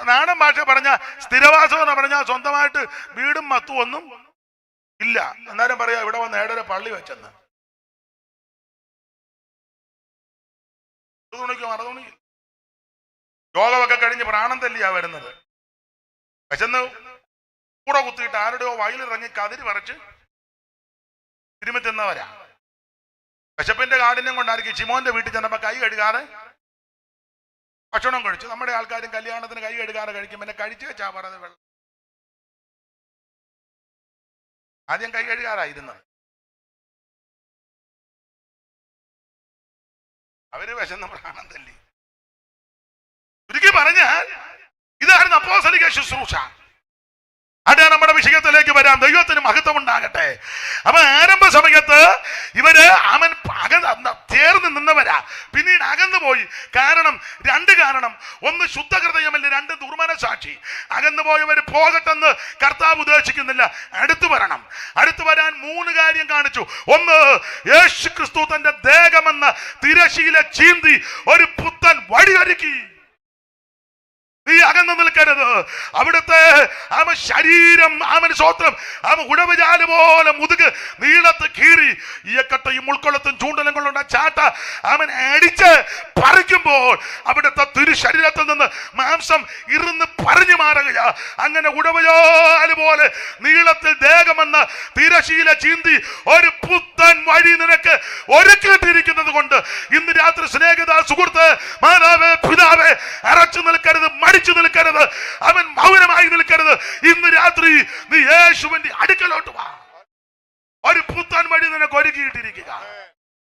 നാടൻ ഭാഷ പറഞ്ഞ സ്ഥിരവാസം എന്ന് പറഞ്ഞാൽ സ്വന്തമായിട്ട് വീടും മത്തും ഒന്നും ഇല്ല. എന്നാലും പറയാ ഇവിടെ വന്ന് ഏടൊരു പള്ളി വെച്ചെന്ന്. തുണിക്കും അറുതുണി യോഗമൊക്കെ കഴിഞ്ഞ് പ്രാണം തല്ലിയാ വരുന്നത്. വിശന്ന് കൂടെ കുത്തിയിട്ട് ആരുടെയോ വയലിറങ്ങി കതിര് പറിച്ച് തിരുമ്മി തിന്നവരാ. വിശപ്പിന്റെ കാഠിന്യം കൊണ്ടായിരിക്കും ശിമോന്റെ വീട്ടിൽ ചെന്നപ്പോ കൈ കഴുകാതെ ഭക്ഷണം കഴിച്ചു. നമ്മുടെ ആൾക്കാരും കല്യാണത്തിന് കൈ കഴുകാതെ കഴിക്കും. പിന്നെ കഴിച്ചു വെച്ചാ പറഞ്ഞത് വെള്ളം. ആദ്യം കൈ കഴുകാറായിരുന്നത്. അവര് വിശന്ന് പ്രാണം തല്ലി. ചുരുക്കി പറഞ്ഞാൽ ഇതായിരുന്നു അപ്പോസ്തലിക ശുശ്രൂഷ. അവിടെ നമ്മുടെ വിഷയത്തിലേക്ക് വരാം. ദൈവത്തിന് മഹത്വം ഉണ്ടാകട്ടെ. അപ്പൊ ആരംഭ സമയത്ത് ഇവര് ചേർന്ന് നിന്നവരാ, പിന്നീട് അകന്നു പോയി. രണ്ട് കാരണം. ഒന്ന് ശുദ്ധ ഹൃദയമല്ല, രണ്ട് ദുർമനസാക്ഷി. അകന്നു പോയവര് പോകട്ടെന്ന് കർത്താവ് ഉദ്ദേശിക്കുന്നില്ല. അടുത്തു വരണം. അടുത്തു വരാൻ 3 കാര്യം കാണിച്ചു. ഒന്ന്, യേശു ക്രിസ്തു തന്റെ ദേഹമെന്ന തിരശീല ചീന്തി ഒരു പുത്തൻ വഴിയൊരുക്കി. നീ അകന്നു നിൽക്കരുത്. അവിടുത്തെ അവൻ ശരീരം, അവൻ സ്വത്രം, അവൻ ഉടവുചാല് പോലെ മുതുക് നീളത്ത് കീറി ഈയക്കട്ടയും ഉൾക്കൊള്ളത്തും ചൂണ്ടലും കൊള്ളുന്ന ചാട്ട അവൻ അടിച്ച് പറിക്കുമ്പോൾ അവിടുത്തെ തിരുശരീരത്തിൽ നിന്ന് മാംസം ഇരുന്ന് പറഞ്ഞു മാറുകയാ. അങ്ങനെ ഉടവുചാല് പോലെ നീളത്തിൽ ദേഹമെന്ന തിരശീല ചീന്തി ഒരു പുത്തൻ വഴി നിനക്ക് ഒരുക്കിയിട്ടിരിക്കുന്നത് കൊണ്ട് ഇന്ന് രാത്രി സ്നേഹിത, സുഹൃത്ത്, മാതാവേ, പിതാവേ, അറച്ചു നിൽക്കരുത്, മടിച്ചു നിൽക്കരുത്, അവൻ മൗനമായി നിൽക്കരുത്. ഇന്ന് രാത്രി നീ യേശുവിന്റെ അടുക്കലോട്ട് വാ. ഒരു പുത്തൻ വഴി നിനക്ക് ഒരുക്കിയിട്ടിരിക്കുക.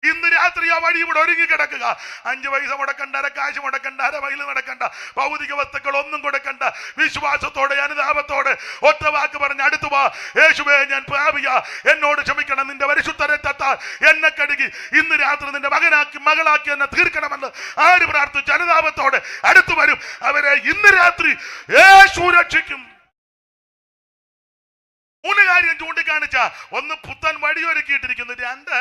ഇന്ന് രാത്രി ആ വഴി ഇവിടെ ഒരുങ്ങി കിടക്കുക. 5 പൈസ മുടക്കണ്ട, കാശ് മുടക്കണ്ട, 1 മൈൽ നടക്കണ്ട, ഭൗതിക വസ്തുക്കൾ ഒന്നും കൊടുക്കണ്ട. വിശ്വാസത്തോടെ, അനുതാപത്തോടെ ഒറ്റ വാക്ക് പറഞ്ഞ് അടുത്തു വാ. യേശുവേ, ഞാൻ പാപിയാ, എന്നോട് ക്ഷമിക്കണം. നിന്റെ പരിശുദ്ധ രക്തത്താൽ എന്നെ കഴുകി ഇന്ന് രാത്രി നിന്റെ മകളാക്കി എന്നെ തീർക്കണമെന്ന് ആര് പ്രാർത്ഥിച്ച് അനുതാപത്തോടെ അടുത്തു വരും, അവരെ ഇന്ന് രാത്രി യേശു രക്ഷിക്കും. 3 കാര്യം ചൂണ്ടിക്കാണിച്ച. ഒന്ന്, പുത്തൻ വഴിയൊരുക്കിയിട്ടിരിക്കുന്നു. 2,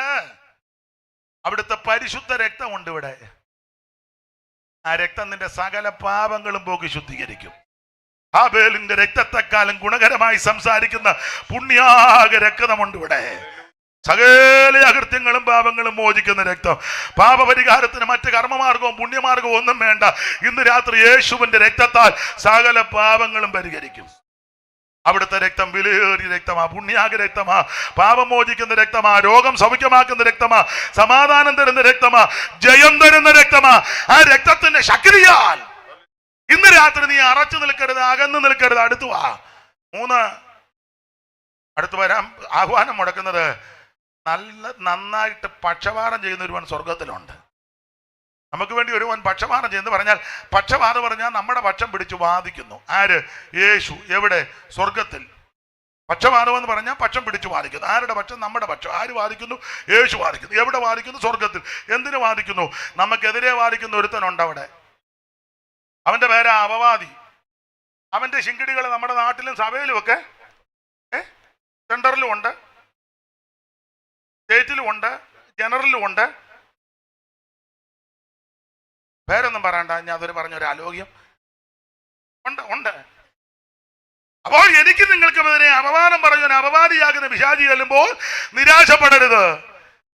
അവിടുത്തെ പരിശുദ്ധ രക്തമുണ്ട് ഇവിടെ. ആ രക്തം നിന്റെ സകല പാപങ്ങളും പോക്കി ശുദ്ധീകരിക്കും. ഹാബേലിന്റെ രക്തത്തെക്കാളും ഗുണകരമായി സംസാരിക്കുന്ന പുണ്യാക രക്തമുണ്ട് ഇവിടെ. സകല അകൃത്യങ്ങളും പാപങ്ങളും മോചിക്കുന്ന രക്തം. പാപപരിഹാരത്തിന് മറ്റ് കർമ്മമാർഗവും പുണ്യമാർഗവും ഒന്നും വേണ്ട. ഇന്ന് രാത്രി യേശുവിന്റെ രക്തത്താൽ സകല പാപങ്ങളും പരിഹരിക്കും. അവിടുത്തെ രക്തം വിലയേറിയ രക്തമാ, പുണ്യാക രക്തമാ, പാപം മോചിക്കുന്ന രക്തമാ, രോഗം സൗഖ്യമാക്കുന്ന രക്തമാ, സമാധാനം തരുന്ന രക്തമാ, ജയം തരുന്ന രക്തമാ. ആ രക്തത്തിന്റെ ശക്തിയാൽ ഇന്ന് രാത്രി നീ അറച്ചു നിൽക്കരുത്, അകന്നു നിൽക്കരുത്, അടുത്തു വാ. 3, അടുത്തു വരാൻ ആഹ്വാനം മുടക്കുന്നത് നന്നായിട്ട് പക്ഷപാതം ചെയ്യുന്ന ഒരുവൻ സ്വർഗത്തിലുണ്ട്. നമുക്ക് വേണ്ടി ഒരുവൻ പക്ഷപാതം ചെയ്യുന്നു പറഞ്ഞാൽ, പക്ഷപാതം പറഞ്ഞാൽ നമ്മുടെ പക്ഷം പിടിച്ചു വാദിക്കുന്നു. ആര്? യേശു. എവിടെ? സ്വർഗത്തിൽ. പക്ഷപാതം എന്ന് പറഞ്ഞാൽ പക്ഷം പിടിച്ചു വാദിക്കുന്നു. ആരുടെ പക്ഷം? നമ്മുടെ പക്ഷം. ആര് വാദിക്കുന്നു? യേശു വാദിക്കുന്നു. എവിടെ വാദിക്കുന്നു? സ്വർഗത്തിൽ. എന്തിനു വാദിക്കുന്നു? നമുക്കെതിരെ വാദിക്കുന്ന ഒരുത്തനുണ്ട് അവിടെ. അവന്റെ പേരാ അപവാദി. അവന്റെ ശിങ്കിടികൾ നമ്മുടെ നാട്ടിലും സഭയിലും ഒക്കെ സെൻട്രലിലും ഉണ്ട്, സ്റ്റേറ്റിലും ഉണ്ട്, ജനറലിലും ഉണ്ട്. പേരൊന്നും പറയണ്ട, ഞാൻ അതൊരു പറഞ്ഞൊരു അലോഗ്യം ഉണ്ട്. അപ്പോൾ എനിക്ക് നിങ്ങൾക്കെതിരെ അപമാനം പറയുന്ന അപവാദിയാകുന്ന പിശാചി ചെല്ലുമ്പോൾ നിരാശപ്പെടരുത്.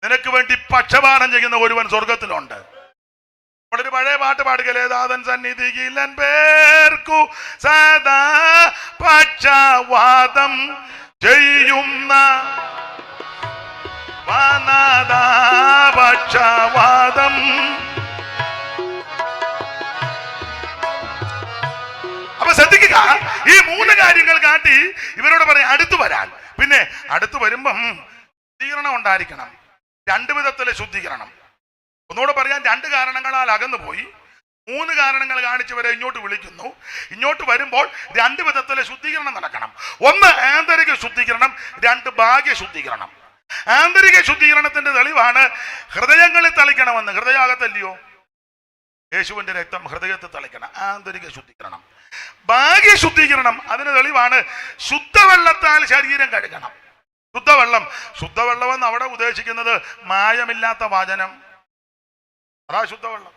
നിനക്ക് വേണ്ടി പക്ഷപാതം ചെയ്യുന്ന ഒരുവൻ സ്വർഗത്തിലുണ്ട്. നമ്മളൊരു പഴയ പാട്ട് പാടുകല്ലേ, ദാതൻ സന്നിധിയിൽ പേർക്കു സദാ പക്ഷവാദം ചെയ്യുന്ന പക്ഷവാദം. അപ്പൊ ശ്രദ്ധിക്കുക, ഈ 3 കാര്യങ്ങൾ കാട്ടി ഇവരോട് പറയാം അടുത്തു വരാൻ. പിന്നെ അടുത്തു വരുമ്പം ശുദ്ധീകരണം ഉണ്ടായിരിക്കണം. 2 വിധത്തിലെ ശുദ്ധീകരണം. ഒന്നുകൂടെ പറയാൻ, 2 കാരണങ്ങളാൽ അകന്നു പോയി, 3 കാരണങ്ങൾ കാണിച്ചവരെ ഇങ്ങോട്ട് വിളിക്കുന്നു. ഇങ്ങോട്ട് വരുമ്പോൾ 2 വിധത്തിലെ ശുദ്ധീകരണം നടക്കണം. 1 ആന്തരിക ശുദ്ധീകരണം, 2 ബാഹ്യ ശുദ്ധീകരണം. ആന്തരിക ശുദ്ധീകരണത്തിന്റെ തെളിവാണ് ഹൃദയങ്ങളിൽ തളിക്കണമെന്ന്. ഹൃദയാകത്തല്ലയോ യേശുവിന്റെ രക്തം ഹൃദയത്തിൽ തളിക്കണം. ആന്തരിക ശുദ്ധീകരണം. ബാഹ്യ ശുദ്ധീകരണം അതിന് തെളിവാണ് ശുദ്ധവെള്ളത്താൽ ശരീരം കഴുകണം. ശുദ്ധവെള്ളം എന്ന് അവിടെ ഉദ്ദേശിക്കുന്നത് മായമില്ലാത്ത വചനം. അതാ ശുദ്ധവെള്ളം.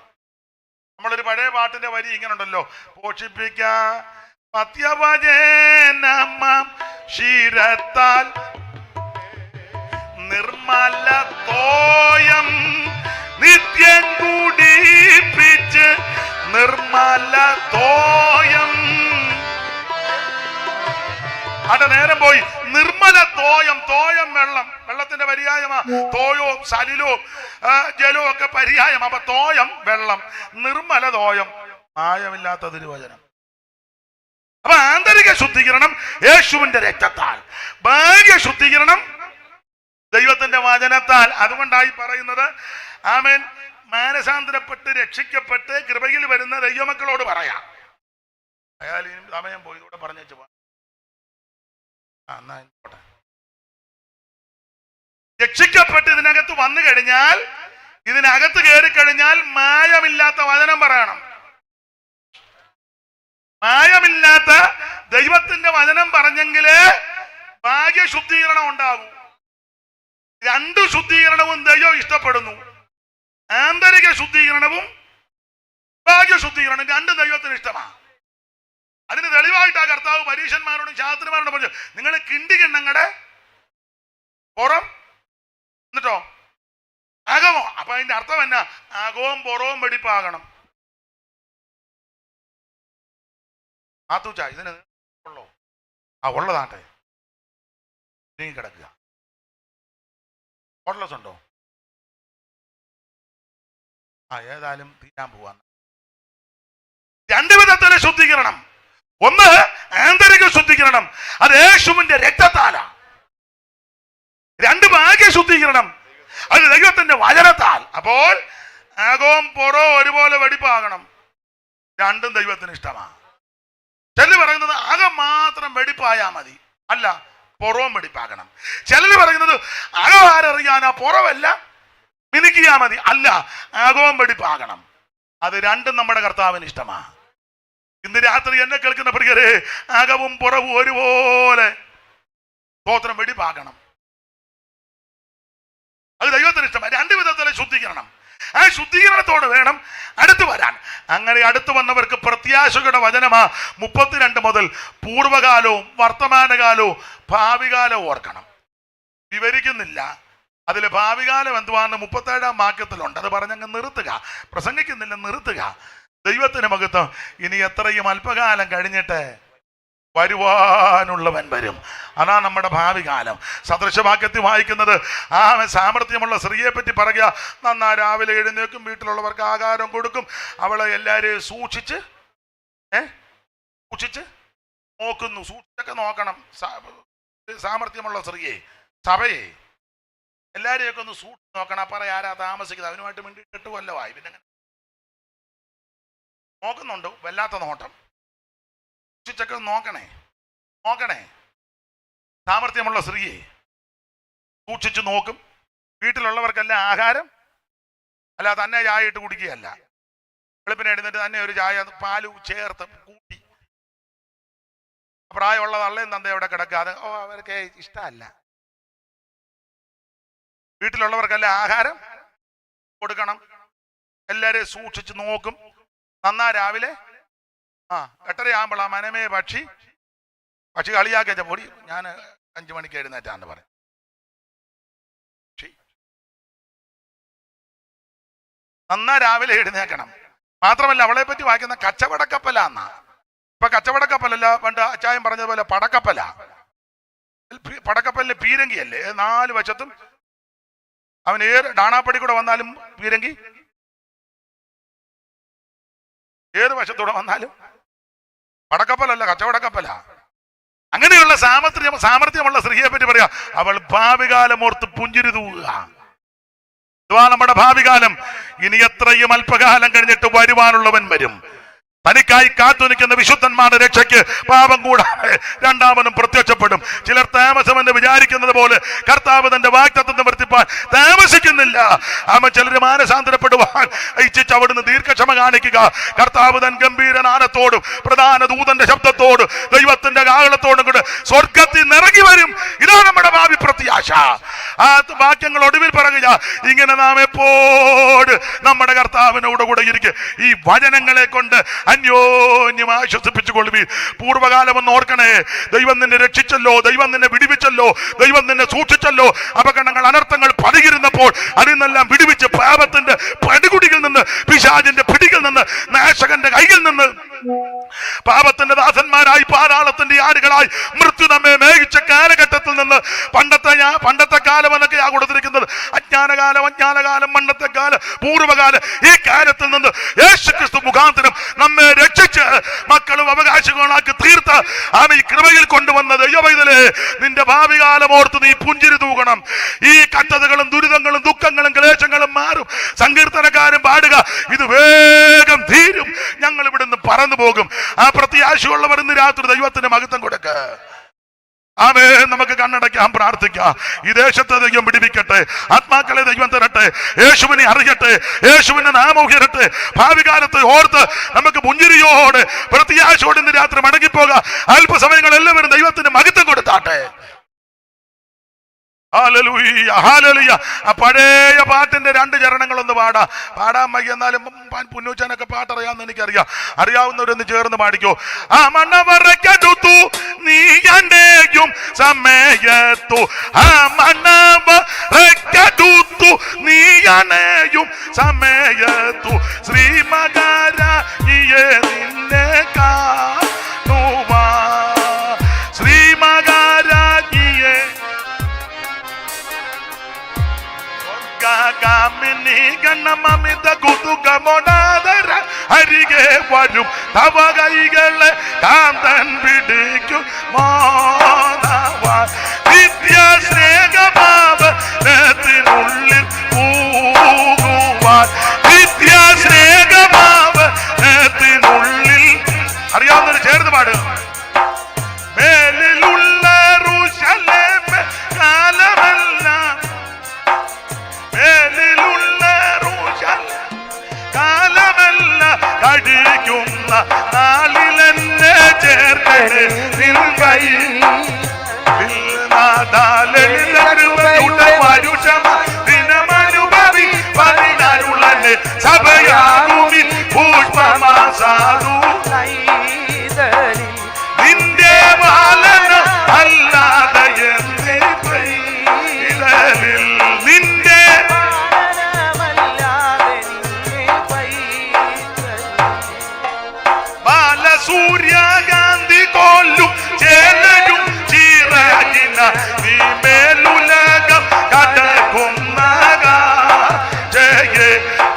നമ്മളൊരു പഴയ പാട്ടിന്റെ വരി ഇങ്ങനെ ഉണ്ടല്ലോ, പോഷിപ്പിക്ക പത്യവചനമാം ക്ഷീരത്താൽ നിർമ്മല തോയം നിത്യം കുടിപ്പിച്ച് നിർമ്മല തോയം. അവിടെ നേരം പോയി. നിർമ്മല തോയം. വെള്ളം, വെള്ളത്തിന്റെ പര്യായമാ. തോയവും സലിലവും ജലവും ഒക്കെ പര്യായം. അപ്പൊ തോയം വെള്ളം, നിർമ്മല തോയം, മായമില്ലാത്ത തിരുവചനം. അപ്പൊ ആന്തരിക ശുദ്ധീകരണം യേശുവിന്റെ രക്തത്താൽ, ബാഹ്യ ശുദ്ധീകരണം ദൈവത്തിന്റെ വചനത്താൽ. അതുകൊണ്ടായി പറയുന്നത് ആമേൻ, മാനസാന്തരപ്പെട്ട് രക്ഷിക്കപ്പെട്ട് കൃപയിൽ വരുന്ന ദൈവമക്കളോട് പറയാം. അയാൾ സമയം പോയി ഇതോടെ പറഞ്ഞു. രക്ഷിക്കപ്പെട്ട് ഇതിനകത്ത് വന്നു കഴിഞ്ഞാൽ, ഇതിനകത്ത് കയറി കഴിഞ്ഞാൽ മായമില്ലാത്ത വചനം പറയണം. മായമില്ലാത്ത ദൈവത്തിന്റെ വചനം പറഞ്ഞെങ്കിലേ ഭാഗ്യ ശുദ്ധീകരണം ഉണ്ടാകൂ. 2 ശുദ്ധീകരണവും ദൈവം ഇഷ്ടപ്പെടുന്നു. ആന്തരിക ശുദ്ധീകരണവും ഭാഗ്യ ശുദ്ധീകരണം 2 ദൈവത്തിന് ഇഷ്ടമാണ്. അതിന് തെളിവായിട്ടാ കർത്താവ് പരീശന്മാരോടും ശാസ്ത്രിമാരോടും പറഞ്ഞു, നിങ്ങൾ കിണ്ടികിണ്ണങ്ങളുടെ പുറം എന്നിട്ടോ അകമോ. അപ്പൊ അതിന്റെ അർത്ഥം എന്നാ? അകവും പുറവും വെടിപ്പാകണം. ആത്തൂച്ച ഇതിന് ഉള്ളോ? ഉള്ളതാട്ടെ, നീങ്ങി കിടക്കുക. ഹോട്ടലസ് ഉണ്ടോ? ഏതായാലും തീരാൻ പോവാന്ന്. 2 വിധത്തിലെ ശുദ്ധീകരണം. 1 ആന്തരിക ശുദ്ധീകരണം, അത് യേശുവിന്റെ രക്തത്താലാ. 2 ബാഹ്യ ശുദ്ധീകരണം, അത് ദൈവത്തിന്റെ വചനത്താൽ. അപ്പോൾ അകവും പുറവും ഒരുപോലെ വെടിപ്പാകണം. 2ഉം ദൈവത്തിന് ഇഷ്ടമാണ്. ചിലർ പറയുന്നത് അകം മാത്രം വെടിപ്പായാ മതി. അല്ല, പുറവും വെടിപ്പാകണം. ചിലർ പറയുന്നത് അകം ആരറിയാനാ, പുറവല്ല മിനുക്കിയാ മതി. അല്ല, അകവും വെടിപ്പാകണം. അത് 2ഉം നമ്മുടെ കർത്താവിന് ഇഷ്ടമാണ്. ഇന്ന് രാത്രി എന്നെ കേൾക്കുന്ന പ്രിയരെ, അകവും പുറവും ഒരുപോലെ സ്തോത്രം വെടിപ്പാകണം. അത് ദൈവത്തിന് ഇഷ്ടമാണ്. 2 വിധത്തിലെ ശുദ്ധീകരണം. ആ ശുദ്ധീകരണത്തോട് വേണം അടുത്തു വരാൻ. അങ്ങനെ അടുത്തു വന്നവർക്ക് പ്രത്യാശയുടെ വചനമാ 32 മുതൽ പൂർവകാലവും വർത്തമാനകാലവും ഭാവികാലവും ഓർക്കണം. വിവരിക്കുന്നില്ല. അതിൽ ഭാവികാലം എന്തുവാന്ന് 37-ാം വാക്യത്തിലുണ്ട്. അത് പറഞ്ഞങ്ങ് നിർത്തുക. പ്രസംഗിക്കുന്നില്ല, നിർത്തുക. ദൈവത്തിന് മഹത്വം. ഇനി എത്രയും അല്പകാലം കഴിഞ്ഞിട്ട് വരുവാനുള്ളവൻ വരും. അതാ നമ്മുടെ ഭാവി കാലം. സദൃശവാക്യത്തിൽ വായിക്കുന്നത് ആ സാമർത്ഥ്യമുള്ള സ്ത്രീയെ പറ്റി പറയുക. നന്നാ രാവിലെ എഴുന്നേക്കും, വീട്ടിലുള്ളവർക്ക് ആഹാരം കൊടുക്കും, അവളെ എല്ലാവരെയും സൂക്ഷിച്ച് നോക്കുന്നു. സൂക്ഷിച്ചൊക്കെ നോക്കണം. സാമർത്ഥ്യമുള്ള സ്ത്രീയെ, സഭയെ എല്ലാവരെയൊക്കെ ഒന്ന് സൂക്ഷിച്ച് നോക്കണം. പറയാ ആരാ താമസിക്കുന്നത്, അവനുമായിട്ട് വേണ്ടിയിട്ട് കൊല്ലമായി. പിന്നെ നോക്കുന്നുണ്ട്, വല്ലാത്ത നോട്ടം. സൂക്ഷിച്ചൊക്കെ നോക്കണേ. സാമർഥ്യമുള്ള സ്ത്രീയെ സൂക്ഷിച്ചു നോക്കും. വീട്ടിലുള്ളവർക്കെല്ലാം ആഹാരം, അല്ല തന്നെ ചായ ഇട്ട് കുടിക്കുകയല്ല, വെളുപ്പിനെ എഴുന്നേറ്റ് തന്നെ ഒരു ചായ പാല് ചേർത്ത് കൂട്ടി. പ്രായമുള്ള തള്ളയും തന്തയും അവിടെ കിടക്കുക, അത് അവർക്ക് ഇഷ്ടമല്ല. വീട്ടിലുള്ളവർക്കെല്ലാം ആഹാരം കൊടുക്കണം, എല്ലാവരെയും സൂക്ഷിച്ച് നോക്കും. നന്നാ രാവിലെ 8:30 ആകുമ്പോൾ മനമേ പക്ഷി കളിയാക്കിയ പൊടി, ഞാൻ 5 മണിക്ക് എഴുന്നേറ്റാന്ന് പറയും. നന്നാ രാവിലെ എഴുന്നേക്കണം. മാത്രമല്ല അവളെ പറ്റി വായിക്കുന്ന കച്ചവടക്കപ്പലാന്നാ. ഇപ്പൊ കച്ചവടക്കപ്പലല്ല, പണ്ട് അച്ചായൻ പറഞ്ഞതുപോലെ പടക്കപ്പല. പടക്കപ്പലിന് പീരങ്കിയല്ലേ 4 വശത്തും. അവൻ ഡാണാപ്പടി കൂടെ വന്നാലും പീരങ്കി, ഏത് വശത്തൂടെ വന്നാലും പടക്കപ്പലല്ല, കച്ചവടക്കപ്പല. അങ്ങനെയുള്ള സാമർഥ്യമുള്ള സ്ത്രീയെ പറ്റി പറയാ, അവൾ ഭാവികാലം ഓർത്ത് പുഞ്ചിരി തൂകുക. നമ്മുടെ ഭാവികാലം ഇനി എത്രയും അല്പകാലം കഴിഞ്ഞിട്ട് വരുവാനുള്ളവൻ വരും. തനിക്കായി കാത്തു നിൽക്കുന്ന വിശുദ്ധന്മാരുടെ രക്ഷയ്ക്ക് പാപം കൂടാതെ രണ്ടാമനും പ്രത്യക്ഷപ്പെടും. ചിലർ താമസമെന്ന് വിചാരിക്കുന്നത് പോലെ കർത്താവ് തന്റെ വാഗ്ദത്തം നിവർത്തിപ്പാൻ താമസിക്കുന്നില്ല. ചിലർ മാനസാന്തരപ്പെടുവാൻ ഇച്ഛിച്ച് അവിടുന്ന് ദീർഘക്ഷമ കാണിക്കുക. കർത്താവ് തൻ ഗംഭീരനാദത്തോടും പ്രധാന ദൂതന്റെ ശബ്ദത്തോടും ദൈവത്തിന്റെ കാഹളത്തോടും കൂടെ സ്വർഗത്തിൽ നിറങ്ങി വരും. ഇതാണ് നമ്മുടെ ഭാവി പ്രത്യാശ. ആ വാക്യങ്ങൾ ഒടുവിൽ പറയുക, ഇങ്ങനെ നാം എപ്പോഴും നമ്മുടെ കർത്താവിനോട് കൂടെ ഇരിക്കും. ഈ വചനങ്ങളെ കൊണ്ട് അന്യോന്യം ആശ്വസിപ്പിച്ചുകൊള്ളുവീൻ. പൂർവ്വകാലം ഒന്ന് ഓർക്കണേ. ദൈവം നിന്നെ രക്ഷിച്ചല്ലോ, ദൈവം നിന്നെ വിടിവിച്ചല്ലോ, ദൈവം നിന്നെ സൂക്ഷിച്ചല്ലോ. അപകടങ്ങൾ അനർത്ഥങ്ങൾ പതിയിരുന്നപ്പോൾ അതിൽ നിന്നെല്ലാം വിടുവിച്ച് പാപത്തിന്റെ പടുകുടിയിൽ നിന്ന്, പിശാചിന്റെ പിടിയിൽ നിന്ന്, നാശകന്റെ കയ്യിൽ നിന്ന്, പാപത്തിന്റെ ദാസന്മാരായി പാതാളത്തിന്റെ ആടുകളായി മൃത്യു നമ്മെ മേഘിച്ച കാലഘട്ടത്തിൽ നിന്ന്, പണ്ടത്തെ കാലം എന്നൊക്കെയാ കൊടുത്തിരിക്കുന്നത്. അജ്ഞാനകാലം, മണ്ണത്തെ കാലം, പൂർവ്വകാലം, ഈ കാലത്തിൽ നിന്ന് യേശുക്രിസ്തു മുഖാന്തരം നമ്മെ രക്ഷിച്ച് മക്കളും അവകാശങ്ങളാക്കി തീർത്ത് അവൻ ഈ കൃപയിൽ കൊണ്ടുവന്ന ദൈവവൈതലേ, നിന്റെ ഭാവി കാലം ഓർത്ത് നീ പുഞ്ചിരി തൂകണം. ഈ കഷ്ടതകളും ദുരിതങ്ങളും ദുഃഖങ്ങളും ക്ലേശങ്ങളും മാറും. സങ്കീർത്തനക്കാരും പാടുക, ഇത് വേഗം തീരും, ഞങ്ങൾ ഇവിടുന്ന് പറന്നു പോകും. ആ പ്രത്യാശയുള്ളവർ ഇന്ന് രാത്രി ദൈവത്തിന് മഹത്വം കൊടുക്ക. ആമേ. നമുക്ക് കണ്ണടയ്ക്കാം, പ്രാർത്ഥിക്കാം. ഈ ദേശത്തെ ദൈവം പിടിപ്പിക്കട്ടെ, ആത്മാക്കളെ ദൈവം തരട്ടെ, യേശുവിനെ അറിയട്ടെ, യേശുവിന്റെ നാമം ഉയരട്ടെ. ഭാവി കാലത്ത് ഓർത്ത് നമുക്ക് പുഞ്ചിരിയോടെ പ്രത്യാശയോടെ ഇന്ന് രാത്രി മടങ്ങിപ്പോകാം. അല്പസമയങ്ങൾ എല്ലാവരും ദൈവത്തിന് മഹത്വം കൊടുത്താട്ടെ. Hallelujah, hallelujah. ആ പഴയ പാട്ടിന്റെ 2 ചരണങ്ങളൊന്ന് പാടാൻ വയ്യ, എന്നാലും പുന്നൂച്ചാനൊക്കെ പാട്ടറിയാമെന്ന് എനിക്കറിയാം. അറിയാവുന്നവരൊന്ന് ചേർന്ന് പാടിക്കോ. ആ മണ്ണവറക്കടുത്തു നീ എന്റെയും സമയത്തു, ആ മണ്ണവറക്കടുത്തു നീ അണയും സമയത്തു, ശ്രീമകാരായിയെ നിന്നെ കാണുവാ, ശ്രീമകാരായിയെ അരികെ വരും തവ കൈകളെ കാന്തൻ പിടിക്കും നിത്യസ്നേഹഭാവത്തിനുള്ളിൽ പോകുവാൻ, നിത്യസ്നേഹഭാവത്തിനുള്ളിൽ. അറിയാവുന്നവര് ചേർന്ന് പാടുക. മേലിലുള്ള യെരൂശലേമേ കാലമെല്ലാം, മേലിലുള്ള കാലമല്ല കടിക്കുന്ന നാളിലെന്നെ ചേർക്കണേ നിൻ കയ്യിൽ. ദിനമനുഭവി പതിനരുളനെ സഭയാകുമി പുഷ്പമാസാധു നിന്റെ ബാലന അല്ലാതെ നിന്റെ ബാലസൂര്യകാന്തി കൊല്ലും ചേലയും ചീറകിന നീ മേലുലകം കടക്കുന്ന ജയ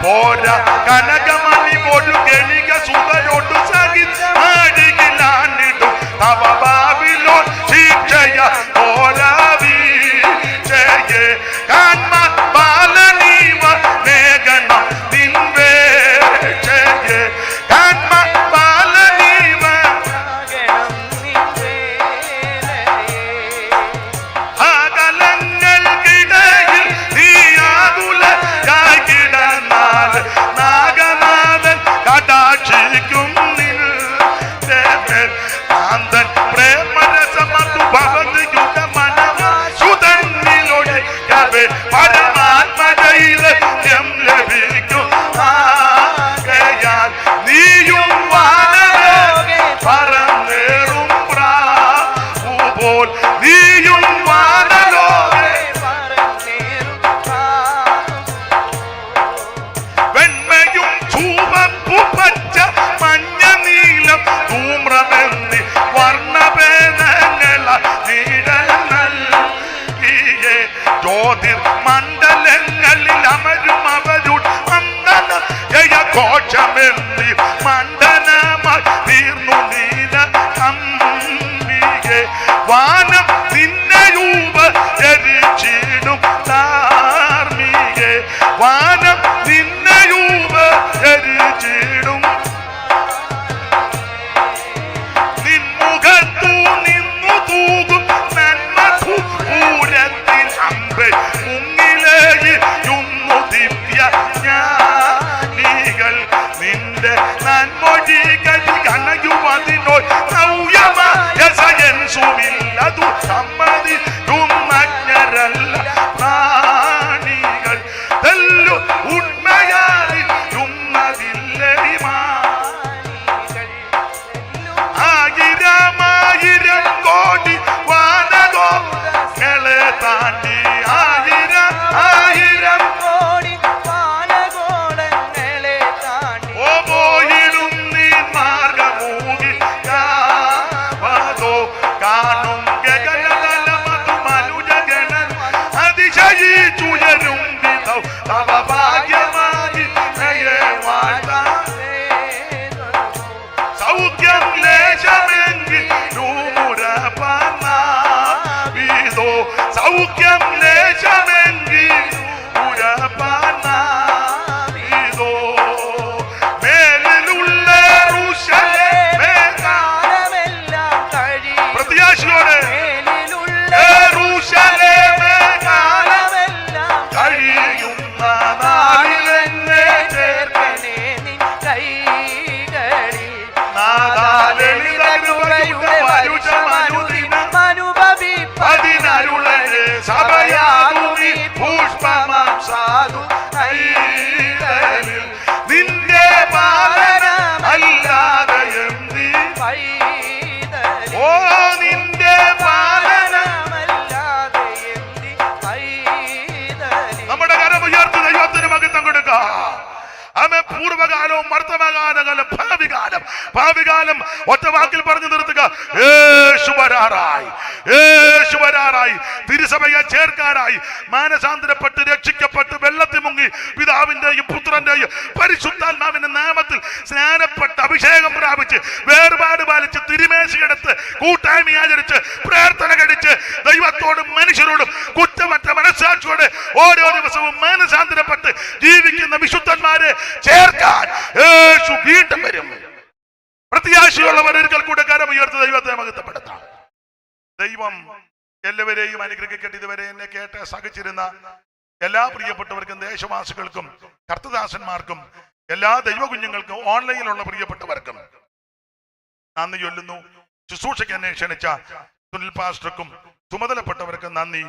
പോര കനകമണി പോലും ഗണിക സുതരോട്ടു സഹി ആടികിലാണിടും തവ ബാബിലോൺ ശിക്ഷയ പോരാവി ജയ കാന്മ ബാലനീവ മേഘന നിൻവേ ജയ കാന്മ ബാലനീവ. പോൽ നീയും വാനലോകെ വെണ്മയും ചുവപ്പു പച്ച മഞ്ഞ നീലം ധൂമ്രമെന്നി വർണ്ണഭേദങ്ങള നീടനൽകിയേ ജ്യോതിർ മണ്ഡലങ്ങളിൽ അമരും അവരുടെ മന്ദന ജയഘോഷമെന്നി മണ്ഡനമായി തീർന്നു നീല അംബികെ വാനം നിന്നയൂപരിച്ചിടും ധാർമ്മികെ വാനം നിന്നയൂപരിച്ചിടും നിൻമുഖത്തു നിന്നു തൂകും നന്മൂരത്തിൽ അമ്പെ മുങ്ങിലേയുന്നു ദിവ്യ ജ്ഞാനികൾ നിന്റെ നന്മൊഴി കലി കണയുമതിനോ നൗയമായസയൻസുമില്ലതു സമ്മതിയുമജ്ഞരല്ല പ്രാണികൾ തെല്ലു ഉണ്മയാറിയുന്നതില്ലേമാ ആയിരം കോടി വാനകോകളെ താണ്ടി ആയിരം കോടി വാനകോളങ്ങളെ താണ്ടി ഓ പോയിടും നീ മാർഗമൂകി കാണും ഗഗനതലമതു മനുജഗണൻ അതിശയിച്ചുയരും വിധൗ തവ ഭാഗ്യമായി നയെ വാഴ്ത്താം സൗഖ്യം ലേശമെങ്കിൽ നൂമുരപനാവിതോ സൗഖ്യം ലേശമെങ്കിൽ ഉരപനാവിതോ മേലിലുള്ള ഋഷലേമേ കാലമെല്ലാം കഴിയും പ്രത്യാശയോടെ മേലിലുള്ള യെരൂശലേമേ കാലമെല്ലാം കഴിയുന്ന നാളിലെന്നെ ചേർക്കണേ നിൻ കൈകളിൽ നാദാലളിതകൃപയുടെ വരുഷമനുദിനം പതിനരുളരെ സഭയാകുമി പുഷ്പമാം സാധു കൈകളിൽ നിന്റെ പാലന അല്ലാതെ എന്തി ഓ നിന്റെ പാലന നമ്മുടെ കരം ഉയർത്തി ദൈവത്തിന് മഹത്വം കൊടുക്കാം ആമേ പൂർവകാലവും വർത്തമാനകാലം ഭാവികാലം ഒറ്റ വാക്കിൽ പറഞ്ഞു നിർത്തുക യേശു വരാറായി തിരുസഭയെ ചേർക്കാനായി മാനസാന്തരപ്പെട്ട് രക്ഷിക്കപ്പെട്ട് വെള്ളത്തിൽ മുങ്ങി പിതാവിന്റെയും പുത്രന്റെയും പരിശുദ്ധാത്മാവിന്റെ നാമത്തിൽ സ്നാനപ്പെട്ട് അഭിഷേകം പ്രാപിച്ച് വേർപാട് പാലിച്ച് തിരുമേശയെടുത്ത് കൂട്ടായ്മ ആചരിച്ച് പ്രാർത്ഥന കഴിച്ച് ദൈവത്തോടും മനുഷ്യരോടും കുറ്റമറ്റ മനസ്സാക്ഷിയോടെ ഓരോ ദിവസവും മാനസാന്തരപ്പെട്ട് ജീവിക്കുന്ന വിശുദ്ധന്മാരെ ചേർക്കാൻ യേശു വീണ്ടും വരും. പ്രത്യാശയുള്ളവർ ഒരിക്കൽ കൂടെ കരം ഉയർത്തി ദൈവത്തെ മഹത്വപ്പെടുത്താം. ദൈവം എല്ലാവരെയും അനുഗ്രഹിക്കട്ടെ. ഇതുവരെ എന്നെ കേട്ട് സഹിച്ചിരുന്ന എല്ലാ പ്രിയപ്പെട്ടവർക്കും ദേശവാസികൾക്കും കർത്തദാസന്മാർക്കും എല്ലാ ദൈവകുഞ്ഞുങ്ങൾക്കും ഓൺലൈനിലുള്ള പ്രിയപ്പെട്ടവർക്കും നന്ദി ചൊല്ലുന്നു. ശുശ്രൂഷയ്ക്ക് എന്നെ ക്ഷണിച്ച സുനിൽ പാസ്റ്റർക്കും ചുമതലപ്പെട്ടവർക്കും നന്ദി.